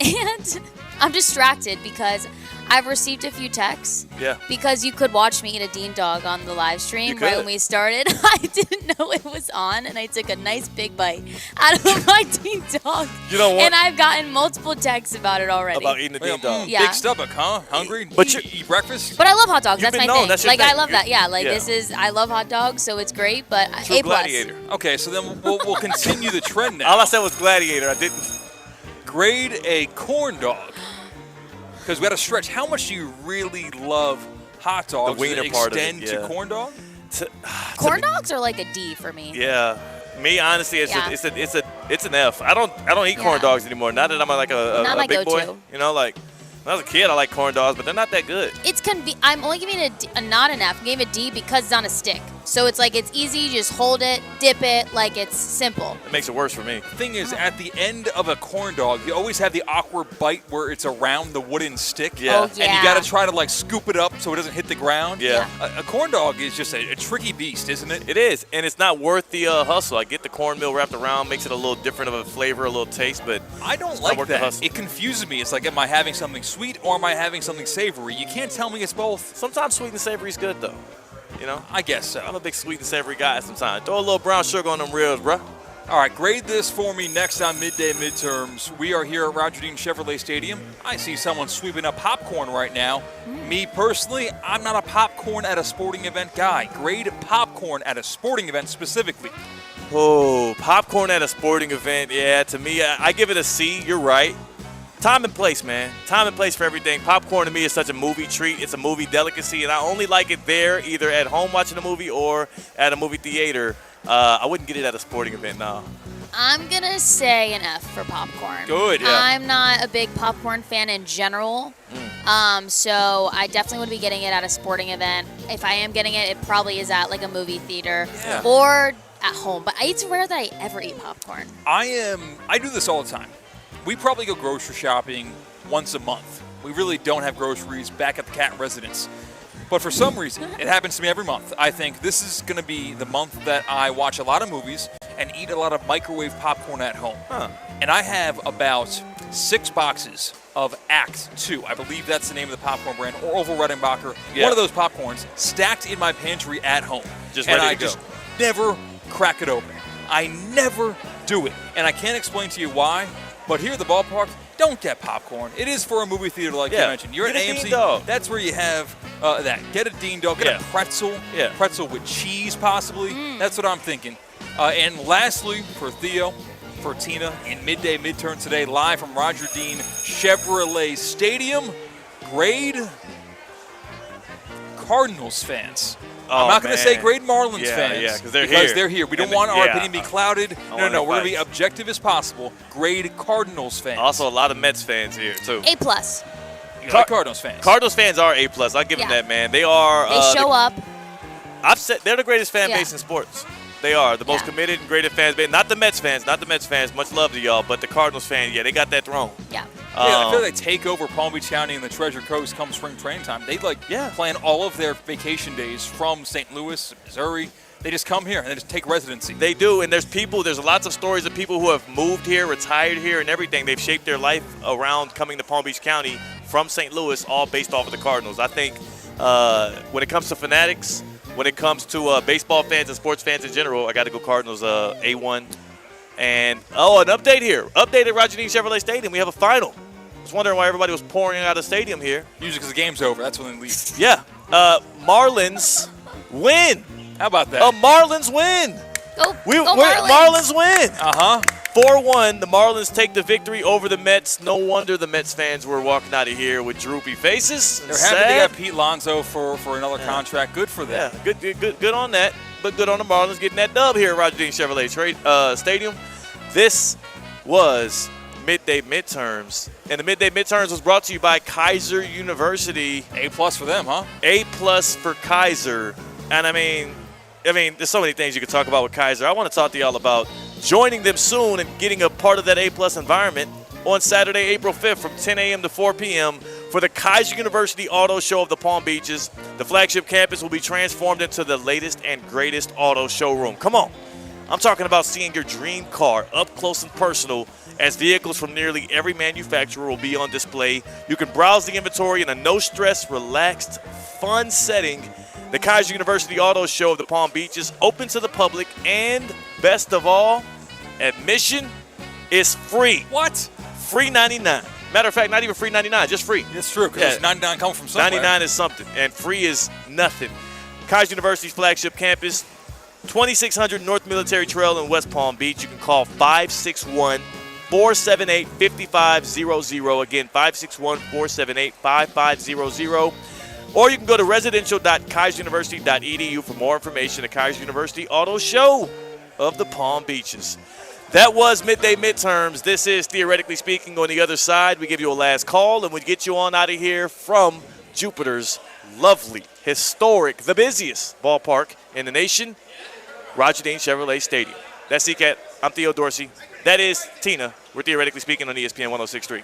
and I'm distracted because I've received a few texts. Yeah. Because you could watch me eat a Dean Dog on the live stream You right could. when we started. I didn't know it was on, and I took a nice big bite out of my Dean Dog. You know what? And I've gotten multiple texts about it already. About eating a Dean Dog. Yeah. Big stomach, huh? Hungry? But eat breakfast? But I love hot dogs. You've That's been my known. thing. That's your Like, I thing. love that. Yeah, like, Yeah. I love hot dogs, so it's great, but True A+. Gladiator. Okay, so then we'll continue the trend now. All I said was Gladiator. I didn't. Grade a corn dog. Because we got to stretch. How much do you really love hot dogs? The wiener that part of it, extend yeah. to corn dog? Corn dogs are like a D for me. Yeah. Me, honestly, it's an F. I don't eat corn Yeah. dogs anymore. Not that I'm like a Not my big boy. go-to. You know, like When I was a kid, I like corn dogs, but they're not that good. It's I'm only giving it not an F. I'm giving it a D because it's on a stick. So it's like it's easy. You just hold it, dip it. Like it's simple. It makes it worse for me. The thing is, at the end of a corn dog, you always have the awkward bite where it's around the wooden stick. Yeah. Oh, And you got to try to like scoop it up so it doesn't hit the ground. Yeah. A corn dog is just a tricky beast, isn't it? It is, and it's not worth the hustle. I get the cornmeal wrapped around, makes it a little different of a flavor, a little taste, but I don't it's not like worth the that. hustle. It confuses me. It's like, am I having something sweet or am I having something savory? You can't tell me it's both. Sometimes sweet and savory is good, though. You know? I guess so. I'm a big sweet and savory guy sometimes. Throw a little brown sugar on them ribs, bro. All right, grade this for me next on Midday Midterms. We are here at Roger Dean Chevrolet Stadium. I see someone sweeping up popcorn right now. Me personally, I'm not a popcorn at a sporting event guy. Grade popcorn at a sporting event specifically. Oh, popcorn at a sporting event. Yeah, to me, I give it a C. You're right. Time and place, man. Time and place for everything. Popcorn to me is such a movie treat. It's a movie delicacy, and I only like it there, either at home watching a movie or at a movie theater. I wouldn't get it at a sporting event, no. I'm going to say an F for popcorn. Good, yeah. I'm not a big popcorn fan in general. So I definitely would be getting it at a sporting event. If I am getting it, it probably is at like a movie theater or at home. But it's rare that I ever eat popcorn. I do this all the time. We probably go grocery shopping once a month. We really don't have groceries back at the Cat residence. But for some reason, it happens to me every month. I think this is going to be the month that I watch a lot of movies and eat a lot of microwave popcorn at home. And I have about 6 boxes of Act 2. I believe that's the name of the popcorn brand, or Orville Redenbacher. Yeah. One of those popcorns stacked in my pantry at home. Just and ready I to go. just never crack it open. I never do it. And I can't explain to you why, but here at the ballpark, don't get popcorn. It is for a movie theater like you mentioned. You're at Get a AMC. Dean dog. That's where you have that. Get a Dean dog. Get a pretzel. Pretzel with cheese, possibly. That's what I'm thinking. And lastly, for Theo, for Tina, in Midday Midterm today, live from Roger Dean Chevrolet Stadium, grade Cardinals fans. I'm not going to say grade Marlins fans. Yeah, because they're here. We don't want our opinion to be clouded. No. We're going to be objective as possible. Grade Cardinals fans. Also, a lot of Mets fans here, too. A+. You like Cardinals fans? Cardinals fans are A+. I'll give them that, man. They are. They show up. I've said they're the greatest fan base in sports. They are the most committed and greatest fans base. Not the Mets fans. Much love to y'all, but the Cardinals fans, they got that throne. Yeah. I feel like they take over Palm Beach County and the Treasure Coast come spring training time. They plan all of their vacation days from St. Louis, Missouri. They just come here and they just take residency. They do, and there's lots of stories of people who have moved here, retired here, and everything. They've shaped their life around coming to Palm Beach County from St. Louis, all based off of the Cardinals. I think when it comes to fanatics, when it comes to baseball fans and sports fans in general, I got to go Cardinals A1. And, an update here. Update at Roger Dean Chevrolet Stadium. We have a final. I was wondering why everybody was pouring out of the stadium here. Usually because the game's over. That's when they leave. Yeah. Marlins win. How about that? Marlins win. Go Marlins win. 4-1. The Marlins take the victory over the Mets. No wonder the Mets fans were walking out of here with droopy faces. They're happy they got Pete Lonzo for another contract. Good for them. Yeah, good on that. But good on the Marlins getting that dub here at Roger Dean Chevrolet Stadium. This was Midday Midterms. And the Midday Midterms was brought to you by Kaiser University. A+ for them, huh? A+ for Kaiser. And I mean, there's so many things you could talk about with Kaiser. I want to talk to y'all about joining them soon and getting a part of that A+ environment on Saturday, April 5th from 10 a.m. to 4 p.m. for the Kaiser University Auto Show of the Palm Beaches. The flagship campus will be transformed into the latest and greatest auto showroom. Come on. I'm talking about seeing your dream car up close and personal as vehicles from nearly every manufacturer will be on display. You can browse the inventory in a no-stress, relaxed, fun setting. The Kaiser University Auto Show of the Palm Beaches, open to the public, and best of all, admission is free. What? Free 99. Matter of fact, not even free 99, just free. It's true, because 99 comes from somewhere. 99 is something, and free is nothing. Kaiser University's flagship campus, 2600 North Military Trail in West Palm Beach. You can call 561-478-5500. Again, 561-478-5500. Or you can go to residential.kaiseruniversity.edu for more information. The Kaiser University Auto Show of the Palm Beaches. That was Midday Midterms. This is Theoretically Speaking. On the other side, we give you a last call, and we get you on out of here from Jupiter's lovely, historic, the busiest ballpark in the nation, Roger Dean Chevrolet Stadium. That's CCAT. I'm Theo Dorsey. That is Tina. We're Theoretically Speaking on ESPN 106.3.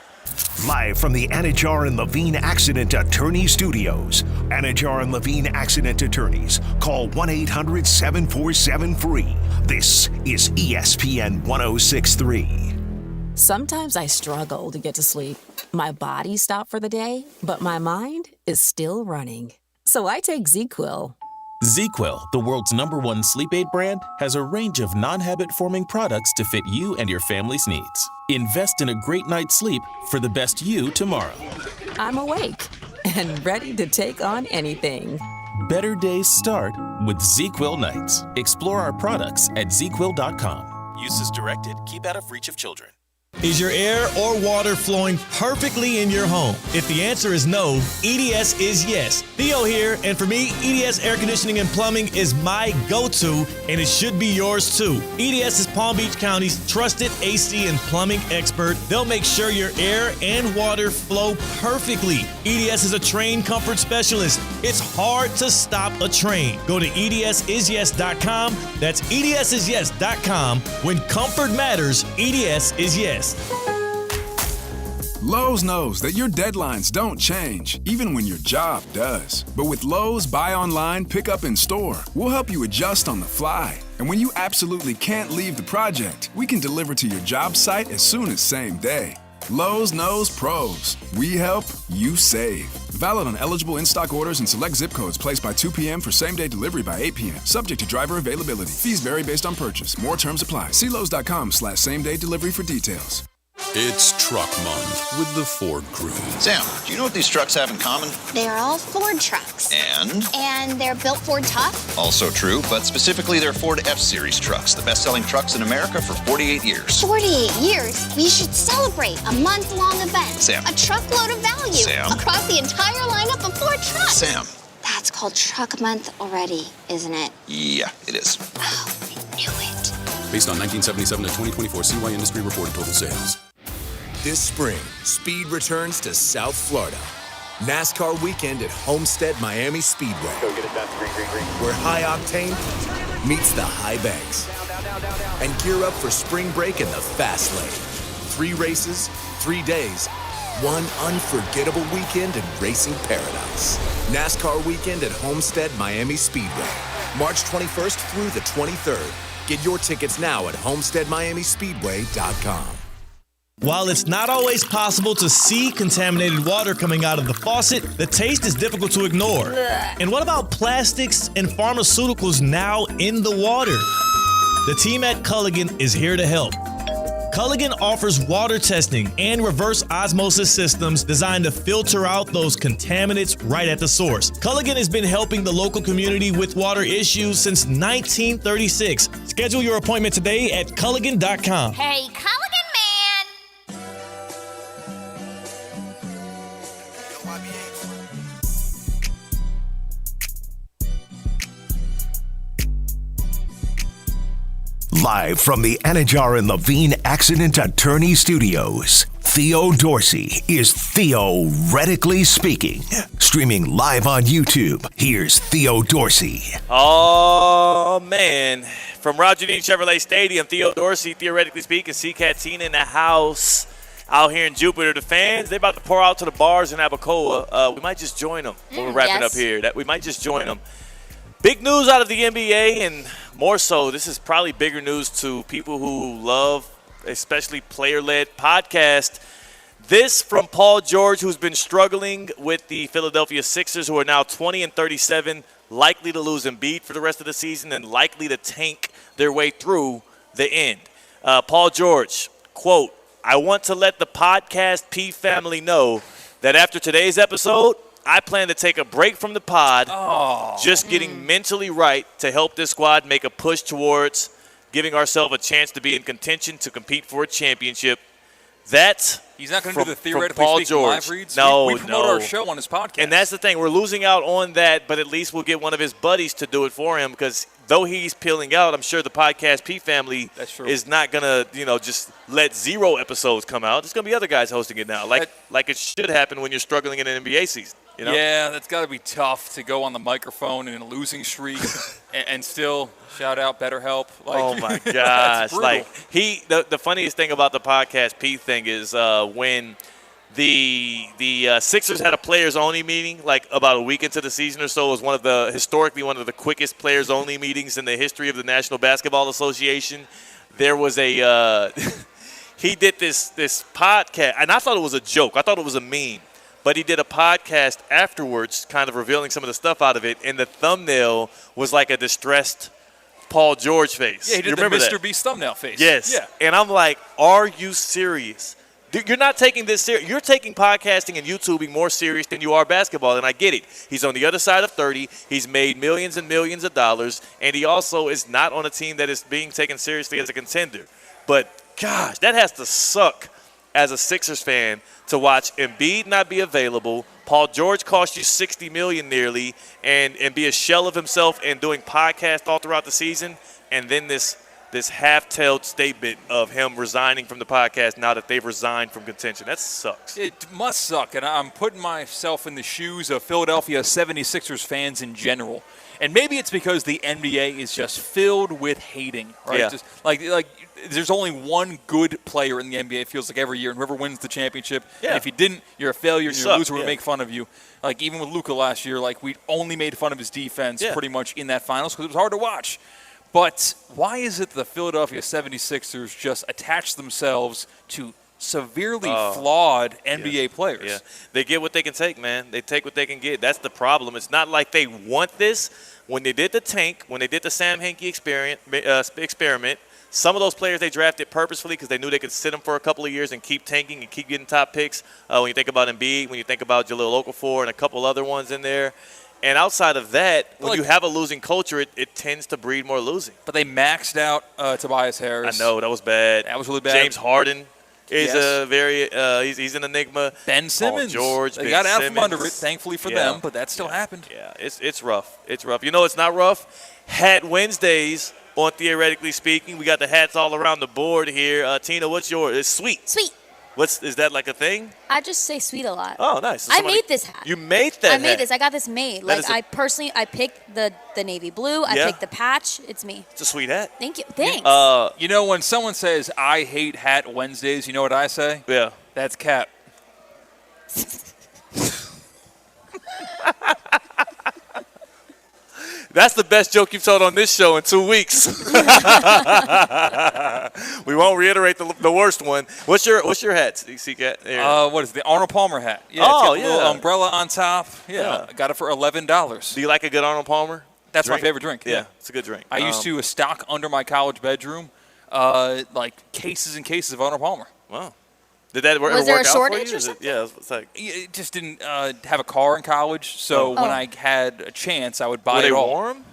Live from the Anajar and Levine Accident Attorney Studios. Anajar and Levine Accident Attorneys. Call 1-800-747-FREE. This is ESPN 106.3. Sometimes I struggle to get to sleep. My body stopped for the day, but my mind is still running. So I take ZQuil. ZQuil, the world's #1 sleep aid brand, has a range of non-habit-forming products to fit you and your family's needs. Invest in a great night's sleep for the best you tomorrow. I'm awake and ready to take on anything. Better days start with ZQuil nights. Explore our products at ZQuil.com. Use as directed. Keep out of reach of children. Is your air or water flowing perfectly in your home? If the answer is no, EDS is yes. Theo here, and for me, EDS Air Conditioning and Plumbing is my go-to, and it should be yours too. EDS is Palm Beach County's trusted AC and plumbing expert. They'll make sure your air and water flow perfectly. EDS is a train comfort specialist. It's hard to stop a train. Go to edsisyes.com. That's edsisyes.com. When comfort matters, EDS is yes. Lowe's knows that your deadlines don't change, even when your job does. But with Lowe's Buy Online, Pick Up in Store, we'll help you adjust on the fly. And when you absolutely can't leave the project, we can deliver to your job site as soon as same day. Lowe's knows pros. We help, you save. Valid on eligible in-stock orders and select zip codes placed by 2 p.m. for same-day delivery by 8 p.m. Subject to driver availability. Fees vary based on purchase. More terms apply. See Lowe's.com/same-day delivery for details. It's Truck Month with the Ford crew. Sam, do you know what these trucks have in common? They're all Ford trucks. And they're built Ford tough. Also true, but specifically they're Ford F-Series trucks, the best-selling trucks in America for 48 years. 48 years? We should celebrate a month-long event. Sam. A truckload of value. Sam. Across the entire lineup of Ford trucks. Sam. That's called Truck Month already, isn't it? Yeah, it is. Oh, I knew it. Based on 1977 to 2024 CY Industry reported total sales. This spring, speed returns to South Florida. NASCAR weekend at Homestead Miami Speedway. Go get it done. Where high octane meets the high banks. And gear up for spring break in the fast lane. 3 races, 3 days, one unforgettable weekend in racing paradise. NASCAR weekend at Homestead Miami Speedway. March 21st through the 23rd. Get your tickets now at homesteadmiamispeedway.com. While it's not always possible to see contaminated water coming out of the faucet, the taste is difficult to ignore. And what about plastics and pharmaceuticals now in the water? The team at Culligan is here to help. Culligan offers water testing and reverse osmosis systems designed to filter out those contaminants right at the source. Culligan has been helping the local community with water issues since 1936. Schedule your appointment today at Culligan.com. Hey, Culligan man! Live from the Anajar and Levine Accident Attorney Studios, Theo Dorsey is Theoretically Speaking. Streaming live on YouTube, here's Theo Dorsey. Oh, man. From Roger Dean Chevrolet Stadium, Theo Dorsey, Theoretically Speaking, C-Cat Tina in the house out here in Jupiter. The fans, they're about to pour out to the bars in Abacoa. We might just join them when we're wrapping up here. We might just join them. Big news out of the NBA, and more so, this is probably bigger news to people who love, especially player-led podcasts. This from Paul George, who's been struggling with the Philadelphia Sixers, who are now 20-37, likely to lose Embiid for the rest of the season and likely to tank their way through the end. Paul George, quote, "I want to let the Podcast P family know that after today's episode, I plan to take a break from the pod, just getting mentally right to help this squad make a push towards giving ourselves a chance to be in contention to compete for a championship." That's He's not going to do the Theoretically Paul Speaking George. live reads. No, we promote our show on his podcast. And that's the thing. We're losing out on that, but at least we'll get one of his buddies to do it for him because though he's peeling out, I'm sure the Podcast P family is not going to, just let 0 episodes come out. There's going to be other guys hosting it now, like it should happen when you're struggling in an NBA season. Yeah, that's got to be tough to go on the microphone in a losing streak and still shout out BetterHelp. Oh my gosh! The funniest thing about the Podcast P thing is when the Sixers had a players only meeting about a week into the season or so. It was historically one of the quickest players only meetings in the history of the National Basketball Association. There was a he did this podcast, and I thought it was a joke. I thought it was a meme. But he did a podcast afterwards, kind of revealing some of the stuff out of it, and the thumbnail was like a distressed Paul George face. Yeah, he did the Mr. Beast thumbnail face. Yes. Yeah. And I'm like, are you serious? You're not taking this serious. You're taking podcasting and YouTubing more serious than you are basketball, and I get it. He's on the other side of 30. He's made millions and millions of dollars, and he also is not on a team that is being taken seriously as a contender. But, gosh, that has to suck as a Sixers fan to watch Embiid not be available, Paul George cost you $60 million nearly, and be a shell of himself and doing podcasts all throughout the season, and then this half-tailed statement of him resigning from the podcast now that they've resigned from contention. That sucks. It must suck, and I'm putting myself in the shoes of Philadelphia 76ers fans in general. And maybe it's because the NBA is just filled with hating, right? Yeah. Just like there's only one good player in the NBA, it feels like, every year, and whoever wins the championship. Yeah. And if you didn't, you're a failure, and you're a loser. We Yeah. make fun of you. Like, even with Luka last year, we only made fun of his defense pretty much in that finals because it was hard to watch. But why is it the Philadelphia 76ers just attach themselves to severely flawed NBA players? Yeah, they get what they can take, man. They take what they can get. That's the problem. It's not like they want this. When they did the tank, when they did the Sam Hinkie experiment, some of those players they drafted purposefully because they knew they could sit them for a couple of years and keep tanking and keep getting top picks. When you think about Embiid, when you think about Jahlil Okafor and a couple other ones in there. And outside of that, when you have a losing culture, it tends to breed more losing. But they maxed out Tobias Harris. I know, that was bad. That was really bad. James Harden is a very he's an enigma. Ben Simmons. Paul George, they Ben got out Simmons. from under it, thankfully for them, but that still happened. Yeah, it's rough. It's rough. You know it's not rough? Hat Wednesdays on Theoretically Speaking. We got the hats all around the board here. Tina, what's yours? It's sweet. Sweet. Is that like a thing? I just say sweet a lot. Oh, nice. So I made this hat. You made that hat? I made this. I got this made. I picked the navy blue. I picked the patch. It's me. It's a sweet hat. Thank you. Thanks. When someone says, I hate Hat Wednesdays, you know what I say? Yeah. That's cap. That's the best joke you've told on this show in 2 weeks. We won't reiterate the worst one. What's your hat, C-Cat? What is it? The Arnold Palmer hat. Yeah, it's got a little umbrella on top. Yeah, I got it for $11. Do you like a good Arnold Palmer? That's drink? my favorite drink. Yeah, it's a good drink. I used to stock under my college bedroom, cases and cases of Arnold Palmer. Wow. Did that ever work out for you? Was there a shortage or something? Yeah, it's like it just didn't have a car in college, so when I had a chance, I would buy it all. Were they warm?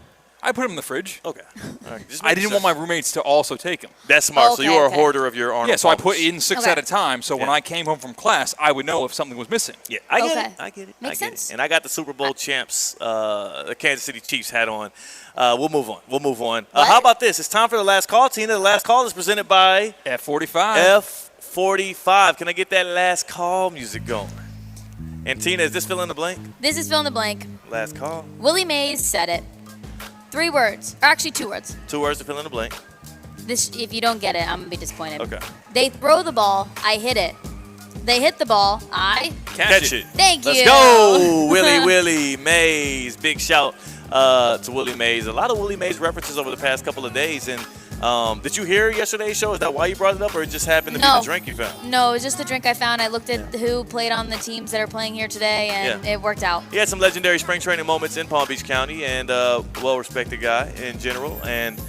I put them in the fridge. Okay. All right. I didn't want my roommates to also take them. That's smart. So you are a hoarder of your Arnold Yeah, so I Palmers. put in 6 at a time, so when I came home from class, I would know if something was missing. Yeah, I get it. Makes sense. And I got the Super Bowl champs, the Kansas City Chiefs hat on. We'll move on. How about this? It's time for the last call, Tina. The last call is presented by F45. F45. Can I get that last call music going? And Tina, is this fill in the blank? This is fill in the blank. Last call. Willie Mays said it. 3 words. Or actually 2 words. 2 words to fill in the blank. If you don't get it, I'm going to be disappointed. Okay. They throw the ball. I hit it. They hit the ball. I catch it. Thank you. Let's go, Willie Mays. Big shout to Willie Mays. A lot of Willie Mays references over the past couple of days. And did you hear yesterday's show? Is that why you brought it up, or it just happened to be the drink you found? No, it was just the drink I found. I looked at who played on the teams that are playing here today, and it worked out. He had some legendary spring training moments in Palm Beach County, and well-respected guy in general. And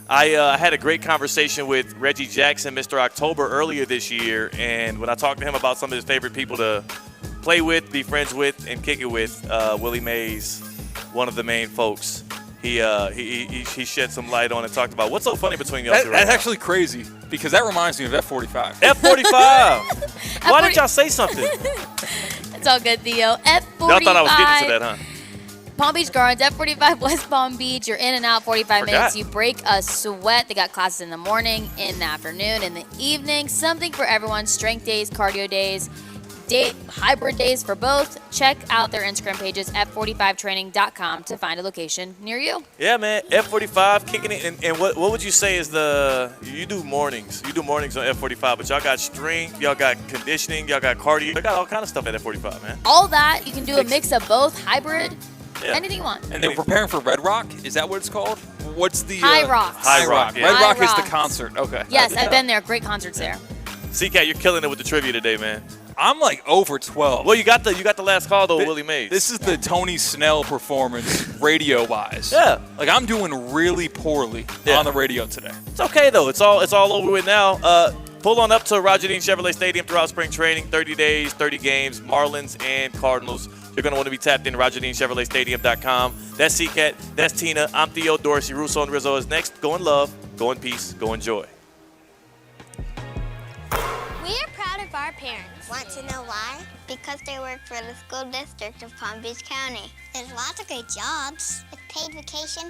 I had a great conversation with Reggie Jackson, Mr. October, earlier this year. And when I talked to him about some of his favorite people to play with, be friends with, and kick it with, Willie Mays, one of the main folks. He shed some light on and talked about what's so funny between y'all two right That's now. actually crazy because that reminds me of F45. F45. Why didn't y'all say something? It's all good, Theo. F45. Y'all thought I was getting to that, huh? Palm Beach Gardens, F45 West Palm Beach. You're in and out 45 minutes. You break a sweat. They got classes in the morning, in the afternoon, in the evening. Something for everyone. Strength days, cardio days, hybrid days for both. Check out their Instagram pages, f45training.com, to find a location near you. Yeah, man. F45 kicking it. And what would you say is you do mornings. You do mornings on F45, but y'all got strength, y'all got conditioning, y'all got cardio. Y'all got all kind of stuff at F45, man. All that. You can do a mix of both, hybrid, anything you want. And they're preparing for Red Rock? Is that what it's called? What's the... High Rocks. High Rock, yeah. Red Rock High is the Rocks. concert. Okay. Yes, I've been there. Great concerts there. C-Cat, you're killing it with the trivia today, man. I'm like over 12. Well, you got the last call though, Willie Mays. This is the Tony Snell performance, radio-wise. Yeah. Like I'm doing really poorly on the radio today. It's okay though. It's all over with now. Pull on up to Roger Dean Chevrolet Stadium throughout spring training. 30 days, 30 games. Marlins and Cardinals. You're going to want to be tapped in. RogerDeanChevroletStadium.com. That's C-Cat. That's Tina. I'm Theo Dorsey. Russo and Rizzo is next. Go in love. Go in peace. Go in joy. We are proud of our parents. Want to know why? Because they work for the school district of Palm Beach County. There's lots of great jobs with paid vacation,